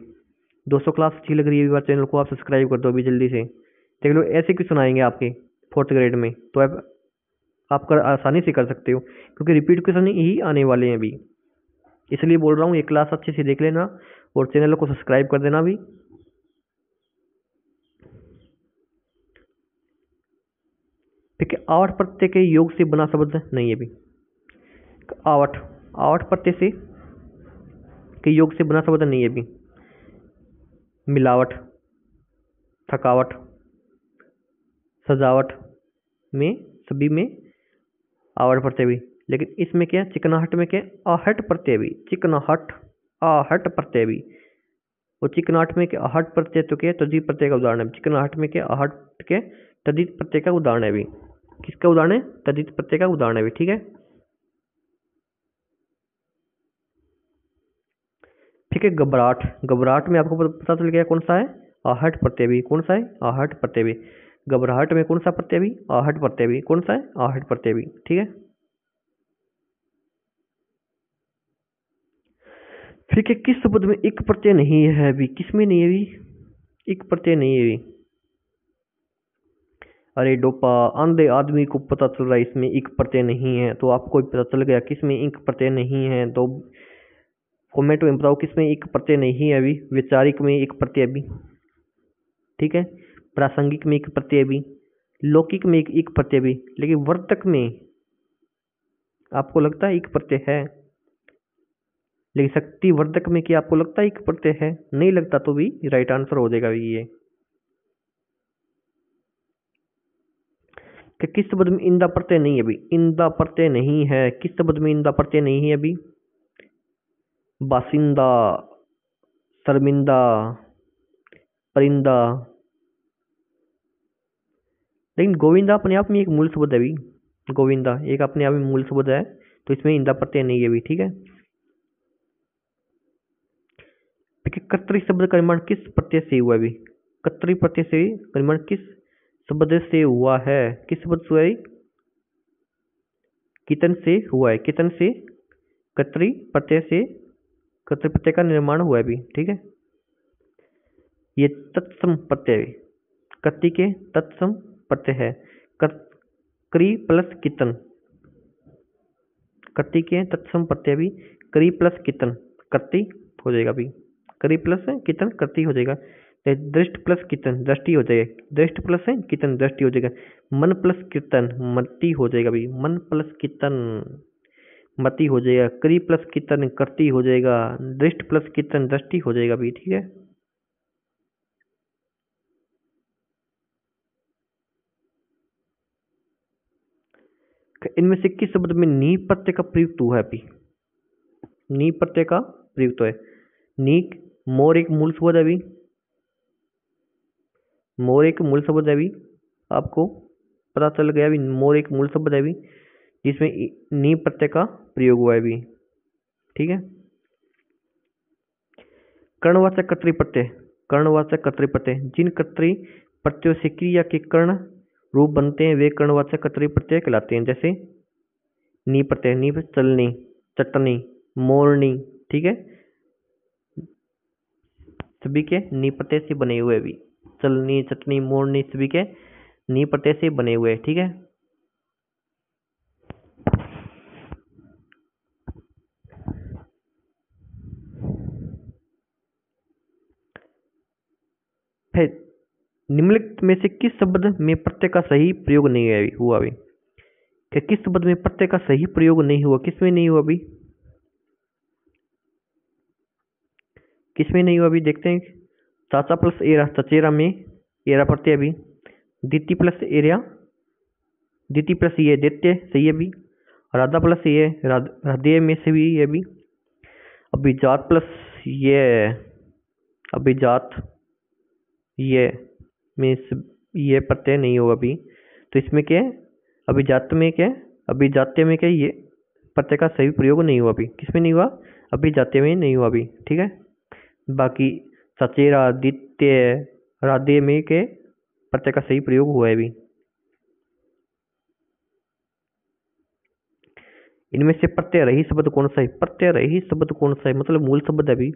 200 क्लास अच्छी लग रही है, बार चैनल को आप सब्सक्राइब कर दो अभी जल्दी से। देख लो ऐसे क्यों सुनाएंगे आपके 4th ग्रेड में, तो आप कर आसानी से कर सकते हो, क्योंकि रिपीट क्वेश्चन ही आने वाले हैं अभी। इसलिए बोल रहा हूँ ये क्लास अच्छे से देख लेना और चैनल को सब्सक्राइब कर देना भी। ठीक है। आवट प्रत्यय के योग से बना शब्द नहीं है भी। आवट, आवट प्रत्यय से के योग से बना शब्द नहीं है भी। मिलावट, थकावट, सजावट में, सभी में आवड़ प्रत्यय भी। लेकिन इसमें क्या है, चिकनाहट में क्या है, आहट प्रत्यय भी, चिकनाहट आहट प्रत्यय भी। और चिकनाहट में क्या, आहट प्रत्यय तो क्या तद्धित प्रत्यय का उदाहरण है। चिकनाहट में क्या, आहट के तद्धित प्रत्यय का उदाहरण है भी। किसका उदाहरण है, तद्धित प्रत्यय का उदाहरण है भी, ठीक है। ठीक है, घबराहट, घबराहट में आपको पता चल गया कौन सा है, आहट प्रत्यय भी। कौन सा है, आहट प्रत्यय भी। घबराहट में कौन सा प्रत्यय भी, आहट प्रत्यय भी। कौन सा है, आहट प्रत्यय भी, ठीक है। फिर क्या, किस शब्द में एक प्रत्यय नहीं है भी, किसमें नहीं है भी, एक प्रत्यय नहीं है भी। अरे डोपा, अंधे आदमी को पता चल रहा है इसमें एक प्रत्यय नहीं है, तो आपको भी पता चल गया किसमें एक प्रत्यय नहीं है। तो कमेंट में बताओ किसमें एक प्रत्यय नहीं है अभी। वैचारिक में एक प्रत्यय भी, ठीक है। प्रासंगिक में एक प्रत्यय भी, लौकिक में एक प्रत्यय भी। लेकिन वर्तक में आपको लगता है एक प्रत्यय है। लेकिन शक्ति वर्धक में क्या आपको लगता है एक प्रत्यय है, नहीं लगता तो भी राइट आंसर हो जाएगा ये। कि किस शब्द में इंदा प्रत्यय नहीं है अभी, इंदा प्रत्यय नहीं है। किस शब्द में इंदा प्रत्यय नहीं है अभी, बासिंदा, शर्मिंदा, परिंदा। लेकिन गोविंदा अपने आप में एक मूल शब्द है अभी, गोविंदा एक अपने आप में मूल शब्द है, तो इसमें इंदा प्रत्यय नहीं है अभी, ठीक है। कर्तरी शब्द का निर्माण किस प्रत्यय से हुआ अभी, कर्तरी प्रत्यय से निर्माण किस शब्द से हुआ है, किस शब्द से हुआ है, कितन से हुआ है, कितन से कर्तरी प्रत्यय से, कर्तरी प्रत्यय का निर्माण हुआ है अभी, ठीक है। ये तत्सम प्रत्यय, कति के तत्सम प्रत्यय है। क्री प्लस कितन, कति के तत्सम प्रत्यय भी, क्री प्लस कितन कर्ती हो जाएगा अभी, करी प्लस कितन कर्ती हो जाएगा। दृष्ट प्लस कितन दृष्टि हो जाएगा, दृष्ट प्लस कितन दृष्टि हो जाएगा। मन प्लस कीर्तन मति हो जाएगा अभी, मन प्लस कीर्तन मति हो जाएगा। करी प्लस कीर्तन कर्ती हो जाएगा, दृष्ट प्लस कीर्तन दृष्टि हो जाएगा अभी, ठीक है। इनमें से किस शब्द में नी प्रत्यय का प्रयुक्त हुआ है अभी, नी प्रत्यय का प्रयुक्त है। नीक, मोर एक मूल शब्द है अभी, मोर एक मूल शब्द है अभी, आपको पता चल गया अभी, मोर एक मूल शब्द है अभी जिसमें नी प्रत्यय का प्रयोग हुआ है अभी, ठीक है। कर्णवाचक कर्तरी प्रत्यय, कर्णवाचक कर्तरी प्रत्यय, जिन कर्तरी प्रत्ययों से क्रिया के कर्ण रूप बनते हैं वे कर्णवाचक कर्तरी प्रत्यय कहलाते हैं। जैसे नी प्रत्यय, नी चलनी, चटनी, मोरनी, ठीक है, सभी के नी प्रत्यय से बने हुए भी। चलनी, चटनी, मोरनी सभी के नी प्रत्यय से बने हुए, ठीक है। फिर निम्नलिखित में से किस शब्द में प्रत्यय का सही प्रयोग नहीं हुआ अभी, क्या किस शब्द में प्रत्यय का सही प्रयोग नहीं हुआ, किसमें नहीं हुआ अभी, किसमें नहीं हुआ अभी देखते हैं। चाचा प्लस एरा, चचेरा में एरा प्रत्यय अभी। दिति प्लस एरिया, दिति प्लस ये दैत्य सही है अभी। राधा प्लस ये हृदय में से भी ये भी। अभिजात प्लस ये अभिजात ये में ये प्रत्यय नहीं होगा अभी, तो इसमें क्या है, अभिजात में क्या है, अभिजात्य में क्या है, ये प्रत्यय का सही प्रयोग नहीं हुआ अभी। किसमें नहीं हुआ, अभिजात्य में नहीं हुआ अभी, ठीक है। बाकी सचेरा, दित्य, राधे में के प्रत्यय का सही प्रयोग हुआ है अभी। इनमें से प्रत्यय रही शब्द कौन सा है, प्रत्यय रही शब्द कौन सा है, मतलब मूल शब्द है अभी।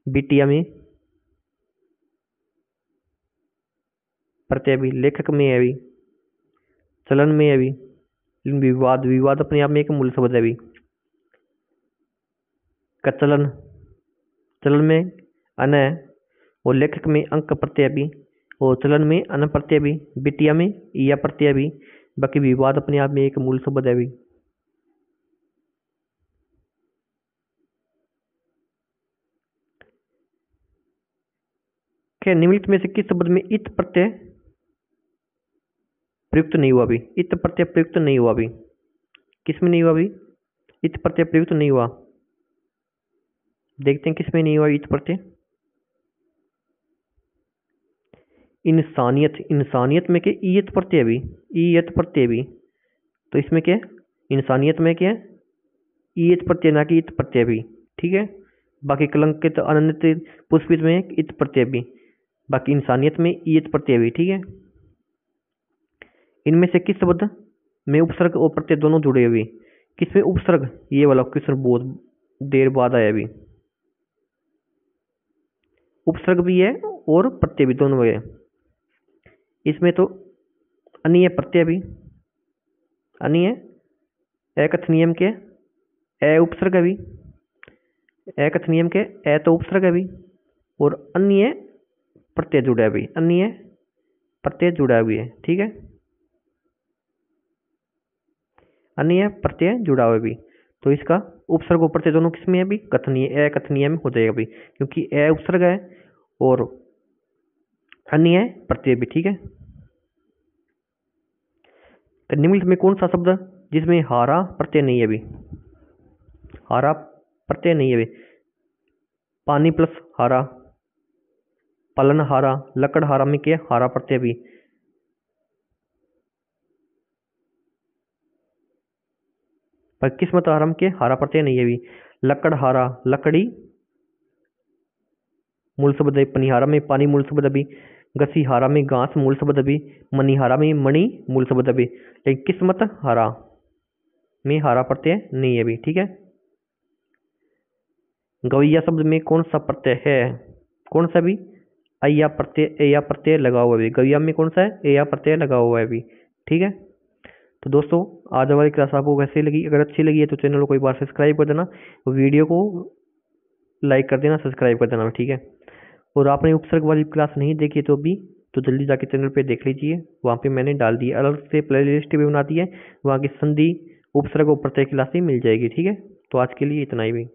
बिटिया में प्रत्यय भी, लेखक में है अभी, चलन में है अभी। विवाद, विवाद अपने आप में एक मूल शब्द है अभी। कचलन, चलन में अन है, और लेखक में अंक प्रत्यय भी, और चलन में अन प्रत्यय भी, बिटिया में या प्रत्यय भी। बाकी विवाद अपने आप में एक मूल शब्द है अभी। क्या निम्नलिखित में से किस शब्द में इत प्रत्यय प्रयुक्त नहीं हुआ? अभी इत प्रत्यय प्रयुक्त नहीं हुआ। अभी किस में नहीं हुआ? अभी इत प्रत्यय प्रयुक्त नहीं हुआ। देखते हैं किस में नहीं हुआ इत प्रत्यय। इंसानियत। इंसानियत में क्या ईयत प्रत्यय? भी ईयत प्रत्यय भी, तो इसमें क्या इंसानियत में क्या ईयत प्रत्यय, ना कि इत प्रत्यय भी। ठीक है। बाकी कलंकित अनन्वित पुष्पित में इत प्रत्यय भी, बाकी इंसानियत में ईयत प्रत्यय भी। ठीक है। इनमें से किस शब्द में उपसर्ग और प्रत्यय दोनों जुड़े हुए? किसमें उपसर्ग? ये वाला क्वेश्चन बहुत देर बाद आया। अभी उपसर्ग भी है और प्रत्यय भी, दोनों है इसमें। तो अनीय प्रत्यय भी, अनीय एकथनियम के ए उपसर्ग है भी, एकथनियम के ए तो उपसर्ग है भी, और अन्य प्रत्यय जुड़ा है भी, अन्य प्रत्यय जुड़ा हुआ है। ठीक है। अन्य प्रत्यय जुड़ा हुआ भी, तो इसका उपसर्ग और प्रत्यय दोनों किसमें है भी? कथनीय, ए कथनीय में हो जाएगा भी, क्योंकि ए उपसर्ग है और अन्य प्रत्यय भी। ठीक है। तो निम्नलिखित में कौन सा शब्द जिसमें हारा प्रत्यय नहीं है भी? हारा प्रत्यय नहीं है भी। पानी प्लस हारा, पलन हारा, लकड़ हारा में क्या हारा प्रत्यय भी। पर किस्मत हारम के हारा प्रत्यय नहीं है भी। लकड़ हारा, लकड़ी मूल शब्द है। पनिहारा में पानी मूल शब्द अभी। घसी हारा में घास मूल शब्द अभी। मणिहारा में मणि मूल शब्द अभी। लेकिन किस्मत हारा में हारा प्रत्यय नहीं है भी। ठीक है। गवैया शब्द में कौन सा प्रत्यय है? कौन सा भी? अया प्रत्यय, एया प्रत्यय लगा हुआ है। गवैया में कौन सा है? एया प्रत्यय लगा हुआ है अभी। ठीक है। तो दोस्तों आज हमारी क्लास आपको कैसी लगी? अगर अच्छी लगी है तो चैनल को एक बार सब्सक्राइब कर देना, वीडियो को लाइक कर देना, सब्सक्राइब कर देना। ठीक है। और आपने उपसर्ग वाली क्लास नहीं देखी तो अभी तो जल्दी जाके चैनल पे देख लीजिए, वहाँ पे मैंने डाल दी अलग से प्ले लिस्ट भी बना दी है, वहाँ की संधि उपसर्ग और प्रत्यय क्लास ही मिल जाएगी। ठीक है। तो आज के लिए इतना ही भी।